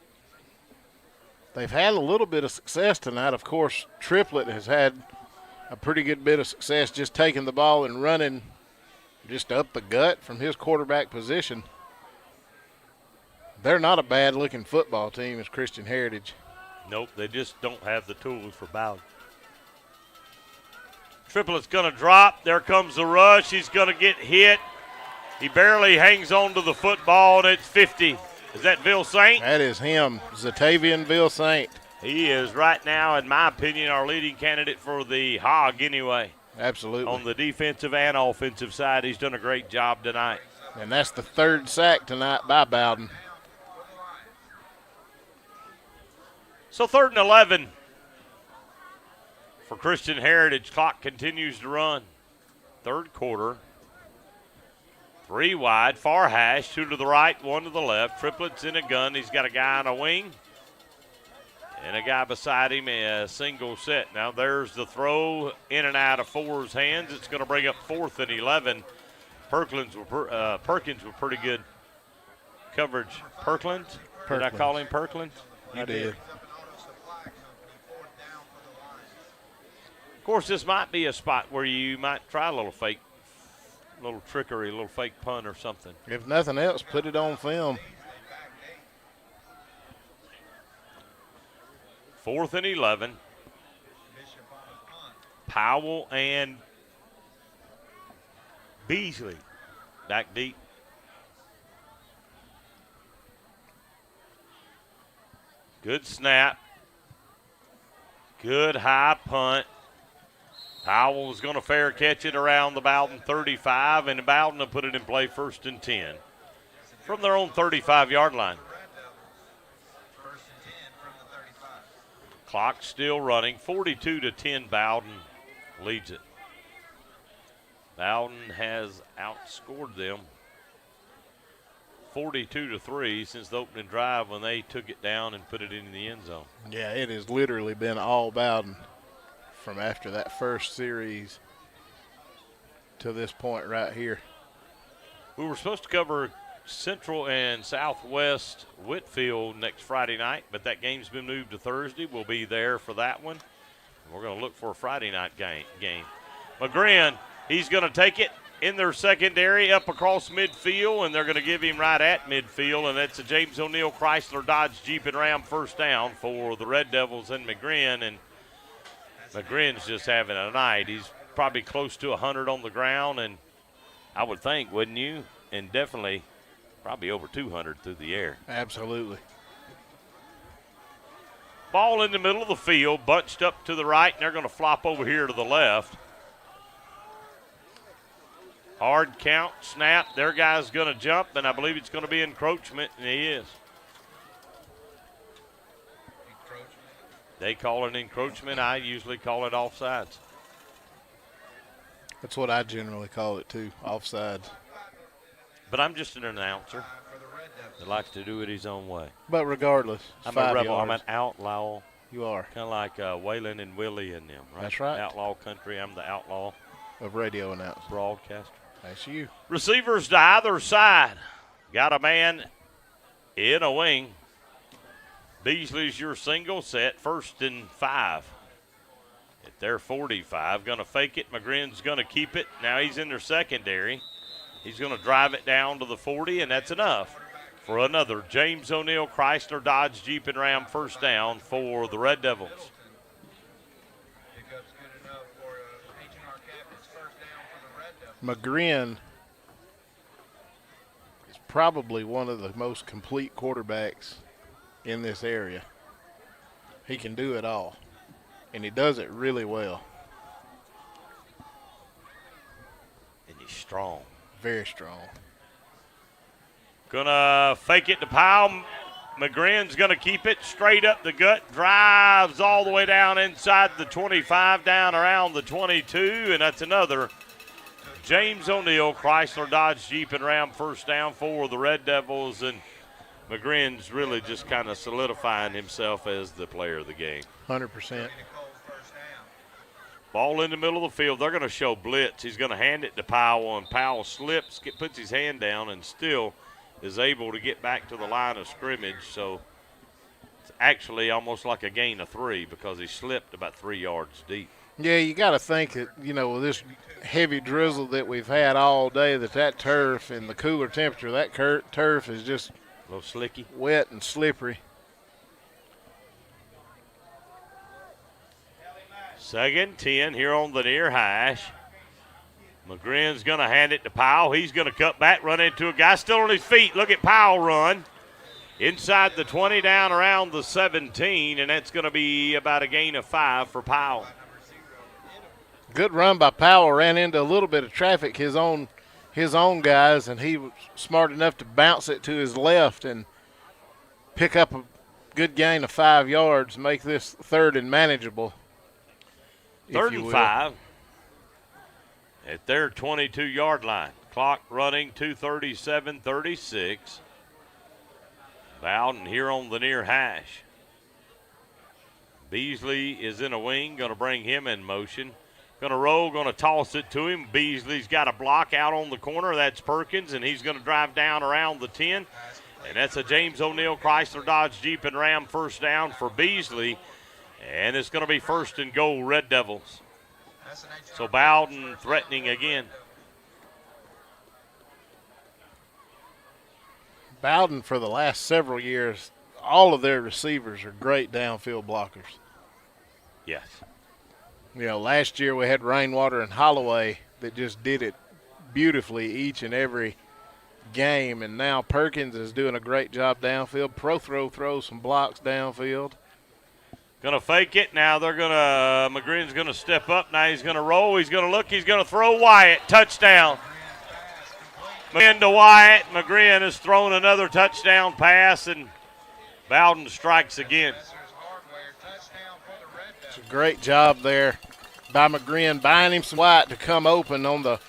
they've had a little bit of success tonight. Of course, Triplet has had a pretty good bit of success just taking the ball and running just up the gut from his quarterback position. They're not a bad-looking football team as Christian Heritage. Nope, they just don't have the tools for Bowdon. Triplet's going to drop. There comes the rush. He's going to get hit. He barely hangs on to the football, and it's 50. Is that Bill Saint? That is him, Zatavian Bill Saint. He is right now, in my opinion, our leading candidate for the Hog anyway. Absolutely. On the defensive and offensive side, he's done a great job tonight. And that's the 3rd sack tonight by Bowdon. So 3rd and 11 for Christian Heritage. Clock continues to run. Third quarter. 3 wide, far hash, 2 to the right, 1 to the left. Triplets in a gun. He's got a guy on a wing and a guy beside him, a single set. Now there's the throw in and out of Four's hands. It's going to bring up 4th and 11. Perkins with pretty good coverage. Perkins? Did I call him Perkins? You did. Of course, this might be a spot where you might try a little trickery, a little fake punt or something. If nothing else, put it on film. 4th and 11. Powell and Beasley back deep. Good snap. Good high punt. Powell is going to fair catch it around the Bowdon 35, and Bowdon will put it in play 1st and 10 from their own 35-yard line. Clock still running. 42-10, Bowdon leads it. Bowdon has outscored them 42-3 since the opening drive when they took it down and put it in the end zone. Yeah, it has literally been all Bowdon from after that first series to this point right here. We were supposed to cover Central and Southwest Whitfield next Friday night, but that game's been moved to Thursday. We'll be there for that one. We're going to look for a Friday night game. McGrin, he's going to take it in their secondary up across midfield, and they're going to give him right at midfield, and that's a James O'Neill Chrysler Dodge Jeep and Ram first down for the Red Devils and McGrin, and McGrin's just having a night. He's probably close to 100 on the ground, and I would think, wouldn't you? And definitely probably over 200 through the air. Absolutely. Ball in the middle of the field, bunched up to the right, and they're going to flop over here to the left. Hard count, snap. Their guy's going to jump, and I believe it's going to be encroachment, and he is. They call it encroachment. I usually call it offsides. That's what I generally call it, too, offsides. But I'm just an announcer that likes to do it his own way. But regardless, I'm a rebel. I'm an outlaw. You are. Kind of like Waylon and Willie and them, right? That's right. Outlaw country. I'm the outlaw of radio announcer. Broadcaster. That's you. Receivers to either side. Got a man in a wing. Beasley's your single set, 1st and 5. At their 45, going to fake it. McGrin's going to keep it. Now he's in their secondary. He's going to drive it down to the 40, and that's enough for another James O'Neill Chrysler Dodge Jeep and Ram first down for the Red Devils. McGrin is probably one of the most complete quarterbacks in this area. He can do it all, and he does it really well. And he's strong. Very strong. Gonna fake it to Powell. McGrin's gonna keep it straight up the gut, drives all the way down inside the 25, down around the 22, and that's another James O'Neill Chrysler Dodge Jeep and Ram first down for the Red Devils, and McGrin's really just kind of solidifying himself as the player of the game. 100%. Ball in the middle of the field. They're going to show blitz. He's going to hand it to Powell, and Powell slips, puts his hand down, and still is able to get back to the line of scrimmage. So it's actually almost like a gain of 3 because he slipped about 3 yards deep. Yeah, you got to think that, with this heavy drizzle that we've had all day, that turf and the cooler temperature, that turf is just a little slicky, wet and slippery. 2nd and 10 here on the near hash. McGrin's going to hand it to Powell. He's going to cut back, run into a guy still on his feet. Look at Powell run. Inside the 20, down around the 17, and that's going to be about a gain of 5 for Powell. Good run by Powell. Ran into a little bit of traffic, his own guys, and he was smart enough to bounce it to his left and pick up a good gain of 5 yards, make this 3rd and manageable. 3rd and 5 at their 22-yard line. Clock running, 2:37:36. Bowdon here on the near hash. Beasley is in a wing, going to bring him in motion. Going to roll, going to toss it to him. Beasley's got a block out on the corner. That's Perkins, and he's going to drive down around the 10. And that's a James O'Neill Chrysler Dodge Jeep and Ram first down for Beasley. And it's going to be 1st and goal, Red Devils. So Bowdon threatening again. Bowdon, for the last several years, all of their receivers are great downfield blockers. Yes. Last year we had Rainwater and Holloway that just did it beautifully each and every game, and now Perkins is doing a great job downfield. Prothrow throws some blocks downfield. Going to fake it. Now McGrin's going to step up. Now he's going to roll. He's going to look. He's going to throw Wyatt. Touchdown. McGrin to Wyatt. McGrin has thrown another touchdown pass, and Bowdon strikes again. It's a great job there by McGrin, buying him some Wyatt to come open on the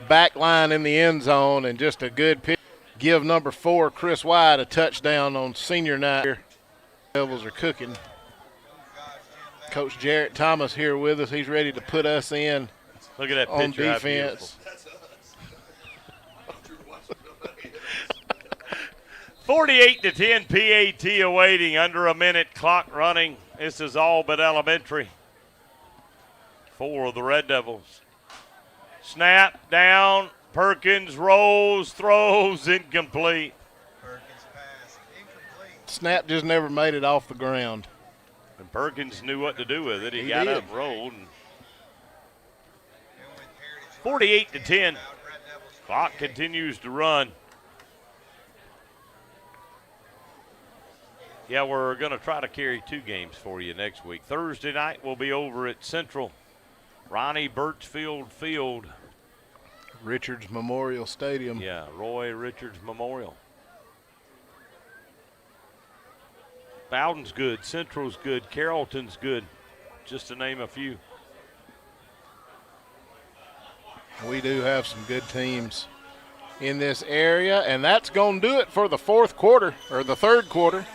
back line in the end zone, and just a good pick. Give number 4, Chris Wyatt, a touchdown on senior night. Devils are cooking. Coach Jarrett Thomas here with us. He's ready to put us in. Look at that on picture. defense. 48-10 PAT awaiting, under a minute, clock running. This is all but elementary for the Red Devils. Snap down. Perkins rolls, throws, incomplete. Snap just never made it off the ground. And Perkins knew what to do with it. He got did. up and rolled. 48-10. Clock continues to run. Yeah, we're going to try to carry 2 games for you next week. Thursday night we'll be over at Central Ronnie Birchfield Field. Richards Memorial Stadium. Yeah, Roy Richards Memorial. Bowdon's good, Central's good, Carrollton's good, just to name a few. We do have some good teams in this area, and that's going to do it for the 4th quarter, or the 3rd quarter.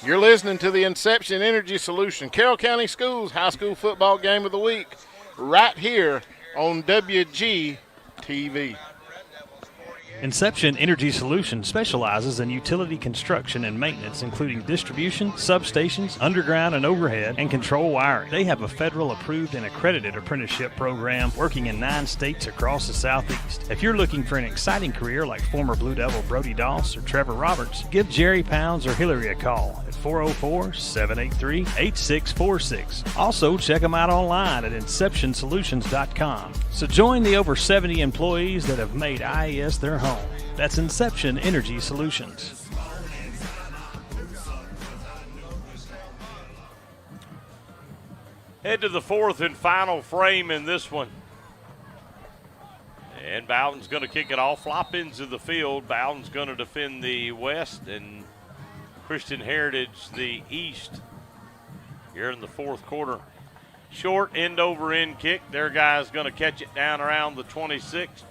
You're listening to the Inception Energy Solution Carroll County Schools High School Football Game of the Week right here on WGTV. Inception Energy Solutions specializes in utility construction and maintenance, including distribution, substations, underground and overhead, and control wiring. They have a federal-approved and accredited apprenticeship program working in 9 states across the Southeast. If you're looking for an exciting career like former Blue Devil Brody Doss or Trevor Roberts, give Jerry Pounds or Hillary a call at 404-783-8646. Also, check them out online at InceptionSolutions.com. So join the over 70 employees that have made IES their home. That's Inception Energy Solutions. Head to the 4th and final frame in this one. And Bowdon's going to kick it off. Flop into the field. Bowdon's going to defend the west and Christian Heritage the east here in the 4th quarter. Short end-over-end kick. Their guy's going to catch it down around the 26.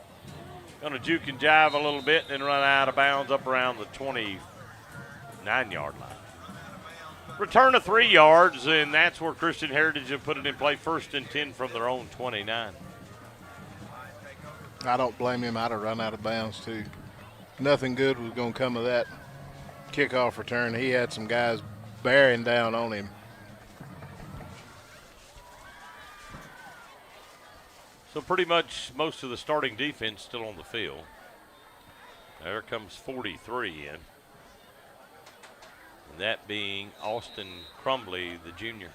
Going to juke and jive a little bit and run out of bounds up around the 29-yard line. Return of 3 yards, and that's where Christian Heritage have put it in play. 1st and 10 from their own 29. I don't blame him. I'd have run out of bounds, too. Nothing good was going to come of that kickoff return. He had some guys bearing down on him. So pretty much most of the starting defense still on the field. There comes 43 in. And that being Austin Crumbly, the junior.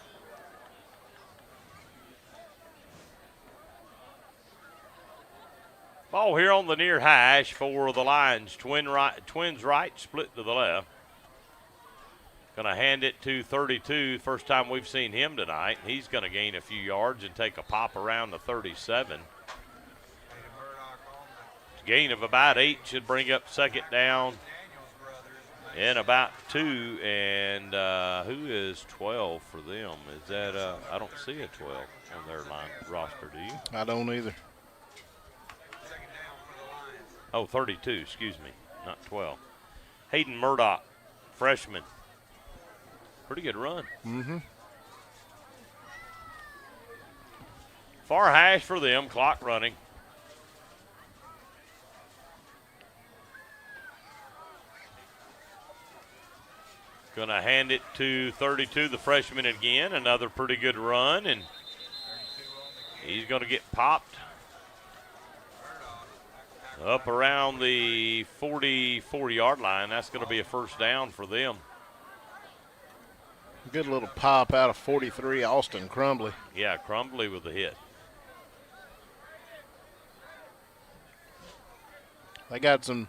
Ball here on the near hash for the Lions. Twins right, split to the left. Going to hand it to 32. First time we've seen him tonight. He's going to gain a few yards and take a pop around the 37. Gain of about 8 should bring up 2nd down and about 2. And who is 12 for them? Is that I don't see a 12 on their line roster, do you? I don't either. Oh, 32, excuse me, not 12. Hayden Murdoch, freshman. Pretty good run. Mm-hmm. Far hash for them, clock running. Going to hand it to 32, the freshman again. Another pretty good run, and he's going to get popped up around the 44-yard line. That's going to be a 1st down for them. Good little pop out of 43, Austin Crumbly. Yeah, Crumbly with the hit. They got some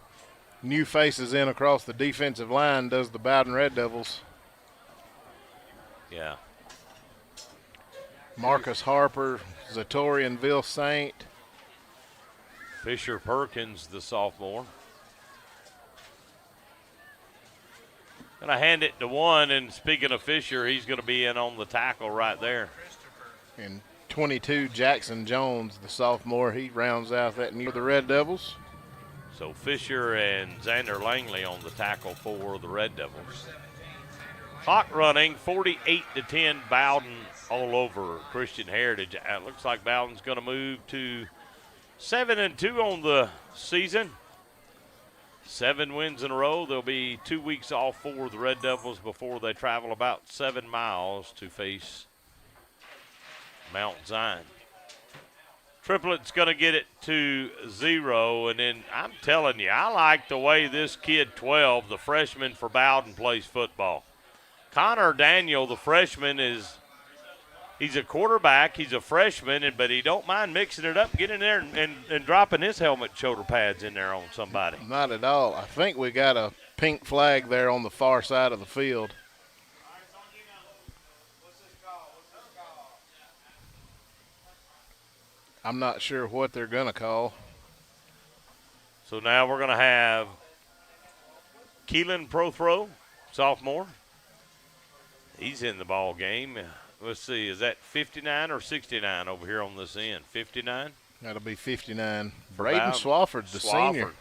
new faces in across the defensive line, does the Bowdon Red Devils. Yeah. Marcus Harper, Zatorian Ville Saint. Fisher Perkins, the sophomore. Going to hand it to 1, and speaking of Fisher, he's going to be in on the tackle right there. And 22, Jackson Jones, the sophomore, he rounds out that near the Red Devils. So Fisher and Xander Langley on the tackle for the Red Devils. Clock running, 48-10, Bowdon all over Christian Heritage. It looks like Bowdon's going to move to 7-2 on the season. 7 wins in a row. There'll be 2 weeks off for the Red Devils before they travel about 7 miles to face Mount Zion. Triplet's going to get it to 0, and then I'm telling you, I like the way this kid 12, the freshman for Bowdon, plays football. Connor Daniel, the freshman, he's a quarterback, he's a freshman, but he don't mind mixing it up, getting there and dropping his helmet shoulder pads in there on somebody. Not at all. I think we got a pink flag there on the far side of the field. I'm not sure what they're going to call. So now we're going to have Keelan Prothrow, sophomore. He's in the ball game. Let's see, is that 59 or 69 over here on this end? 59? That'll be 59. Braden Swafford, the senior.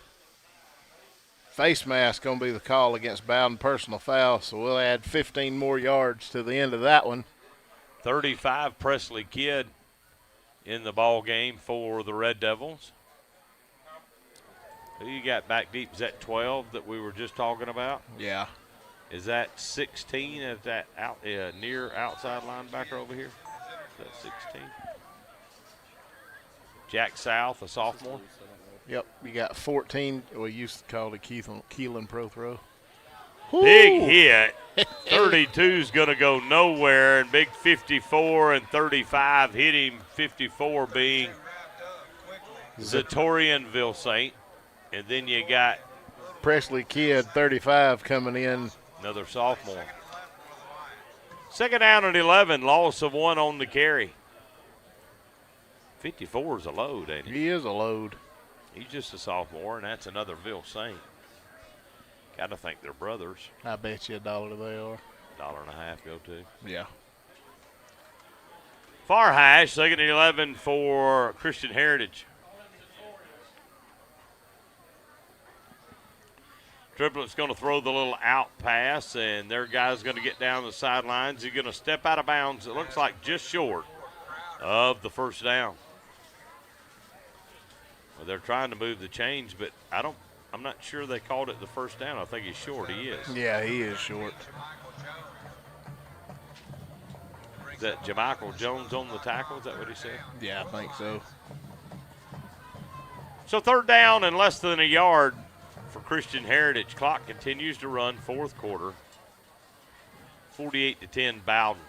Face mask going to be the call against Bowdon, personal foul, so we'll add 15 more yards to the end of that one. 35, Presley Kidd in the ball game for the Red Devils. Who you got back deep? Is that 12 that we were just talking about? Yeah. Is that 16 at that near outside linebacker over here? Is that 16? Jack South, a sophomore. Yep, you got 14. We used to call it Keelan Pro Throw. Big hit. 32's going to go nowhere, and big 54 and 35 hit him. 54 being Zatorian Vilsaint. And then you got Presley Kidd, 35, coming in. Another sophomore. Second down and 11, loss of 1 on the carry. 54 is a load, ain't he? He is a load. He's just a sophomore, and that's another Vilsaint. Got to think they're brothers. I bet you $1 they are. $1.50 go to. Yeah. Far hash, second and 11 for Christian Heritage. Triplet's going to throw the little out pass, and their guy's going to get down the sidelines. He's going to step out of bounds, it looks like just short of the first down. Well, they're trying to move the chains, but I'm not sure they called it the first down. I think he's short. He is. Yeah, he is short. Is that Jamichael Jones on the tackle? Is that what he said? Yeah, I think so. So third down and less than a yard for Christian Heritage. Clock continues to run, fourth quarter. 48-10 Bowdon.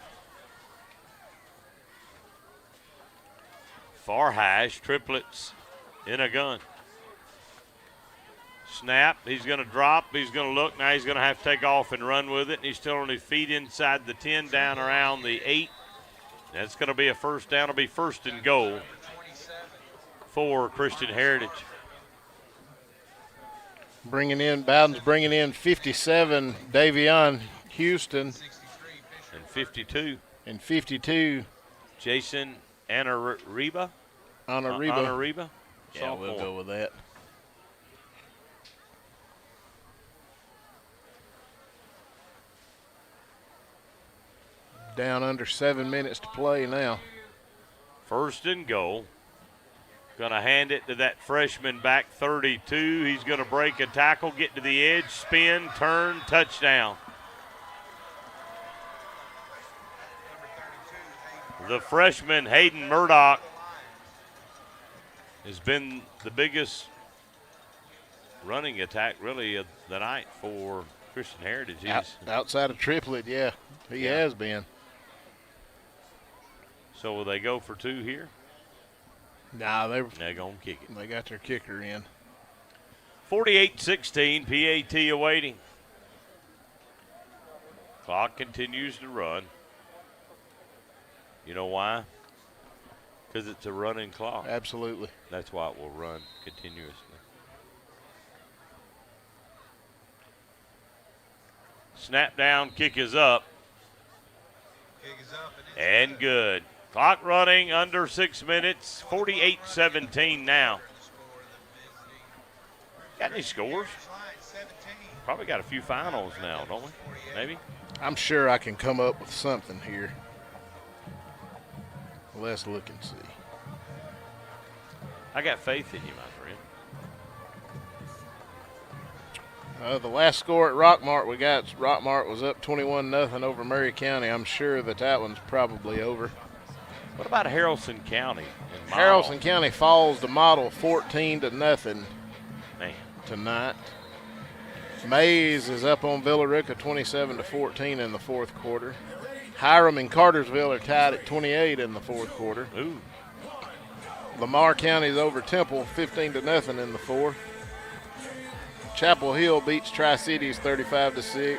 Far hash, triplets in a gun. Snap, he's going to drop, he's going to look, now he's going to have to take off and run with it, and he's still on his feet inside the 10, down around the 8. That's going to be a first down. It'll be first and goal for Christian Heritage. Bowdon's bringing in 57, Davion Houston. And 52. And 52. Jason Anariba. Anariba. Yeah, Sophomore. we'll go with that. Down under 7 minutes to play now. First and goal. Going to hand it to that freshman back 32. He's going to break a tackle, get to the edge, spin, turn, touchdown. The freshman Hayden Murdoch has been the biggest running attack really of the night for Christian Heritage. Outside of Triplet, yeah, he has been. So will they go for 2 here? Nah, they're going to kick it. They got their kicker in. 48-16, PAT awaiting. Clock continues to run. You know why? Because it's a running clock. Absolutely. That's why it will run continuously. Snap down, kick is up. And good. Clock running under 6 minutes, 48-17 now. Got any scores? Probably got a few finals now, don't we? Maybe? I'm sure I can come up with something here. Let's look and see. I got faith in you, my friend. The last score at Rockmart Rockmart was up 21-0 over Murray County. I'm sure that one's probably over. What about Haralson County? Haralson County falls to Model 14-0 tonight. Mays is up on Villarica 27-14 in the fourth quarter. Hiram and Cartersville are tied at 28 in the fourth quarter. Ooh. Lamar County is over Temple 15-0 in the fourth. Chapel Hill beats Tri-Cities 35-6.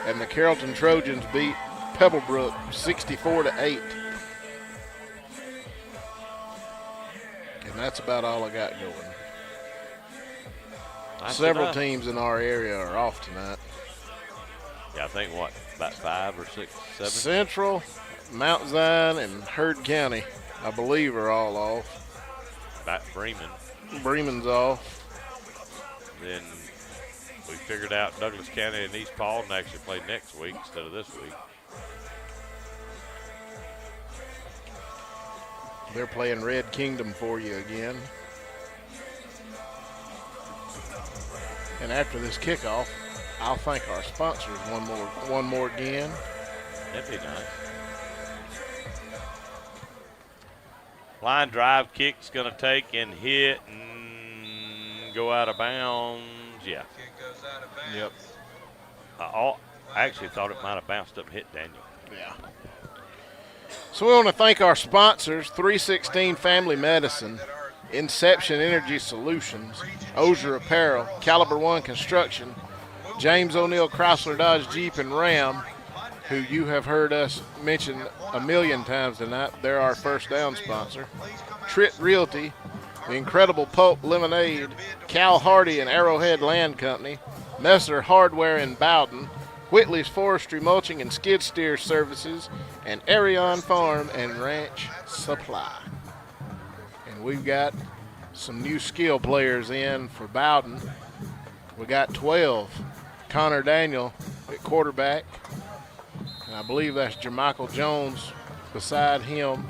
And the Carrollton Trojans beat Pebblebrook 64-8. And that's about all I got going. That's Several enough. teams in our area are off tonight. Yeah, I think about 5 or 6, 7? Central, Mount Zion, and Heard County, I believe, are all off. About Bremen. Bremen's off. Then we figured out Douglas County and East Paulding actually play next week instead of this week. They're playing Red Kingdom for you again. And after this kickoff, I'll thank our sponsors one more again. That'd be nice. Line drive kick's going to take and hit and go out of bounds. Yeah. Kick goes out of bounds. Yep. I actually thought it might have bounced up and hit Daniel. Yeah. So we want to thank our sponsors, 316 Family Medicine, Inception Energy Solutions, Ozier Apparel, Caliber One Construction, James O'Neill Chrysler Dodge Jeep and Ram, who you have heard us mention a million times tonight. They're our first down sponsor. Tritt Realty, the Incredible Pulp Lemonade, Cal Hardy and Arrowhead Land Company, Messer Hardware in Bowdon, Whitley's Forestry Mulching and Skid Steer Services, and Arion Farm and Ranch Supply. And we've got some new skill players in for Bowdon. We got 12. Connor Daniel at quarterback. And I believe that's Jermichael Jones beside him.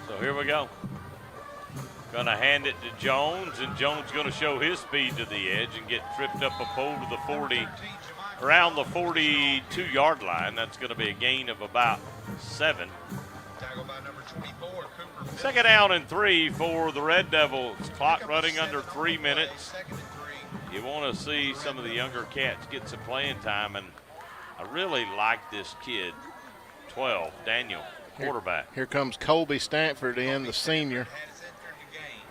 So here we go. Going to hand it to Jones, and Jones going to show his speed to the edge and get tripped up a pole to the 40, around the 42-yard line. That's going to be a gain of about 7. Second down and 3 for the Red Devils. Clock running under 3 minutes. You want to see some of the younger cats get some playing time, and I really like this kid, 12, Daniel, quarterback. Here comes Colby Stanford in, the senior.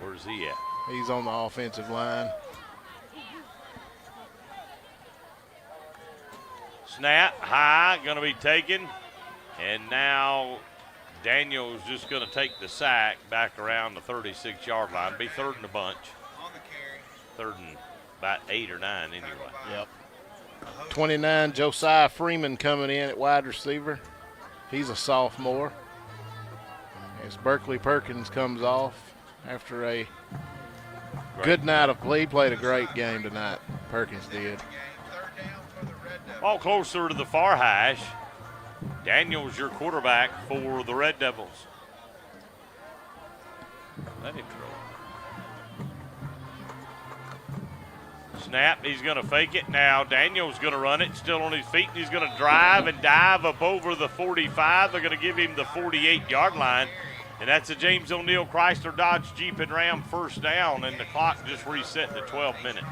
Where's he at? He's on the offensive line. Snap, high, going to be taken. And now Daniel's just going to take the sack back around the 36-yard line. Be third in the bunch. Third and about 8 or 9 anyway. Yep. 29, Josiah Freeman coming in at wide receiver. He's a sophomore. As Berkeley Perkins comes off after a good night of play. He played a great game tonight, Perkins did. Ball closer to the far hash. Daniel's your quarterback for the Red Devils. Let him throw. Snap, he's going to fake it now. Daniel's going to run it, still on his feet. He's going to drive and dive up over the 45. They're going to give him the 48-yard line. And that's a James O'Neill Chrysler Dodge Jeep and Ram first down, and the clock just reset to 12 minutes.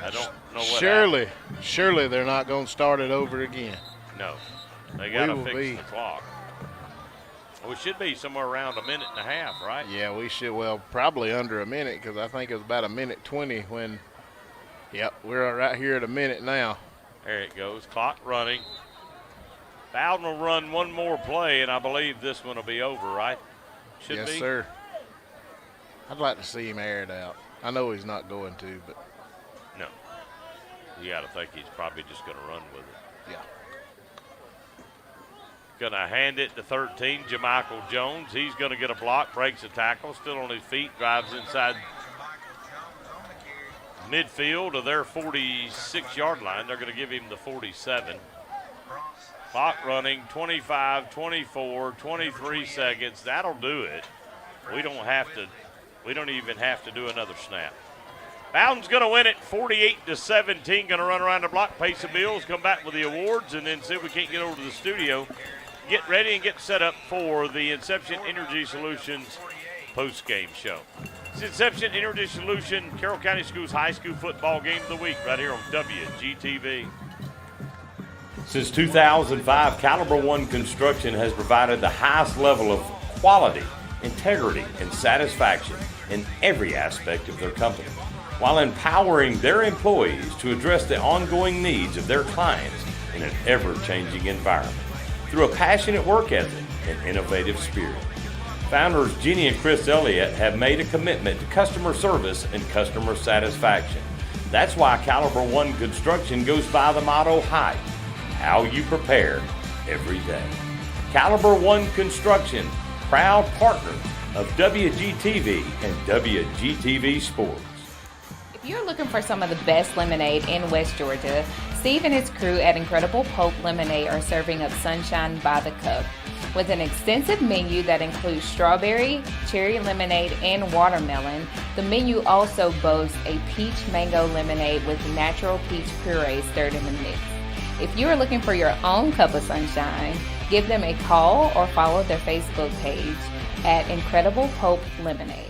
I don't know what Surely they're not going to start it over again. No. They got to fix the clock. Well, it should be somewhere around a minute and a half, right? Yeah, we should. Well, probably under a minute, because I think it was about a minute 20 when, yep, we're right here at a minute now. There it goes. Clock running. Bowdon will run one more play, and I believe this one will be over, right? Should be. Yes, sir. I'd like to see him air it out. I know he's not going to, but. No. You got to think he's probably just going to run with it. Yeah. Going to hand it to 13, Jermichael Jones. He's going to get a block, breaks a tackle, still on his feet, drives inside midfield of their 46-yard line. They're going to give him the 47. Clock running, 25, 24, 23 seconds. That'll do it. We don't even have to do another snap. Bowdon's going to win it 48-17. Going to run around the block, pay some bills, come back with the awards, and then see if we can't get over to the studio. Get ready and get set up for the Inception Energy Solutions post-game show. It's Inception Energy Solution, Carroll County Schools High School football game of the week right here on WGTV. Since 2005, Caliber One Construction has provided the highest level of quality, integrity, and satisfaction in every aspect of their company, while empowering their employees to address the ongoing needs of their clients in an ever-changing environment through a passionate work ethic and innovative spirit. Founders Jeannie and Chris Elliott have made a commitment to customer service and customer satisfaction. That's why Caliber One Construction goes by the motto HIGH, how you prepare every day. Caliber One Construction, proud partners of WGTV and WGTV Sports. If you're looking for some of the best lemonade in West Georgia, Steve and his crew at Incredible Pulp Lemonade are serving up sunshine by the cup. With an extensive menu that includes strawberry, cherry lemonade, and watermelon, The menu also boasts a peach mango lemonade with natural peach puree stirred in the mix. If you are looking for your own cup of sunshine, give them a call or follow their Facebook page at Incredible Pope Lemonade.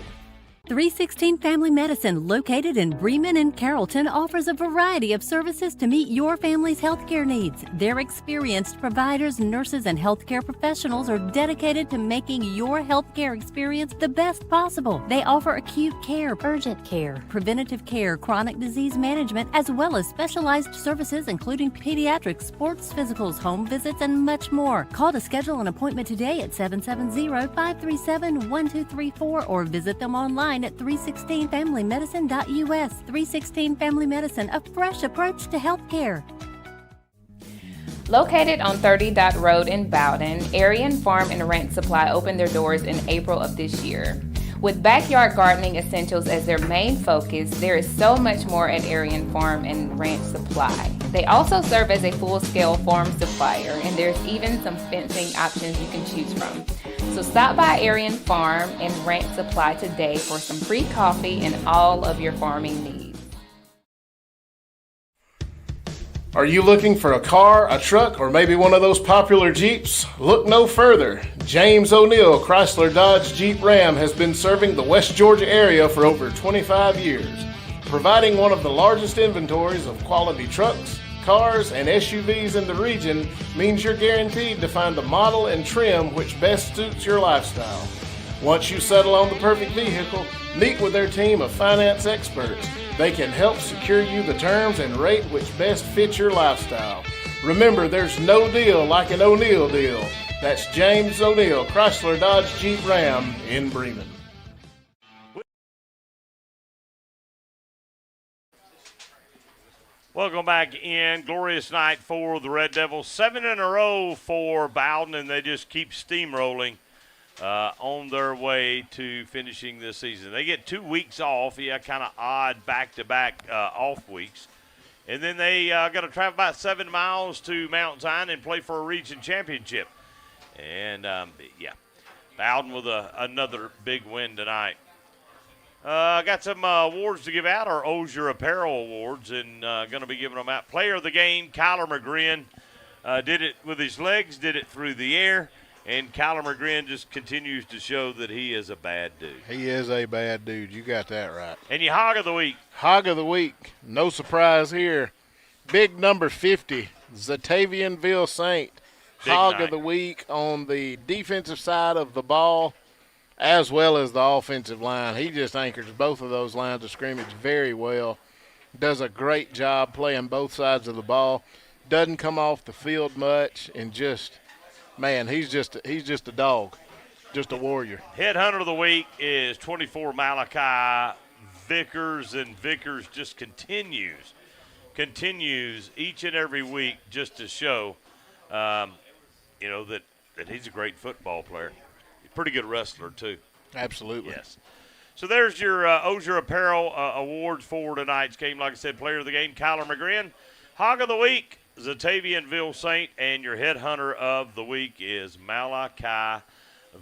316 Family Medicine, located in Bremen and Carrollton, offers a variety of services to meet your family's healthcare needs. Their experienced providers, nurses, and healthcare professionals are dedicated to making your healthcare experience the best possible. They offer acute care, urgent care, preventative care, chronic disease management, as well as specialized services including pediatrics, sports physicals, home visits, and much more. Call to schedule an appointment today at 770-537-1234 or visit them online at 316familymedicine.us. 316 Family Medicine, a fresh approach to healthcare. Located on 30 Dot Road in Bowdon, Aryan Farm and Ranch Supply opened their doors in April of this year. With backyard gardening essentials as their main focus, there is so much more at Aryan Farm and Ranch Supply. They also serve as a full-scale farm supplier, and there's even some fencing options you can choose from. So stop by Aryan Farm and Ranch Supply today for some free coffee and all of your farming needs. Are you looking for a car, a truck, or maybe one of those popular Jeeps? Look no further. James O'Neill Chrysler Dodge Jeep Ram has been serving the West Georgia area for over 25 years, providing one of the largest inventories of quality trucks, cars, and SUVs in the region means you're guaranteed to find the model and trim which best suits your lifestyle. Once you settle on the perfect vehicle, meet with their team of finance experts. They can help secure you the terms and rate which best fits your lifestyle. Remember, there's no deal like an O'Neill deal. That's James O'Neill, Chrysler Dodge Jeep Ram in Bremen. Welcome back in. Glorious night for the Red Devils. 7 in a row for Bowdon, and they just keep steamrolling on their way to finishing this season. They get 2 weeks off. Yeah, kind of odd back-to-back off weeks. And then they got to travel about 7 miles to Mount Zion and play for a region championship. And, Bowdon with another big win tonight. Got some awards to give out, our Osier Apparel Awards, and going to be giving them out. Player of the game, Kyler McGrin, did it with his legs, did it through the air, and Kyler McGrin just continues to show that he is a bad dude. He is a bad dude. You got that right. And your Hog of the Week. Hog of the Week. No surprise here. Big number 50, Zatavianville Saint. Hog of the Week on the defensive side of the ball, as well as the offensive line. He just anchors both of those lines of scrimmage very well. Does a great job playing both sides of the ball. Doesn't come off the field much, and just, man, he's just a dog, just a warrior. Headhunter of the Week is 24 Malachi Vickers, and Vickers just continues each and every week just to show, that he's a great football player. Pretty good wrestler, too. Absolutely. Yes. So there's your Osier Apparel awards for tonight's game. Like I said, player of the game, Kyler McGrin. Hog of the Week, Zatavianville Saint. And your headhunter of the week is Malachi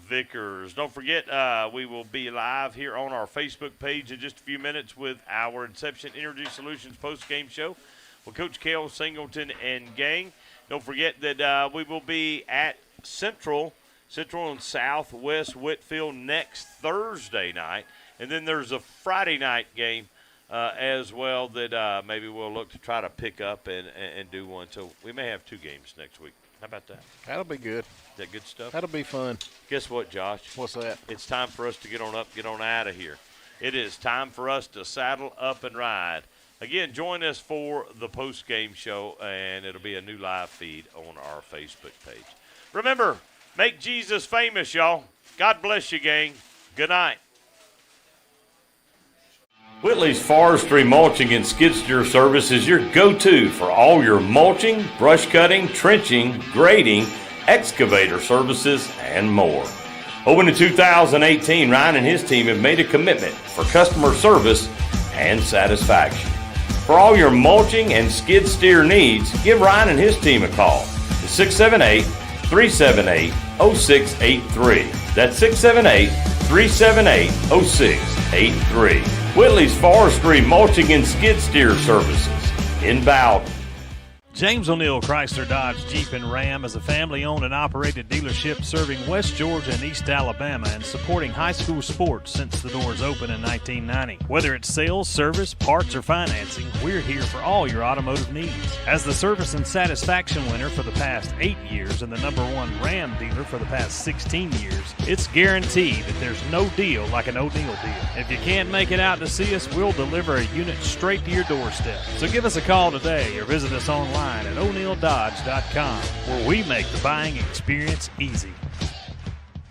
Vickers. Don't forget, we will be live here on our Facebook page in just a few minutes with our Inception Energy Solutions post-game show with Coach Carroll, Singleton, and gang. Don't forget that we will be at Central and Southwest Whitfield next Thursday night. And then there's a Friday night game as well that maybe we'll look to try to pick up and do one. So we may have 2 games next week. How about that? That'll be good. Is that good stuff? That'll be fun. Guess what, Josh? What's that? It's time for us to get on out of here. It is time for us to saddle up and ride. Again, join us for the post-game show, and it'll be a new live feed on our Facebook page. Remember, make Jesus famous, y'all. God bless you, gang. Good night. Whitley's Forestry Mulching and Skid Steer Service is your go-to for all your mulching, brush cutting, trenching, grading, excavator services, and more. Open in 2018, Ryan and his team have made a commitment for customer service and satisfaction. For all your mulching and skid steer needs, give Ryan and his team a call. It's 678-378-0683. That's 678-378-0683. 8-3. Whitley's Forestry Mulching and Skid Steer Services in Bowdon. James O'Neill Chrysler Dodge Jeep and Ram is a family-owned and operated dealership serving West Georgia and East Alabama and supporting high school sports since the doors opened in 1990. Whether it's sales, service, parts, or financing, we're here for all your automotive needs. As the service and satisfaction winner for the past 8 years and the #1 Ram dealer for the past 16 years, it's guaranteed that there's no deal like an O'Neill deal. If you can't make it out to see us, we'll deliver a unit straight to your doorstep. So give us a call today or visit us online at o'neilldodge.com, where we make the buying experience easy.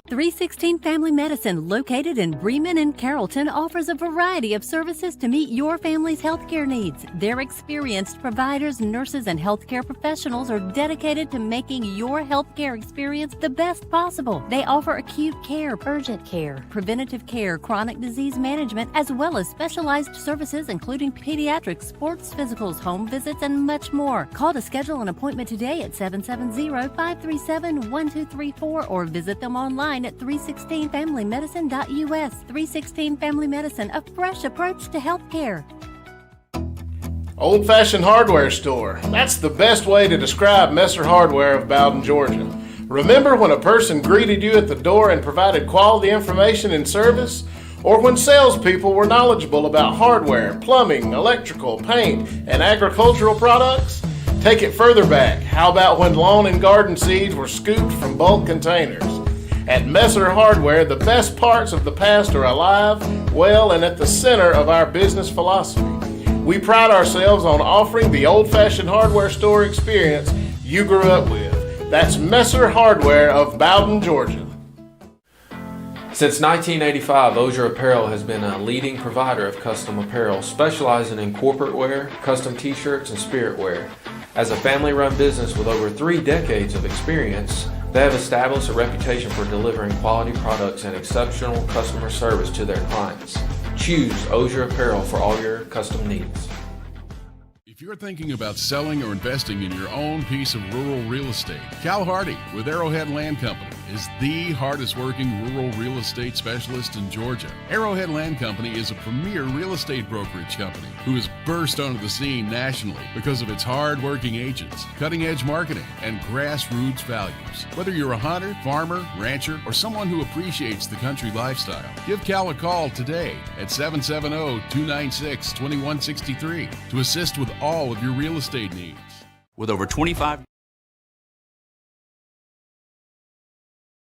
316 Family Medicine, located in Bremen and Carrollton, offers a variety of services to meet your family's healthcare needs. Their experienced providers, nurses, and healthcare professionals are dedicated to making your healthcare experience the best possible. They offer acute care, urgent care, preventative care, chronic disease management, as well as specialized services including pediatrics, sports physicals, home visits, and much more. Call to schedule an appointment today at 770-537-1234 or visit them online at 316familymedicine.us. 316 Family Medicine, a fresh approach to healthcare. Old Fashioned Hardware Store. That's the best way to describe Messer Hardware of Bowdon, Georgia. Remember when a person greeted you at the door and provided quality information and service? Or when salespeople were knowledgeable about hardware, plumbing, electrical, paint, and agricultural products? Take it further back. How about when lawn and garden seeds were scooped from bulk containers? At Messer Hardware, the best parts of the past are alive, well, and at the center of our business philosophy. We pride ourselves on offering the old-fashioned hardware store experience you grew up with. That's Messer Hardware of Bowdon, Georgia. Since 1985, Ozier Apparel has been a leading provider of custom apparel, specializing in corporate wear, custom t-shirts, and spirit wear. As a family-run business with over 3 decades of experience, they have established a reputation for delivering quality products and exceptional customer service to their clients. Choose Ozier Apparel for all your custom needs. If you're thinking about selling or investing in your own piece of rural real estate, Cal Hardy with Arrowhead Land Company is the hardest working rural real estate specialist in Georgia. Arrowhead Land Company is a premier real estate brokerage company who has burst onto the scene nationally because of its hard-working agents, cutting-edge marketing, and grassroots values. Whether you're a hunter, farmer, rancher, or someone who appreciates the country lifestyle, give Cal a call today at 770-296-2163 to assist with all of your real estate needs. With over 25